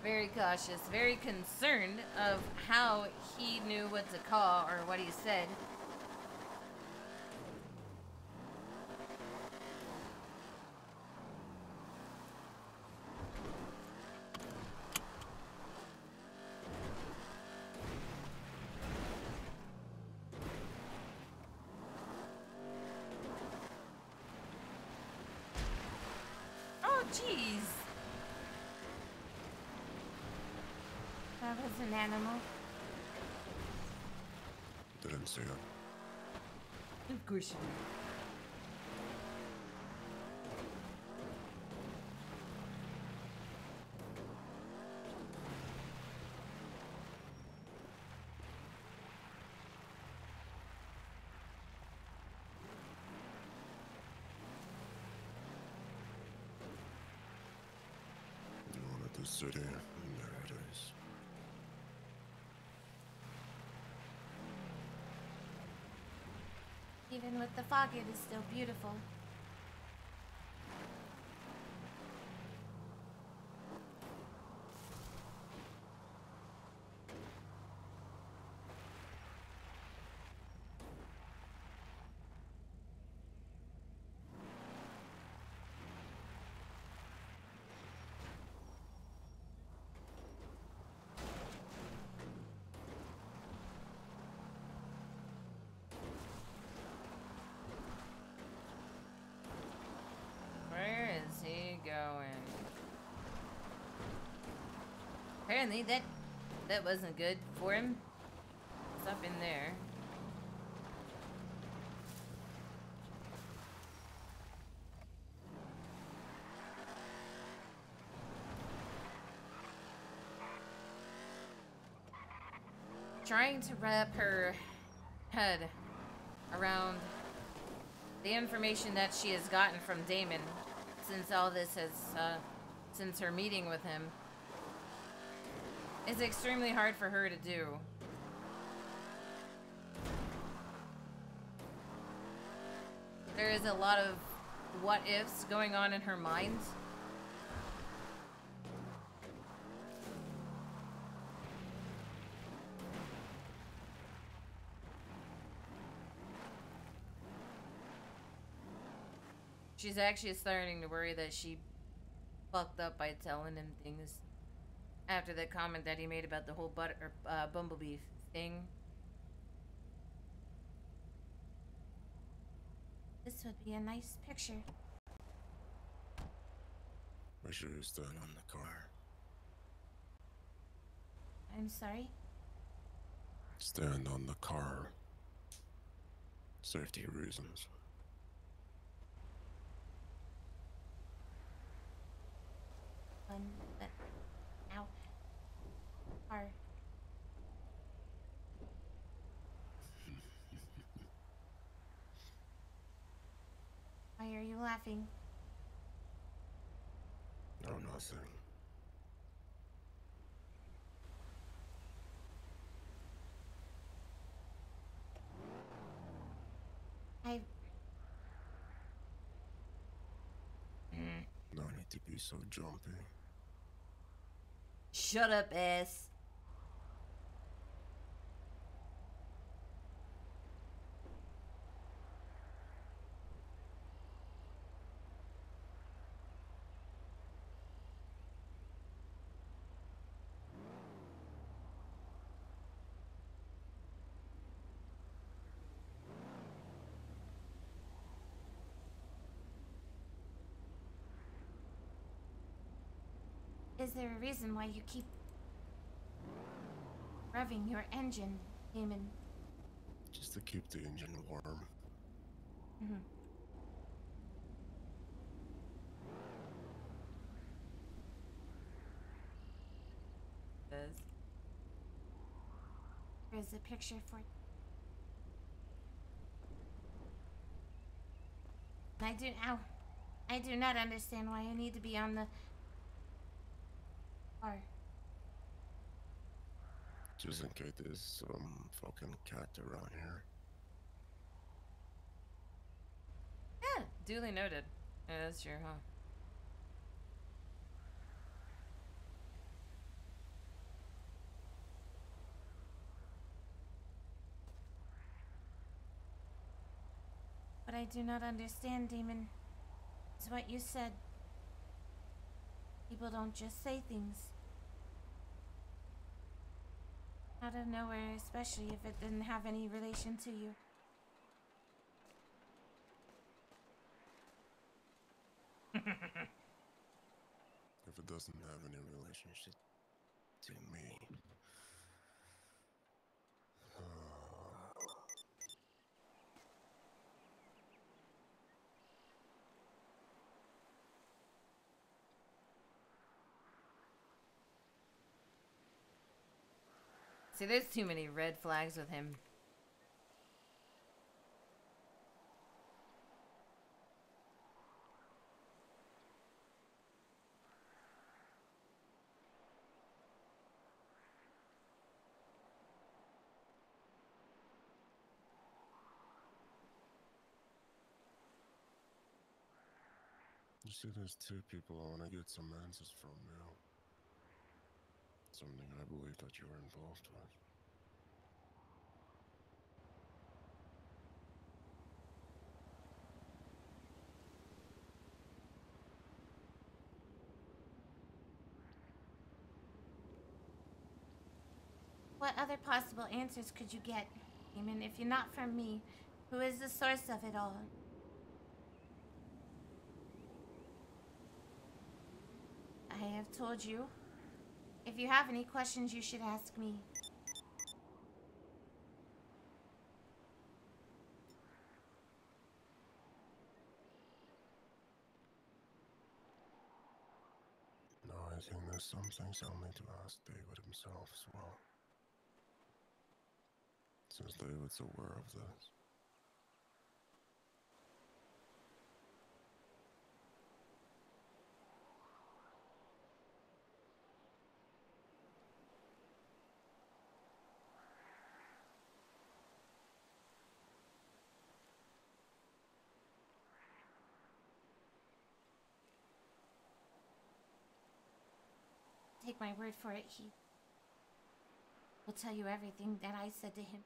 Very cautious, very concerned of how he knew what to call or what he said. Oh, jeez. That was an animal. Didn't see it. Of course you do. You wanted the city, and there it is. Even with the fog, it is still beautiful. Apparently that wasn't good for him. Stuff in there. Trying to wrap her head around the information that she has gotten from Damon since all this has, since her meeting with him, is extremely hard for her to do. There is a lot of what ifs going on in her mind. She's actually starting to worry that she fucked up by telling him things after the comment that he made about the whole bumblebee thing. This would be a nice picture. Make sure you stand on the car. I'm sorry? Stand on the car. Safety reasons. Ow. Car. Why are you laughing? No, nothing. No need to be so jumpy. Shut up, ass. Is there a reason why you keep revving your engine, Damon? Just to keep the engine warm. Mm-hmm. Here's a picture for... I do not understand why I need to be on the car. Just in case there's some fucking cat around here. Yeah, duly noted. Yeah, that's true, huh? What I do not understand, Damon, is what you said. People don't just say things out of nowhere, especially if it didn't have any relation to you. If it doesn't have any relationship to me. See, there's too many red flags with him. You see, there's two people I want to get some answers from now. Something I believe that you were involved with. What other possible answers could you get, Damon, if you're not from me? Who is the source of it all? I have told you If you have any questions, you should ask me. No, I think there's some things I'll need to ask David himself as well. Since David's aware of this. Take my word for it, he will tell you everything that I said to him.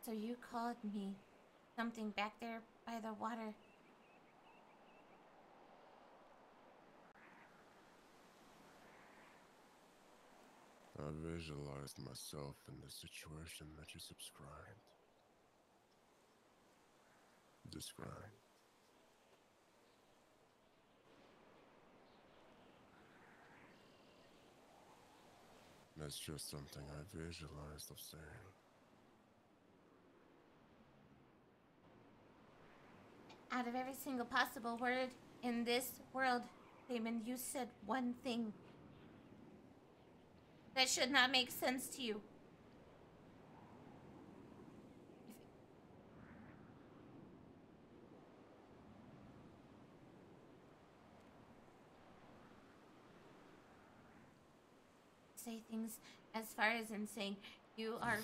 So you called me something back there by the water. I visualized myself in the situation that you described. That's just something I visualized of saying. Out of every single possible word in this world, Damon, you said one thing that should not make sense to you. Say things as far as in saying you are.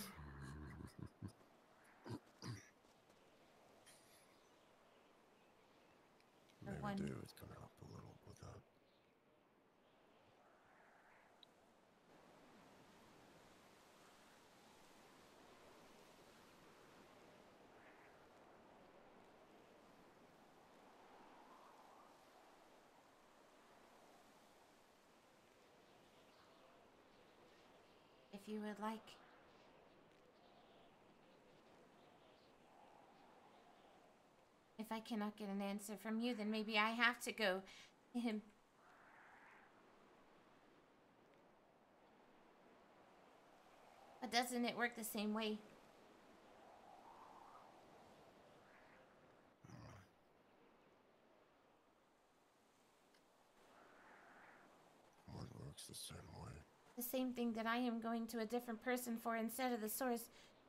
Maybe one. David can help a little with that. If you would like. If I cannot get an answer from you, then maybe I have to go to him. But doesn't it work the same way? What works the same way? The same thing that I am going to a different person for instead of the source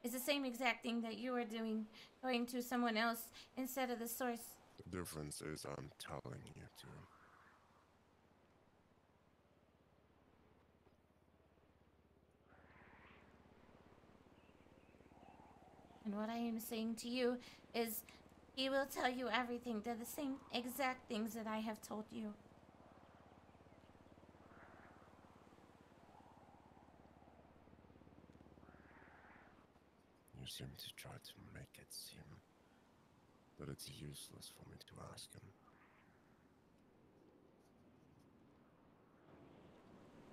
is the same exact thing that you are doing, going to someone else instead of the source. The difference is I'm telling you to. And what I am saying to you is he will tell you everything. They're the same exact things that I have told you. You seem to try to make it seem that it's useless for me to ask him.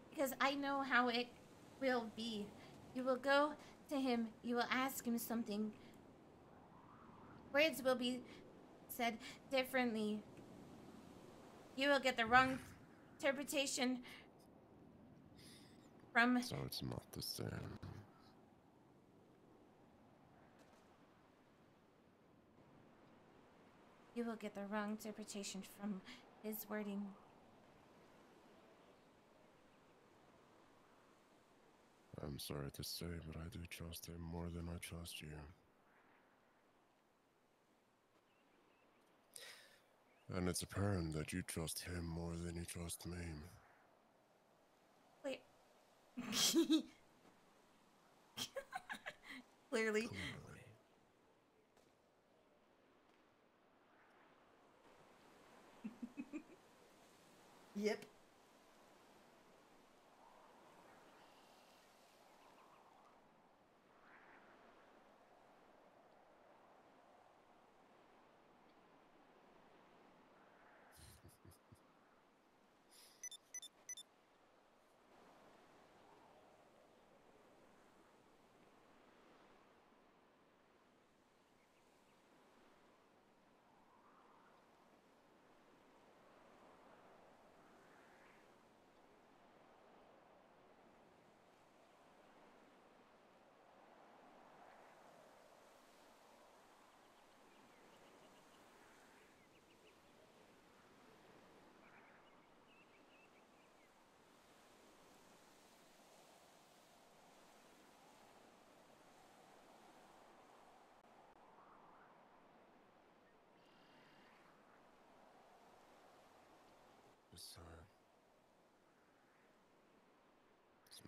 Because I know how it will be. You will go to him, you will ask him something. Words will be said differently. You will get the wrong interpretation from... So it's not the same. You will get the wrong interpretation from his wording. I'm sorry to say, but I do trust him more than I trust you. And it's apparent that you trust him more than you trust me. Wait. Clearly. Yep.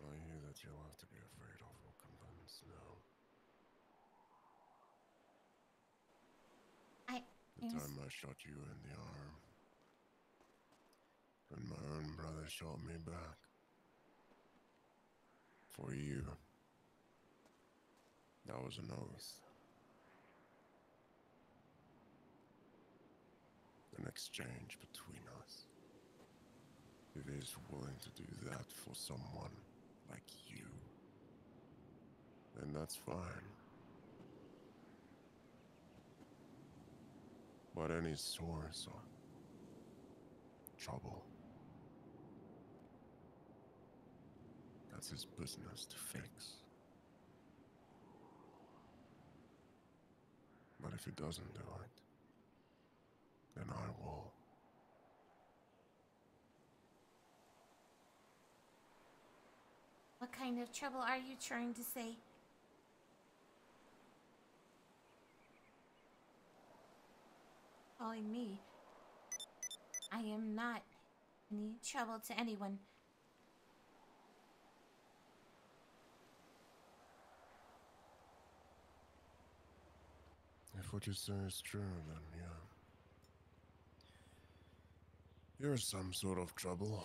I hear that you'll have to be afraid of will convince now. The time I shot you in the arm, and my own brother shot me back. For you. That was an oath. An exchange between us. If he's willing to do that for someone like you, then that's fine. But any source of trouble, that's his business to fix. But if he doesn't do it, then I will. What kind of trouble are you trying to say? Calling me. I am not any trouble to anyone. If what you say is true, then yeah. You're some sort of trouble.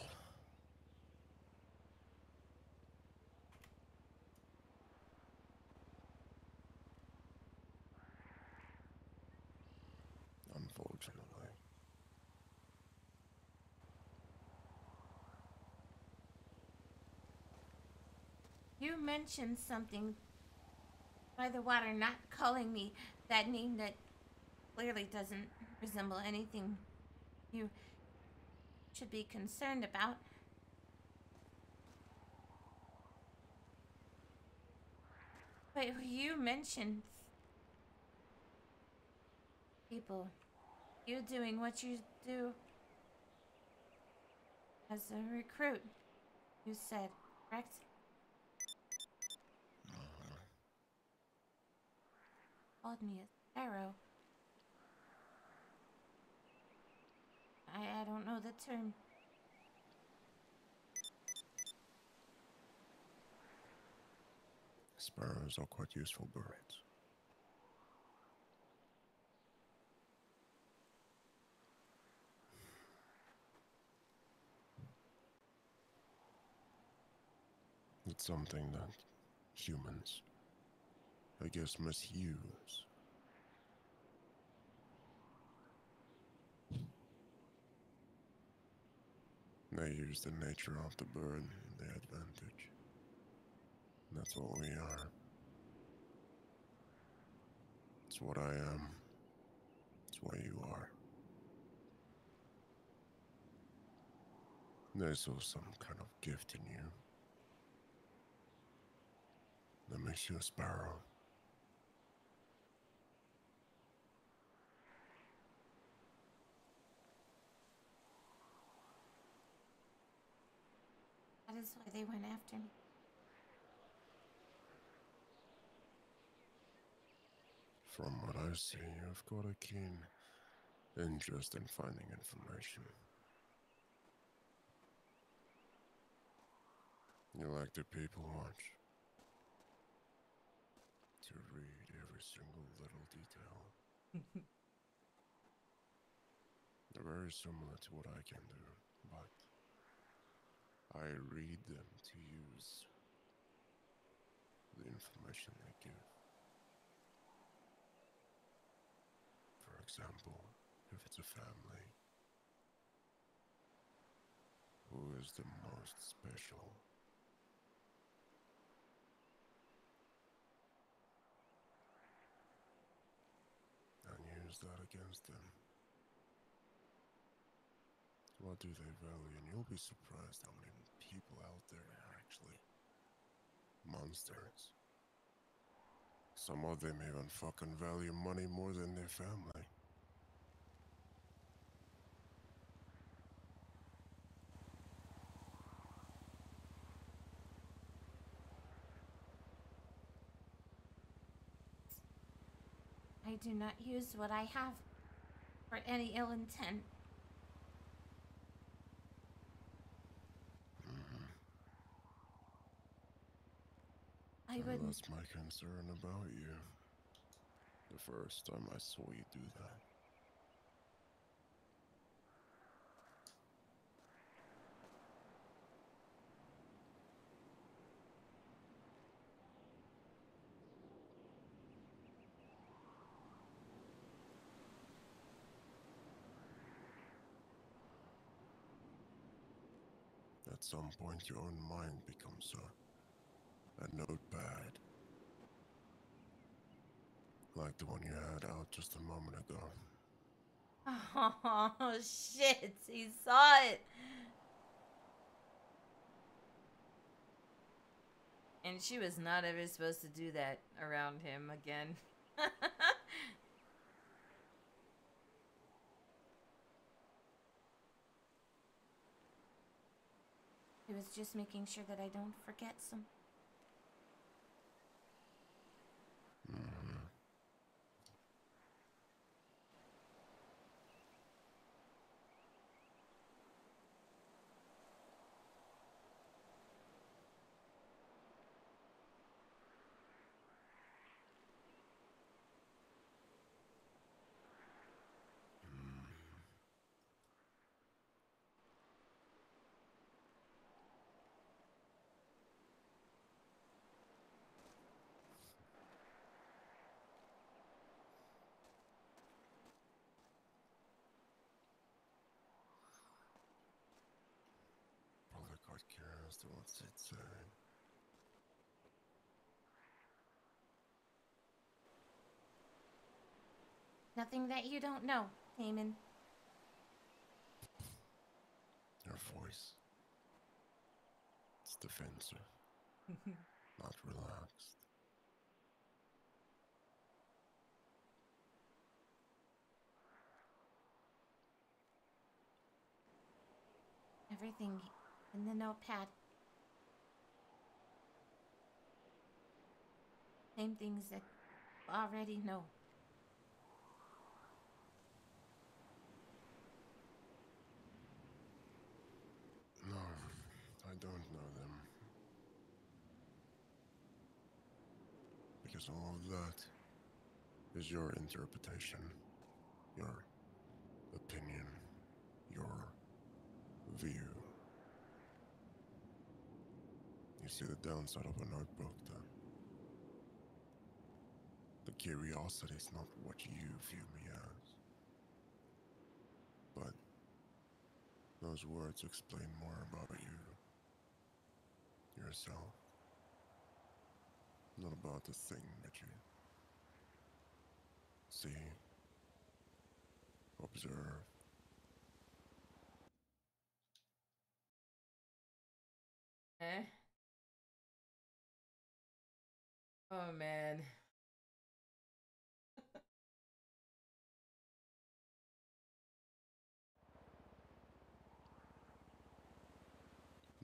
Unfortunately. You mentioned something by the water, not calling me that name that clearly doesn't resemble anything you should be concerned about. But you mentioned people, you doing what you do as a recruit, you said, correct? Called me a sparrow. I don't know the term. Sparrows are quite useful birds. It's something that humans, I guess, misuse. They use the nature of the bird in their advantage. That's what we are. It's what I am. It's what you are. There's also some kind of gift in you that makes you a sparrow. That is why they went after me. From what I see, you've got a keen interest in finding information. You like to people watch. To read every single little detail. They're very similar to what I can do, but I read them to use the information they give. For example, if it's a family, who is the most special? And use that against them. What do they value? And you'll be surprised how many people out there are actually monsters. Some of them even fucking value money more than their family. I do not use what I have for any ill intent. I And wouldn't. that's my concern about you. The first time I saw you do that. At some point, your own mind becomes a notepad. Like the one you had out just a moment ago. Oh, shit. He saw it. And she was not ever supposed to do that around him again. I was just making sure that I don't forget some. Probably quite curious to what's it saying. Nothing that you don't know, Damon. Your voice. It's defensive. Not relaxed. Everything in the notepad. Same things that you already know. No, I don't know them. Because all of that is your interpretation, your opinion, your view. You see the downside of a notebook, then. The curiosity is not what you view me as. But those words explain more about you, yourself. Not about the thing that you see, observe. Eh? Oh, man.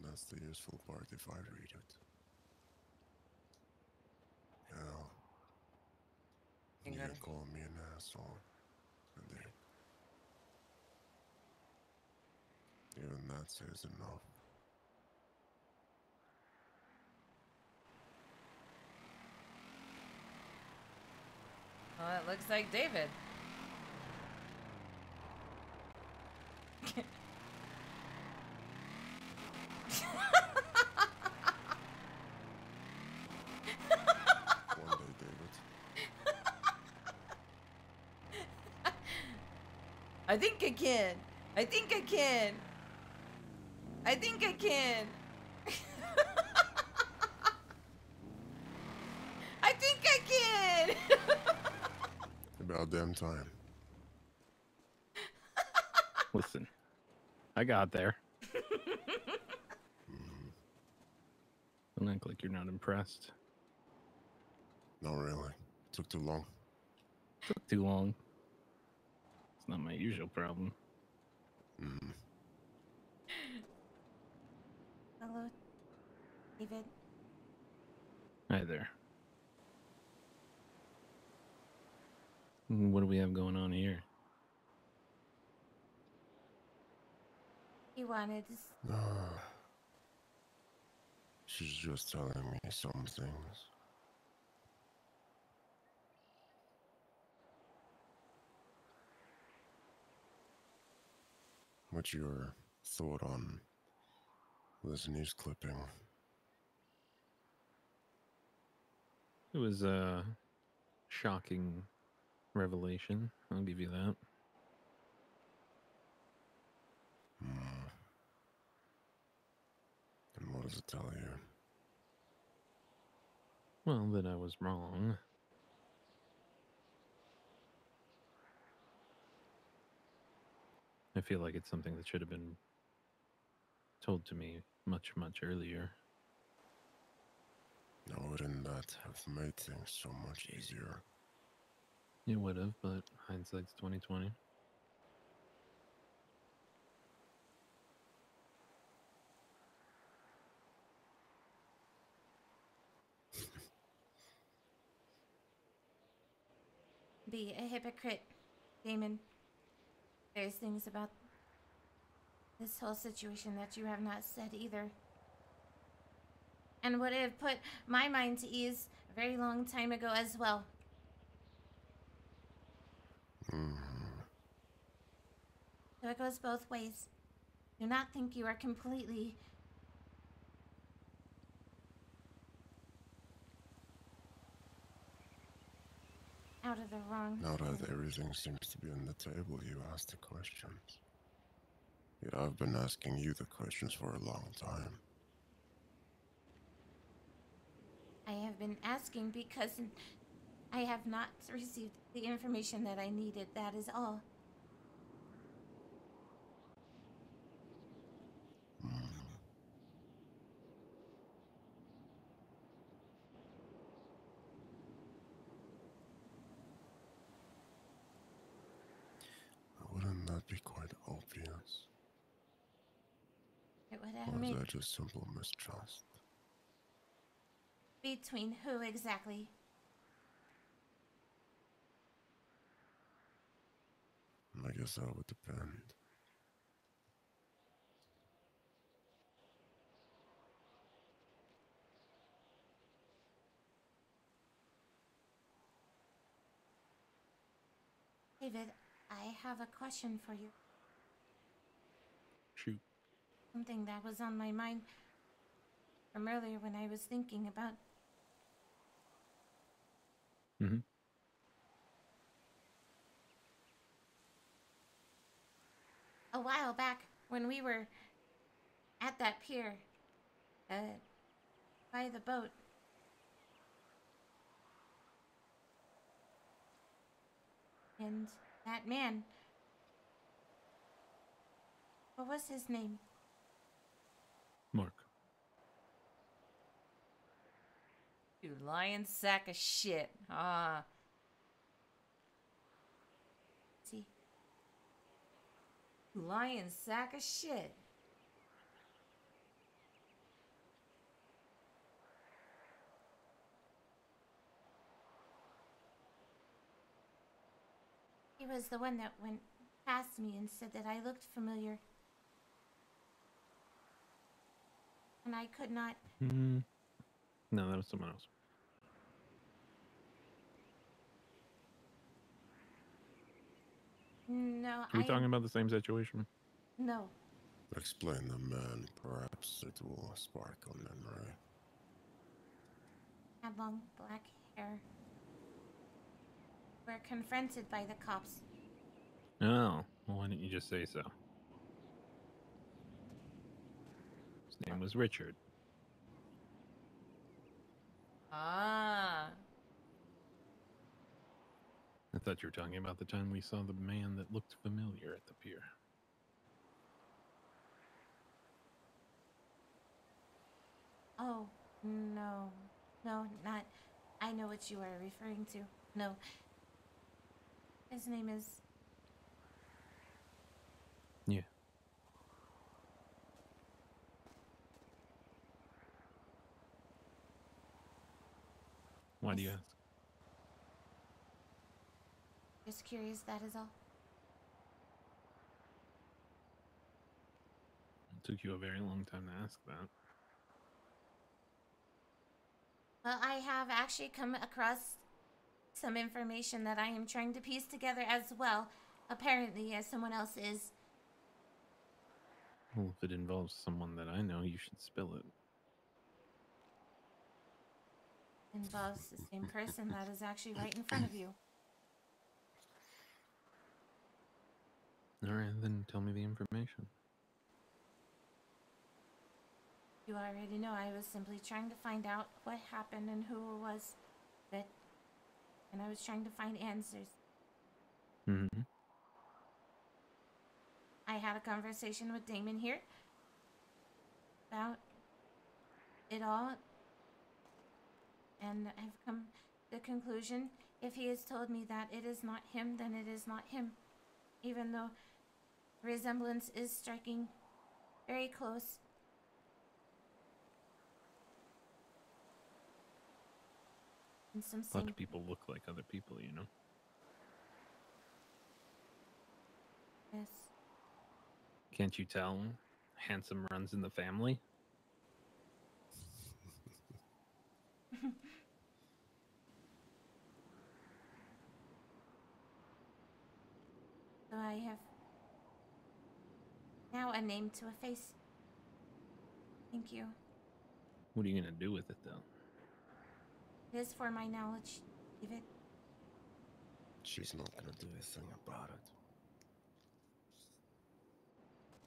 That's the useful part if I read it. Hell, you can call me an asshole. Indeed. Even that says enough. Well, it looks like David. One day, David. I think I can. I think I can. I think I can. I think I can. About damn time. Listen, I got there. Don't act like you're not impressed. Not really. Took too long. Took too long. It's not my usual problem. Hello, David. Hi there. What do we have going on here? He wanted to She's just telling me some things. What's your thought on this news clipping? It was a shocking revelation. I'll give you that. And what does it tell you? Well, that I was wrong. I feel like it's something that should have been told to me much, much earlier. Now, wouldn't that have made things so much easier? It would have, but hindsight's 2020. Be a hypocrite, Damon. There's things about this whole situation that you have not said either. And would have put my mind to ease a very long time ago as well. So it goes both ways. Do not think you are completely out of the wrong. Now that everything seems to be on the table, you ask the questions. Yet I've been asking you the questions for a long time. I have been asking because I have not received the information that I needed. That is all. Wouldn't that be quite obvious? It would have Or is made that just simple mistrust? between who exactly? I guess that would depend. David, I have a question for you. Shoot. Something that was on my mind from earlier when I was thinking about Mm-hmm. a while back when we were at that pier by the boat. And that man, what was his name? Mark. You lying sack of shit. Ah. See, You lying sack of shit. he was the one that went past me and said that I looked familiar. And I could not. Mm-hmm. No, that was someone else. No, Are we talking about the same situation? No. Explain the man, perhaps it will spark a memory. Had long black hair. We're confronted by the cops. Oh, well, why didn't you just say so? His name was Richard. Ah. I thought you were talking about the time we saw the man that looked familiar at the pier. Oh, no. No, not. I know what you are referring to. No. His name is. Yeah. Why do you ask? Just curious, that is all. It took you a very long time to ask that. Well, I have actually come across some information that I am trying to piece together as well. Apparently, as someone else is. Well, if it involves someone that I know, you should spill it. Involves the same person that is actually right in front of you. Alright, then tell me the information. You already know I was simply trying to find out what happened and who it was that... And I was trying to find answers. Mm-hmm. I had a conversation with Damon here about it all, and I've come to the conclusion, if he has told me that it is not him, then it is not him. Even though resemblance is striking very close. And some A lot same of people look like other people, you know? yes. Can't you tell? Handsome runs in the family? So I have now a name to a face. Thank you. What are you gonna do with it, though? It is for my knowledge, David. She's not gonna do a thing about it.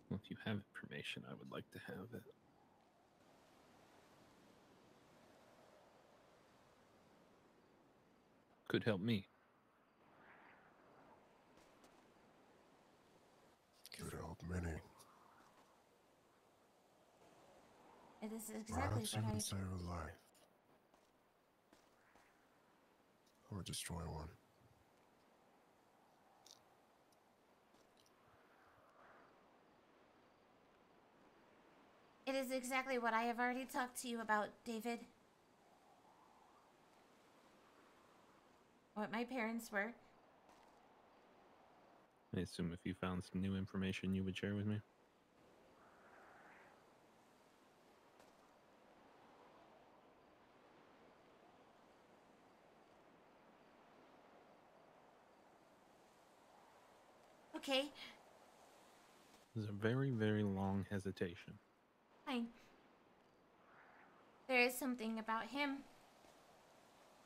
Well, if you have information, I would like to have it. Could help me. Could help many. It is exactly Perhaps what even I... save a life. Or destroy one. It is exactly what I have already talked to you about, David. What my parents were. I assume if you found some new information, you would share with me? Okay, There's a very, very long hesitation. fine. There is something about him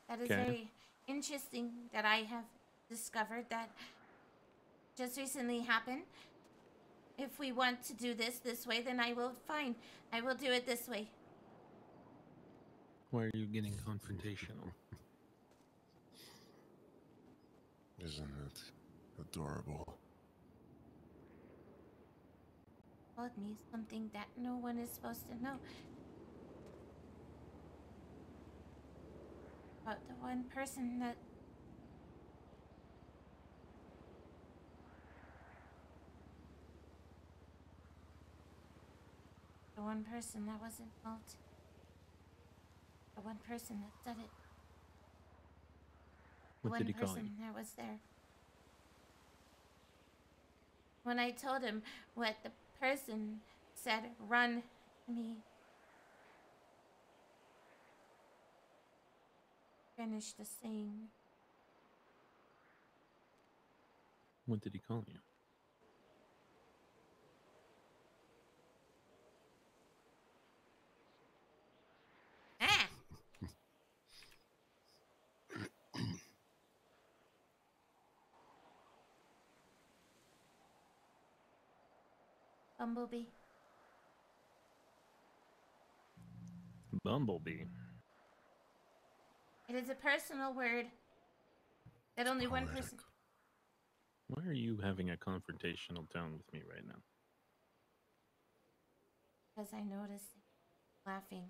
that is Okay. very interesting that I have discovered that just recently happened. If we want to do this way, then I will, fine. I will do it this way. Why are you getting confrontational? Isn't it adorable? Told me something that no one is supposed to know. About the one person that... The one person that was involved. The one person that said it. The What one did he call you? person that was there. When I told him what the person said, run me. Finished the saying. What did he call you? Ah! Bumblebee. Bumblebee. It is a personal word that only one Poetic. person... Why are you having a confrontational tone with me right now? Because I noticed him laughing.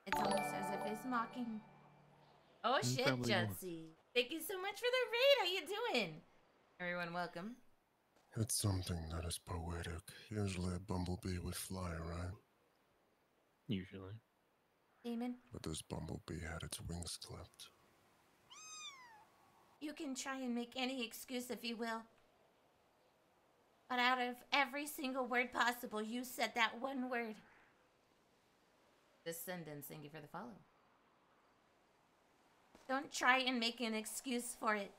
It's almost as if he's mocking. Oh shit, probably more. Judzy. Thank you so much for the raid. How you doing? Everyone, welcome. It's something that is poetic. Usually a bumblebee would fly, right? Usually. Damon, But this bumblebee had its wings clipped. you can try and make any excuse if you will. But out of every single word possible, you said that one word. Descendants, thank you for the follow. Don't try and make an excuse for it.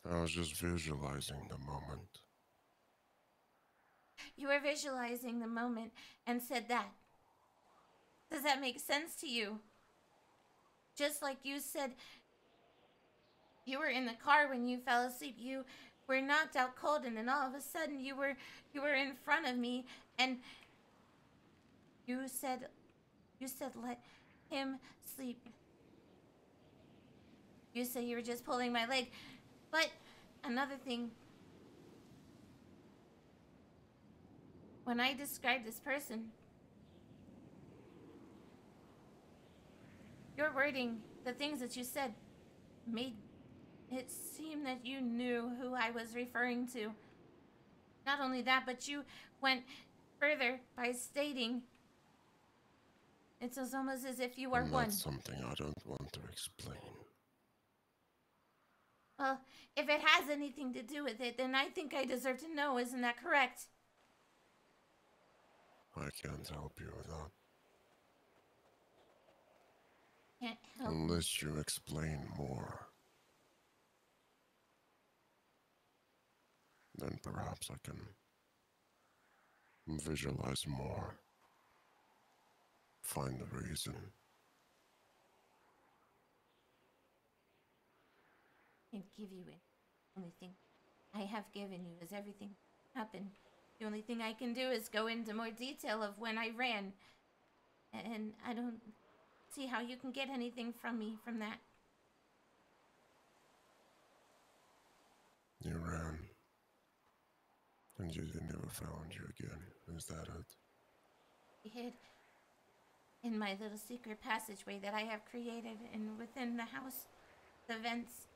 I was just visualizing the moment. You were visualizing the moment and said that. Does that make sense to you? Just like you said, you were in the car when you fell asleep. You were knocked out cold, and then all of a sudden you were in front of me, and you said let him sleep. You said you were just pulling my leg. But another thing, when I described this person, your wording, the things that you said, made it seem that you knew who I was referring to. Not only that, but you went further by stating it's almost as if you are And one. that's something I don't want to explain. Well, if it has anything to do with it, then I think I deserve to know. Isn't that correct? I can't help you with that. Can't help me. Unless you explain more. Then perhaps I can visualize more. Find the reason. Can't give you it. The only thing I have given you is everything happened. The only thing I can do is go into more detail of when I ran. And I don't see how you can get anything from me from that. You ran. And you never found you again. Is that it? I hid in my little secret passageway that I have created and within the house, the vents.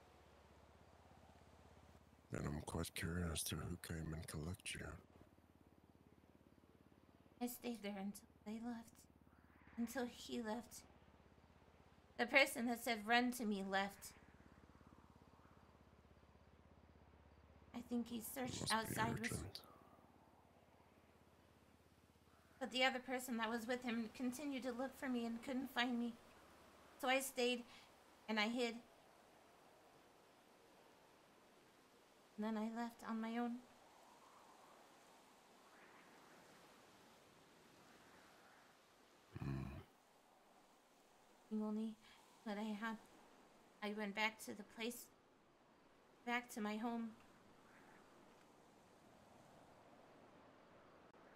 And I'm quite curious to who came and collected you. I stayed there until they left. Until he left. The person that said run to me left. I think he searched Must outside be with... urgent. But the other person that was with him continued to look for me and couldn't find me. So I stayed and I hid. And then I left on my own. Only what I had. I went back to the place, back to my home.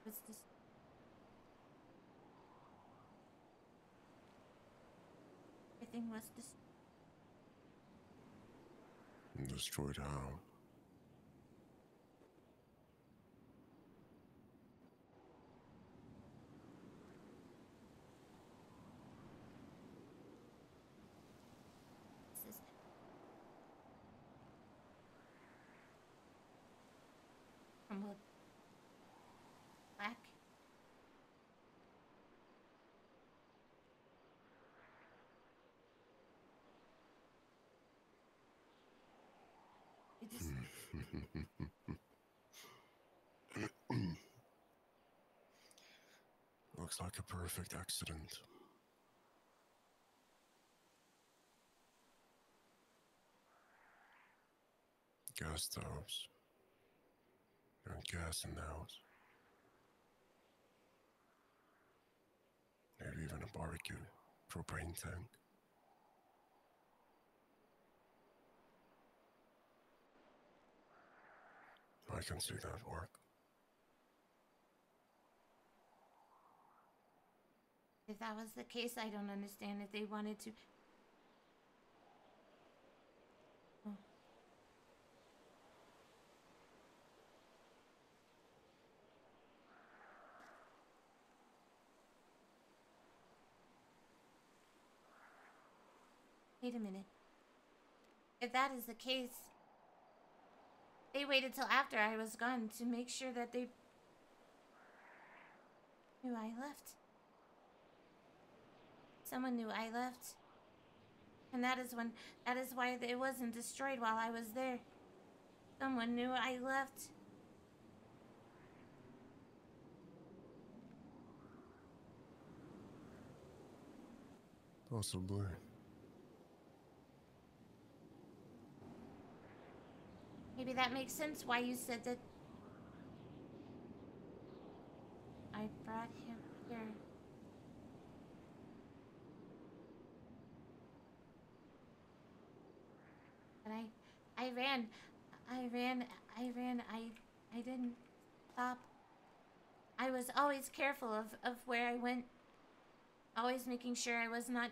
What's this? Everything was this. Destroyed how? Crumbled. Black. It just... Looks like a perfect accident. Gas stoves. And gas in the house. Maybe even a barbecue. Propane tank. I can see that work. If that was the case, I don't understand if they wanted to... Oh. Wait a minute. If that is the case, they waited till after I was gone to make sure that they knew I left. Someone knew I left. And that is why it wasn't destroyed while I was there. Someone knew I left. Possibly. Maybe that makes sense why you said that brought him here. But I ran, I ran, I didn't stop. I was always careful of where I went. Always making sure I was not...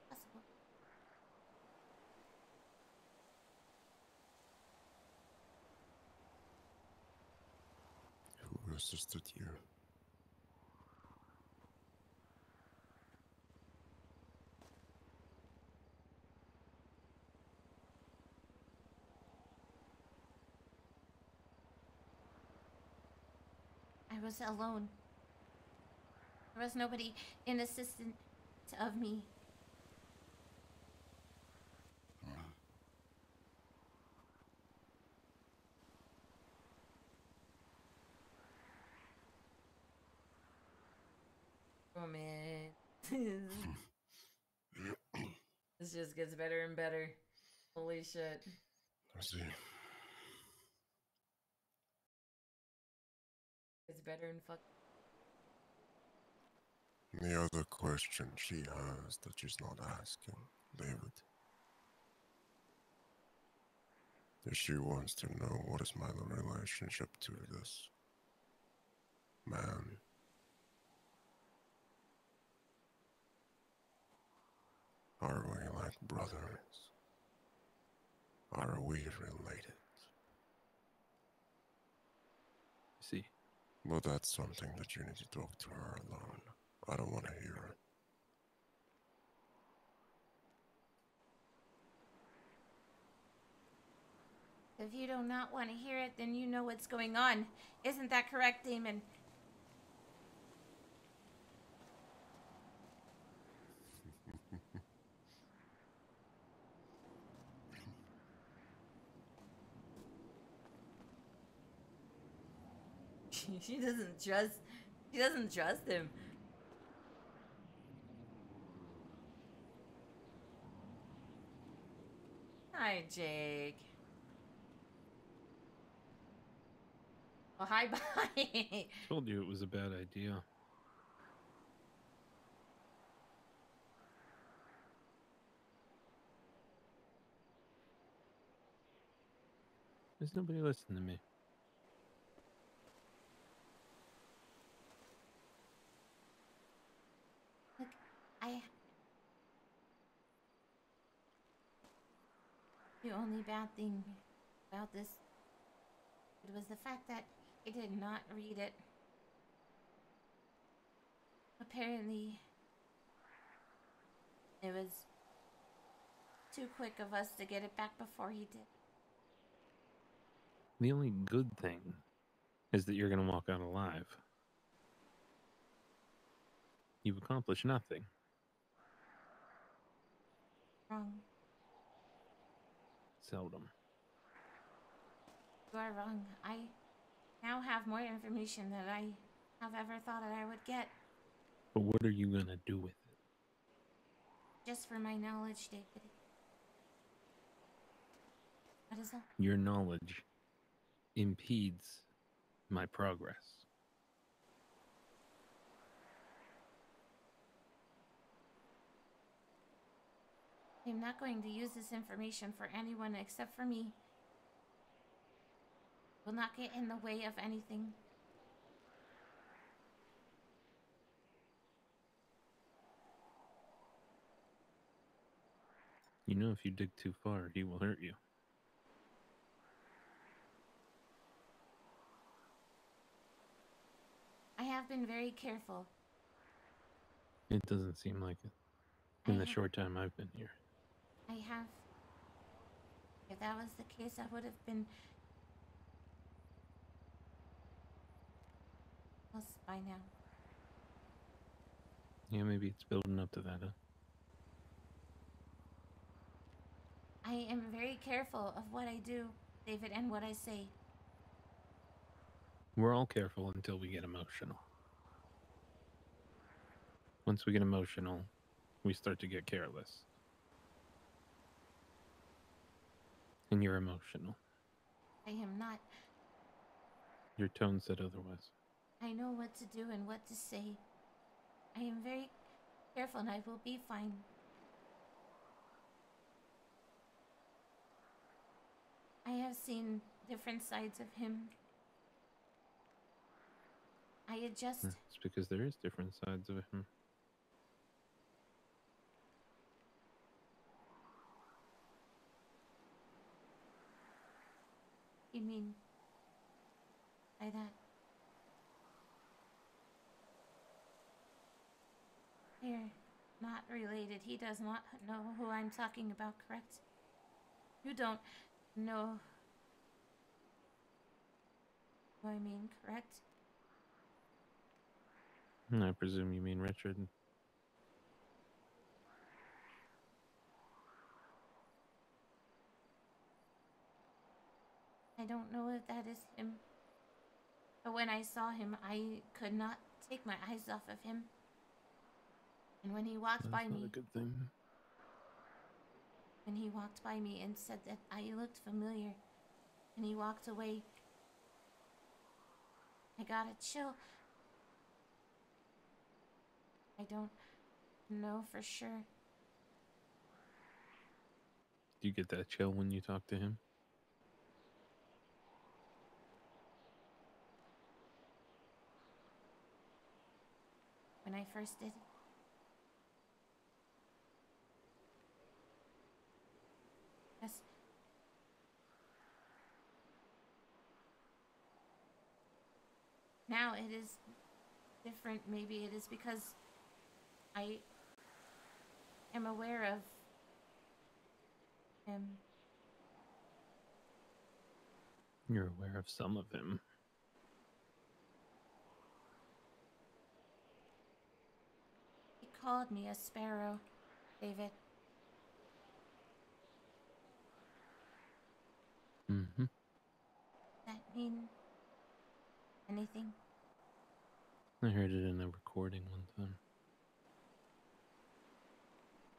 Possible. Who assisted you? I was alone. There was nobody in assistance of me. Oh man. This just gets better and better. Holy shit. I see. It's better and fuck. The other question she has that she's not asking, David, is she wants to know what is my relationship to this man. Are we like brothers? Are we related? See. Well, that's something that you need to talk to her alone. I don't want to hear it. If you do not want to hear it, then you know what's going on. Isn't that correct, Damon? She doesn't trust him. Hi, Jake. Oh, hi, bye. Told you it was a bad idea. There's nobody listening to me. Look, the only bad thing about this was the fact that he did not read it. Apparently, it was too quick of us to get it back before he did. The only good thing is that you're going to walk out alive. You've accomplished nothing. Wrong. Seldom. You are wrong. I now have more information than I have ever thought that I would get. But what are you going to do with it? Just for my knowledge, David. That is all. Your knowledge impedes my progress. I'm not going to use this information for anyone except for me. Will not get in the way of anything. You know, if you dig too far, he will hurt you. I have been very careful. It doesn't seem like it in the short time I've been here. I have. If that was the case, I would have been else by now. Yeah, maybe it's building up to that, huh? I am very careful of what I do, David, and what I say. We're all careful until we get emotional. Once we get emotional, we start to get careless. And you're emotional. I am not. Your tone said otherwise. I know what to do and what to say. I am very careful and I will be fine. I have seen different sides of him. I adjust. It's because there is different sides of him. You mean by that? We're not related. He does not know who I'm talking about, correct? You don't know who I mean, correct? I presume you mean Richard. I don't know if that is him. But when I saw him, I could not take my eyes off of him. And when he walked by That's not me, a good thing. And said that I looked familiar, and he walked away, I got a chill. I don't know for sure. Do you get that chill when you talk to him? When I first did. Yes. Now it is different. Maybe it is because I am aware of him. You're aware of some of him. He called me a sparrow, David. Mm-hmm. Does that mean anything? I heard it in a recording one time.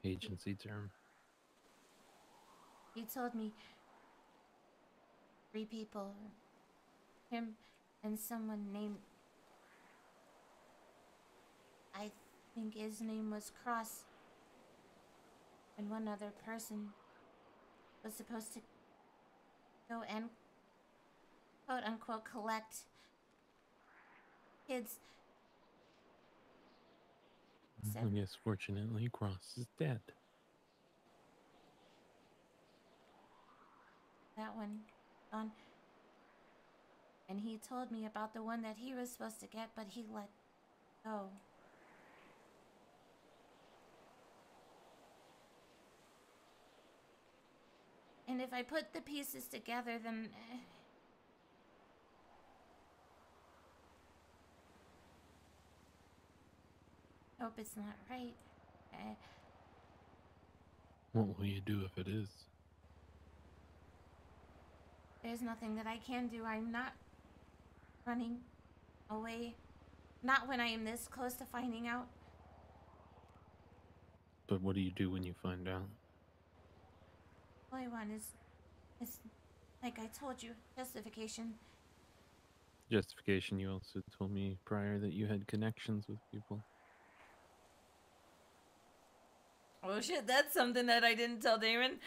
Agency term. He told me 3 people, him and someone named, I think his name was Cross, and one other person was supposed to go and quote unquote collect kids. I guess fortunately Cross is dead. That one gone. And he told me about the one that he was supposed to get, but he let go. And if I put the pieces together, then hope it's not right. What will you do if it is? There's nothing that I can do. I'm not running away. Not when I am this close to finding out. But what do you do when you find out? All I want is like I told you, justification. Justification, you also told me prior that you had connections with people. Oh shit, that's something that I didn't tell Damon.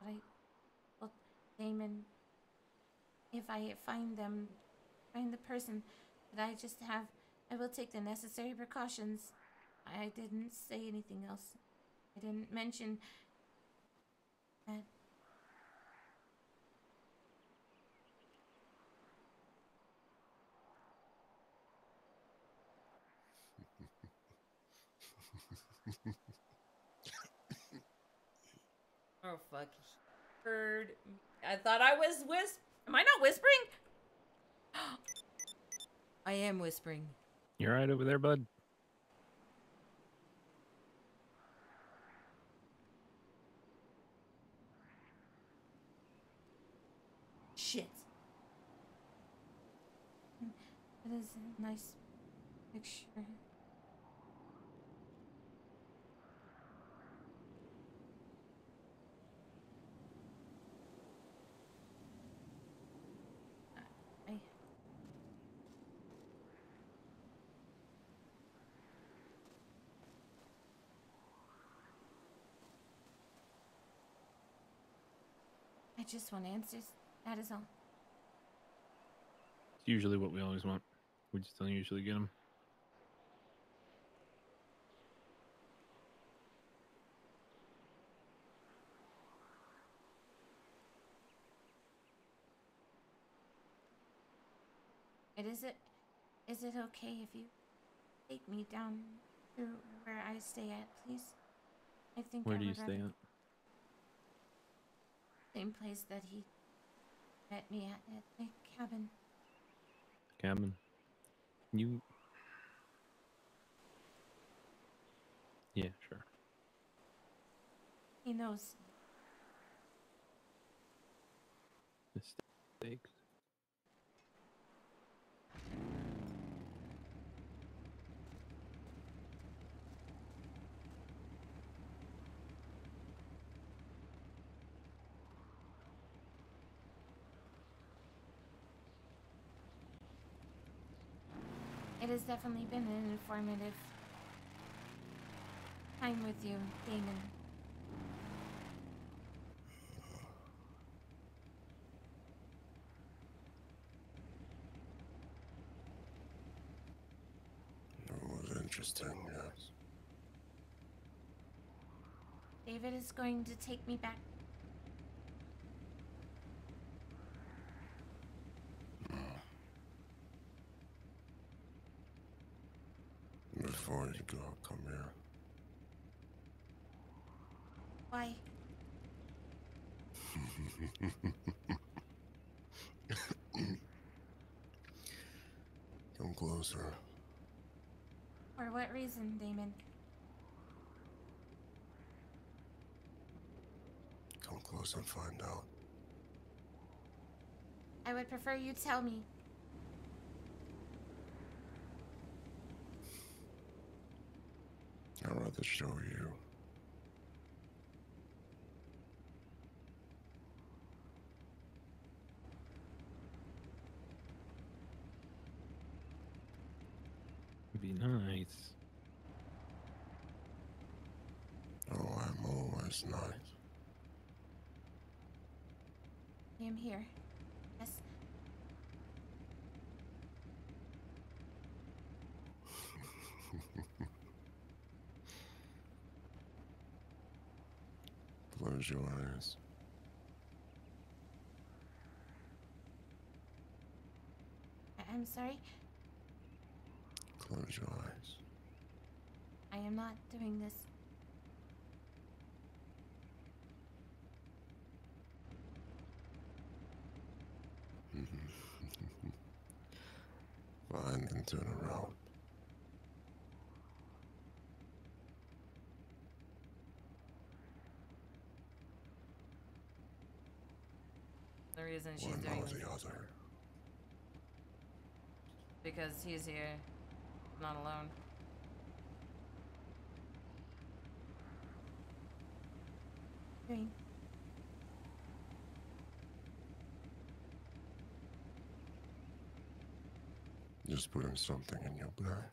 But well, Damon, if I find the person that I just have, I will take the necessary precautions. I didn't say anything else. I didn't mention that. Oh fuck. Heard. I thought I was Am I not whispering? I am whispering. You alright over there, bud? Shit. It is a nice picture. I just want answers. That is all. It's usually what we always want. We just don't usually get them. Is it okay if you take me down to where I stay at, please? I think Where I do you would stay rather at? same place that he met me at the cabin. Cabin. You. Yeah, sure. He knows. Mistakes. It has definitely been an informative time with you, Damon. It was interesting, yes. David is going to take me back. Before you go, come here. Why? Come closer. For what reason, Damon? Come close and find out. I would prefer you tell me. I'd rather show you. Be nice. Oh, I'm always nice. I am here. Yes. Close your eyes. I'm sorry. Close your eyes. I am not doing this. Fine, then turn around. The reason she's One doing or this the other. because he's here, not alone. Doing. Just putting something in your bag.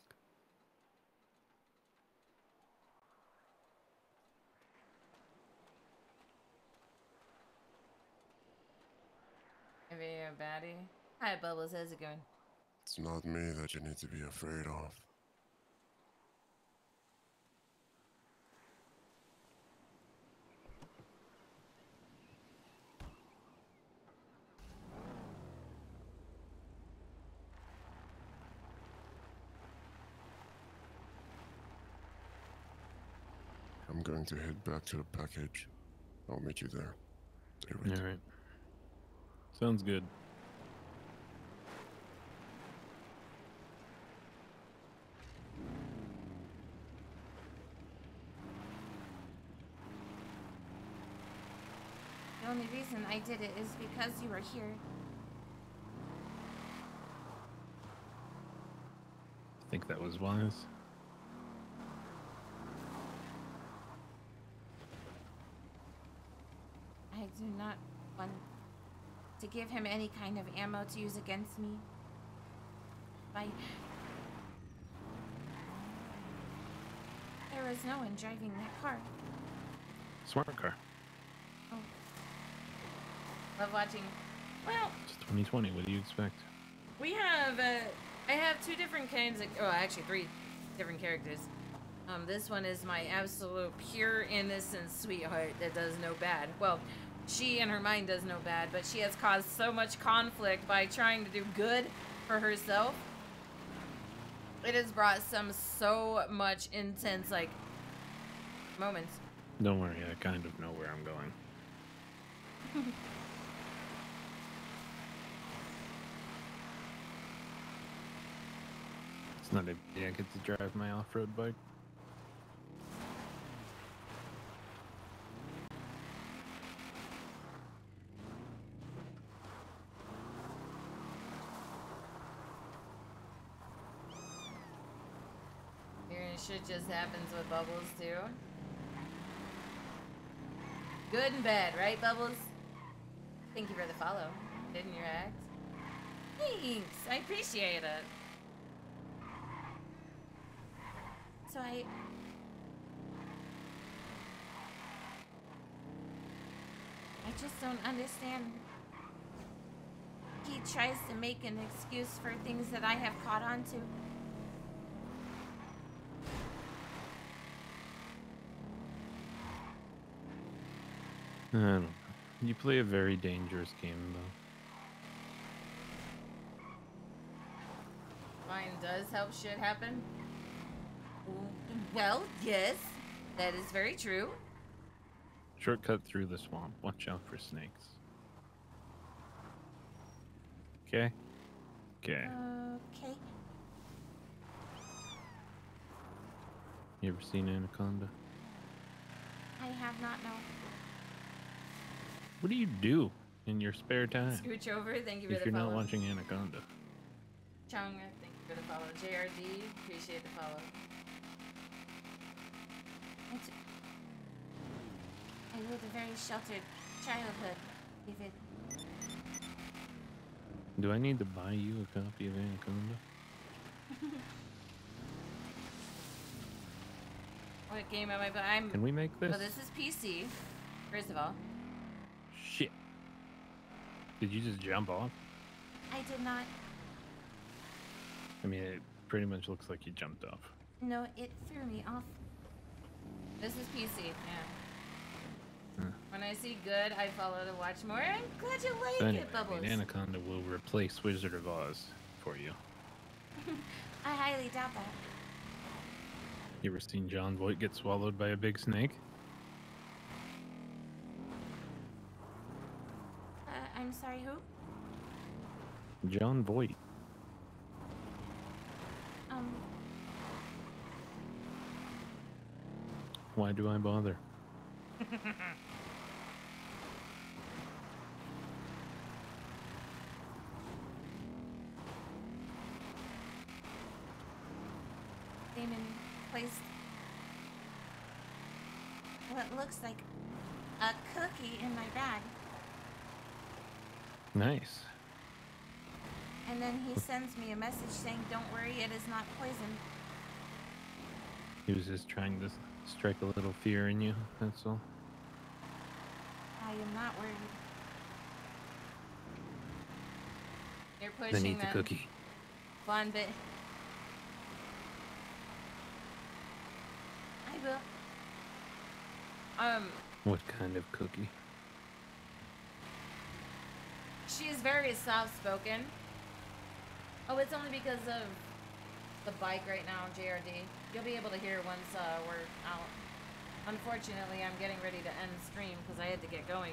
Maybe a baddie. Hi, Bubbles. How's it going? It's not me that you need to be afraid of. I'm going to head back to the package. I'll meet you there. David. All right. Sounds good. The only reason I did it is because you were here. Think that was wise. I do not want to give him any kind of ammo to use against me. There was no one driving that car. Smart car. Oh. Love watching. Well, It's 2020. What do you expect? we have, I have two different kinds of, oh, actually three different characters. This one is my absolute pure innocent sweetheart that does no bad. Well, she in her mind does no bad, but she has caused so much conflict by trying to do good for herself. It has brought so much intense, like, moments. Don't worry, I kind of know where I'm going. It's not a day I get to drive my off-road bike. Shit just happens with Bubbles, too. Good and bad, right, Bubbles? Thank you for the follow. Didn't you act? Thanks, I appreciate it. So I just don't understand. He tries to make an excuse for things that I have caught on to. I don't know. You play a very dangerous game, though. Mine does help shit happen. Well, yes, that is very true. Shortcut through the swamp. Watch out for snakes. Okay? Okay. Okay. You ever seen Anaconda? I have not known. What do you do in your spare time Scooch over, thank you for if the you're follow. not watching Anaconda? Chung, thank you for the follow. JRD, appreciate the follow. I lived a very sheltered childhood, David. Do I need to buy you a copy of Anaconda? What game am I playing? Can we make this? Well, this is PC, first of all. Shit. Did you just jump off? I did not. I mean, it pretty much looks like you jumped off. No, it threw me off. This is PC, yeah. Huh. When I see good, I follow to watch more. I'm glad you like So anyway, it, Bubbles. I mean, Anaconda will replace Wizard of Oz for you. I highly doubt that. You ever seen John Voight get swallowed by a big snake? I'm sorry, who? John Voight. Why do I bother? Damon placed what looks like a cookie in my bag. Nice. And then he sends me a message saying, "Don't worry, it is not poison." He was just trying to strike a little fear in you, that's all. I am not worried. You're Then pushing eat the that cookie. fun bit. I will. What kind of cookie? She is very soft-spoken. Oh, it's only because of the bike right now, JRD. You'll be able to hear once we're out. Unfortunately, I'm getting ready to end stream because I had to get going.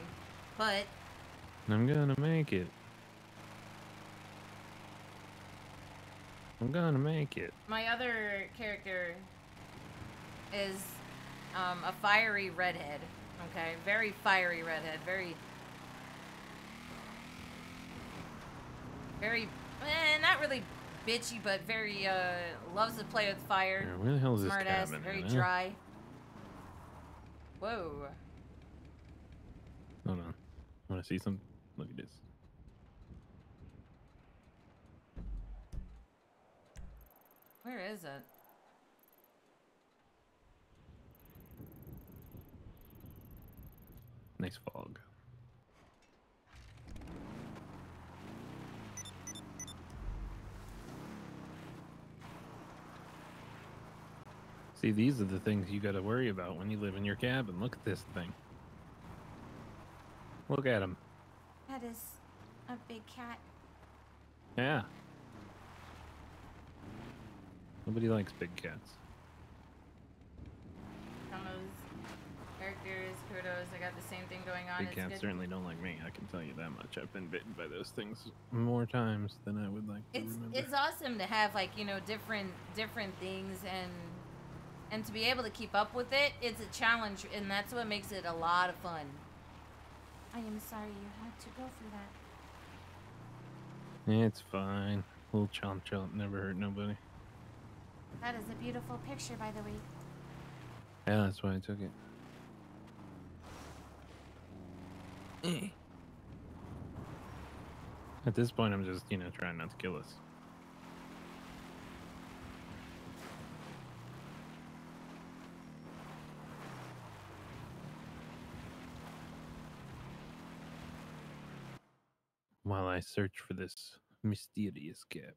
But I'm gonna make it. I'm gonna make it. my other character is a fiery redhead. Okay, very fiery redhead. Very, not really bitchy, but very loves to play with fire. Here, where the hell is this Smart ass, cabin? very in, huh? dry. Whoa. Hold on. Wanna see some? Look at this. Where is it? Nice fog. See, these are the things you got to worry about when you live in your cabin. Look at this thing. Look at him. That is a big cat. Yeah. Nobody likes big cats. Characters, kudos. I got the same thing going on. Big It's cats good. certainly don't like me. I can tell you that much. I've been bitten by those things more times than I would like to remember. It's awesome to have, like, you know, different things and to be able to keep up with it. It's a challenge, and that's what makes it a lot of fun. I am sorry you had to go through that. It's fine. Little chomp chomp never hurt nobody. That is a beautiful picture, by the way. Yeah, that's why I took it. At this point, I'm just, you know, trying not to kill us. While I search for this mysterious cabin.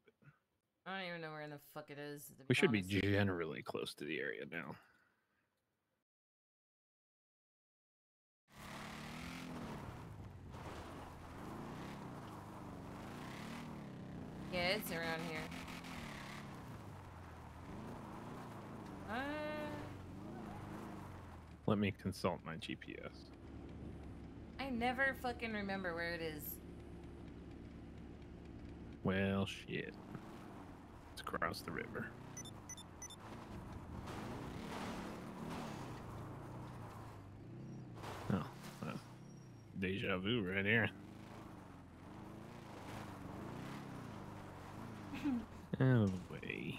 I don't even know where in the fuck it is. We should be generally close to the area now. Yeah, it's around here. Let me consult my GPS. I never fucking remember where it is. Well, shit. It's across the river. Oh, deja vu right here. Oh, way.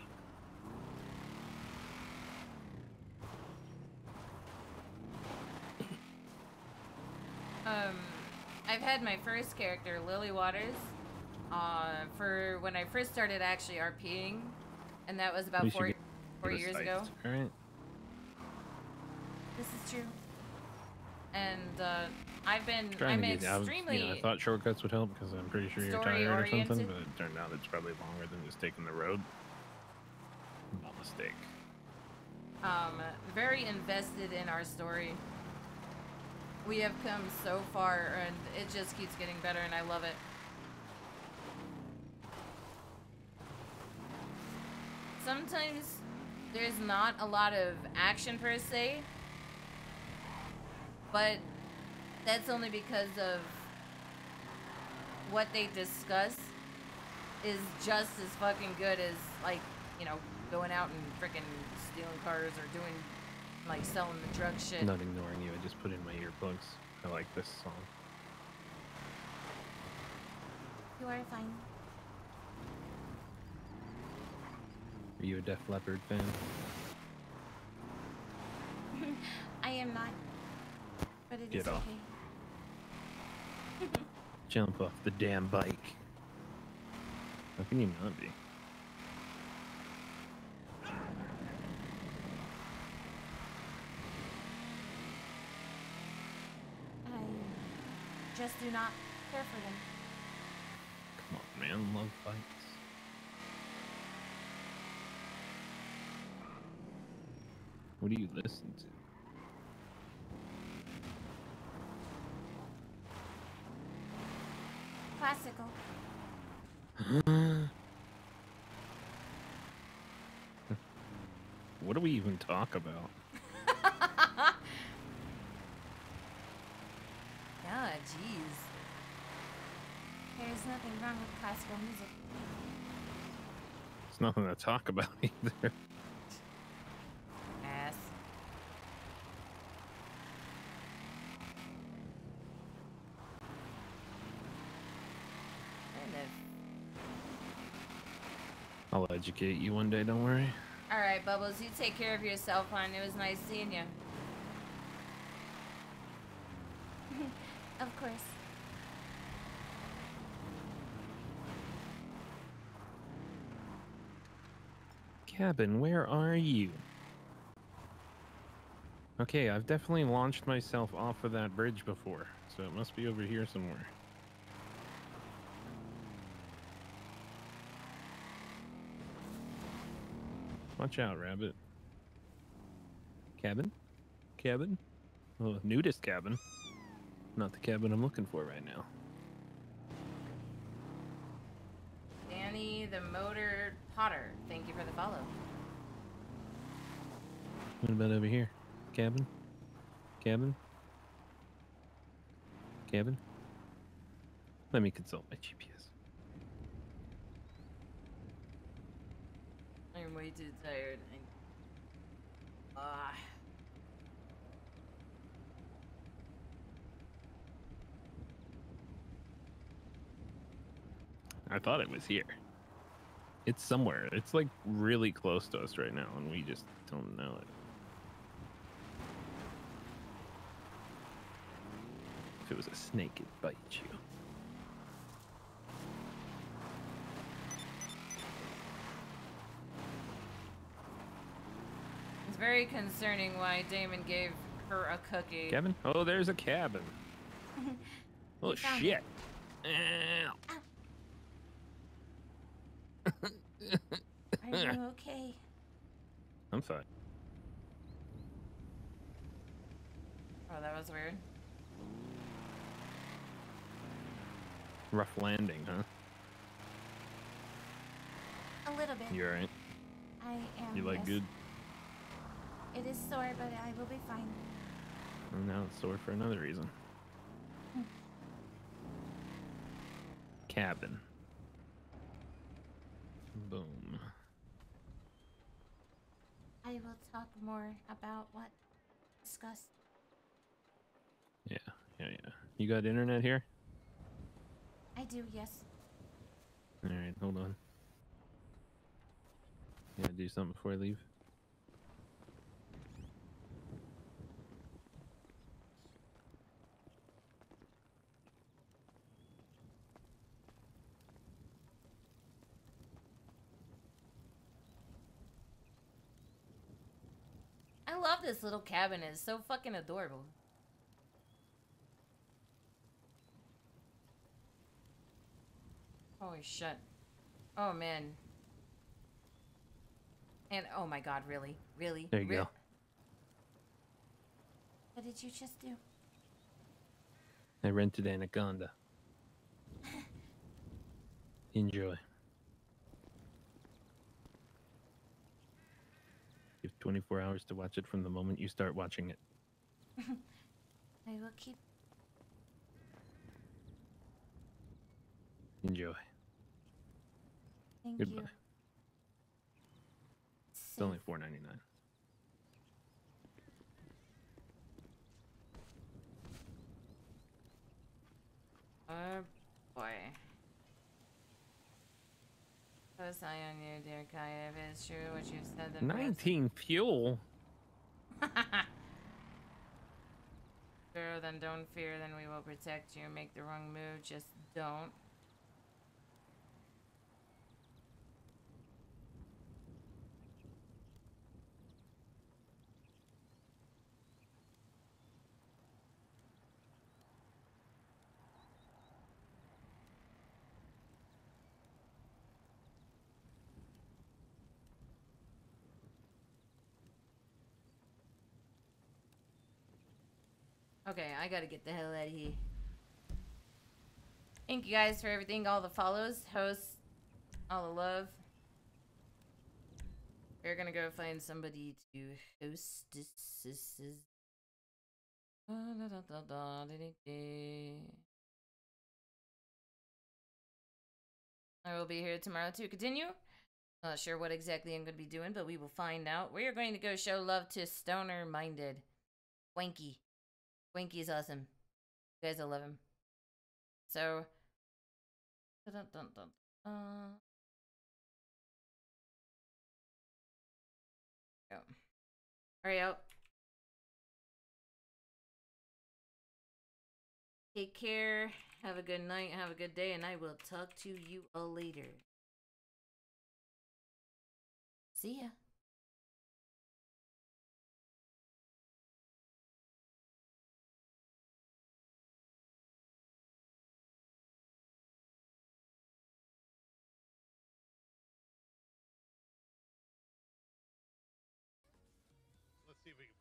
I've had my first character, Lily Waters, for when I first started actually RPing, and that was about four years ago. All right. This is true. And I'm extremely. You know, I thought shortcuts would help because I'm pretty sure you're tired or something, but it turned out it's probably longer than just taking the road. No mistake. Very invested in our story. We have come so far, and it just keeps getting better, and I love it. Sometimes there's not a lot of action per se, but that's only because of what they discuss is just as fucking good as, like, you know, going out and freaking stealing cars or doing, like, selling the drug shit. Not ignoring you, I just put in my earplugs. I like this song. You are fine. Are you a Def Leppard fan? I am not. But it Get is off. okay. Jump off the damn bike. How can you not be? I just do not care for them. Come on, man. Love bikes. What do you listen to? Classical. What do we even talk about? Yeah, jeez. There's nothing wrong with classical music. There's nothing to talk about either. Ass. I'll educate you one day, don't worry. Alright, Bubbles, you take care of yourself, hon. It was nice seeing you. Of course. Cabin, where are you? Okay, I've definitely launched myself off of that bridge before, so it must be over here somewhere. Watch out, rabbit. Cabin? Cabin? Oh, nudist cabin. Not the cabin I'm looking for right now. Danny the Motor Potter, thank you for the follow. What about over here? Cabin? Cabin? Cabin? Let me consult my GPS. I'm way too tired. I thought it was here. It's somewhere. It's like really close to us right now, and we just don't know it. If it was a snake, it'd bite you. It's very concerning why Damon gave her a cookie. Cabin? Oh, there's a cabin. Oh, shit. Ow. Are you okay? I'm fine. Oh, that was weird. Rough landing, huh? A little bit. You alright? I am. You like yes. good? It is sore, but I will be fine. Well, now it's sore for another reason. Cabin. Boom. I will talk more about what discussed. Yeah. You got internet here? I do, yes. Alright, hold on. You gotta do something before I leave? I love this little cabin. It's so fucking adorable. Holy shit. Oh, man. And, oh my god, really? Really? There you go. What did you just do? I rented Anaconda. Enjoy. You have 24 hours to watch it from the moment you start watching it. I will keep. Enjoy. Thank Goodbye. you. It's only $4.99. Oh boy. Close eye on you, dear Caia. If it's true what you've said, then 19 fuel? Sure, then don't fear, then we will protect you. Make the wrong move, just don't. Okay, I gotta get the hell out of here. Thank you guys for everything, all the follows, hosts, all the love. We're gonna go find somebody to host this. I will be here tomorrow to continue. Not sure what exactly I'm gonna be doing, but we will find out. We are going to go show love to Stoner Minded. Wanky. Wanky's awesome. You guys will love him. So. Go. Hurry up. Take care. Have a good night. Have a good day. And I will talk to you all later. See ya. Let's see if we can find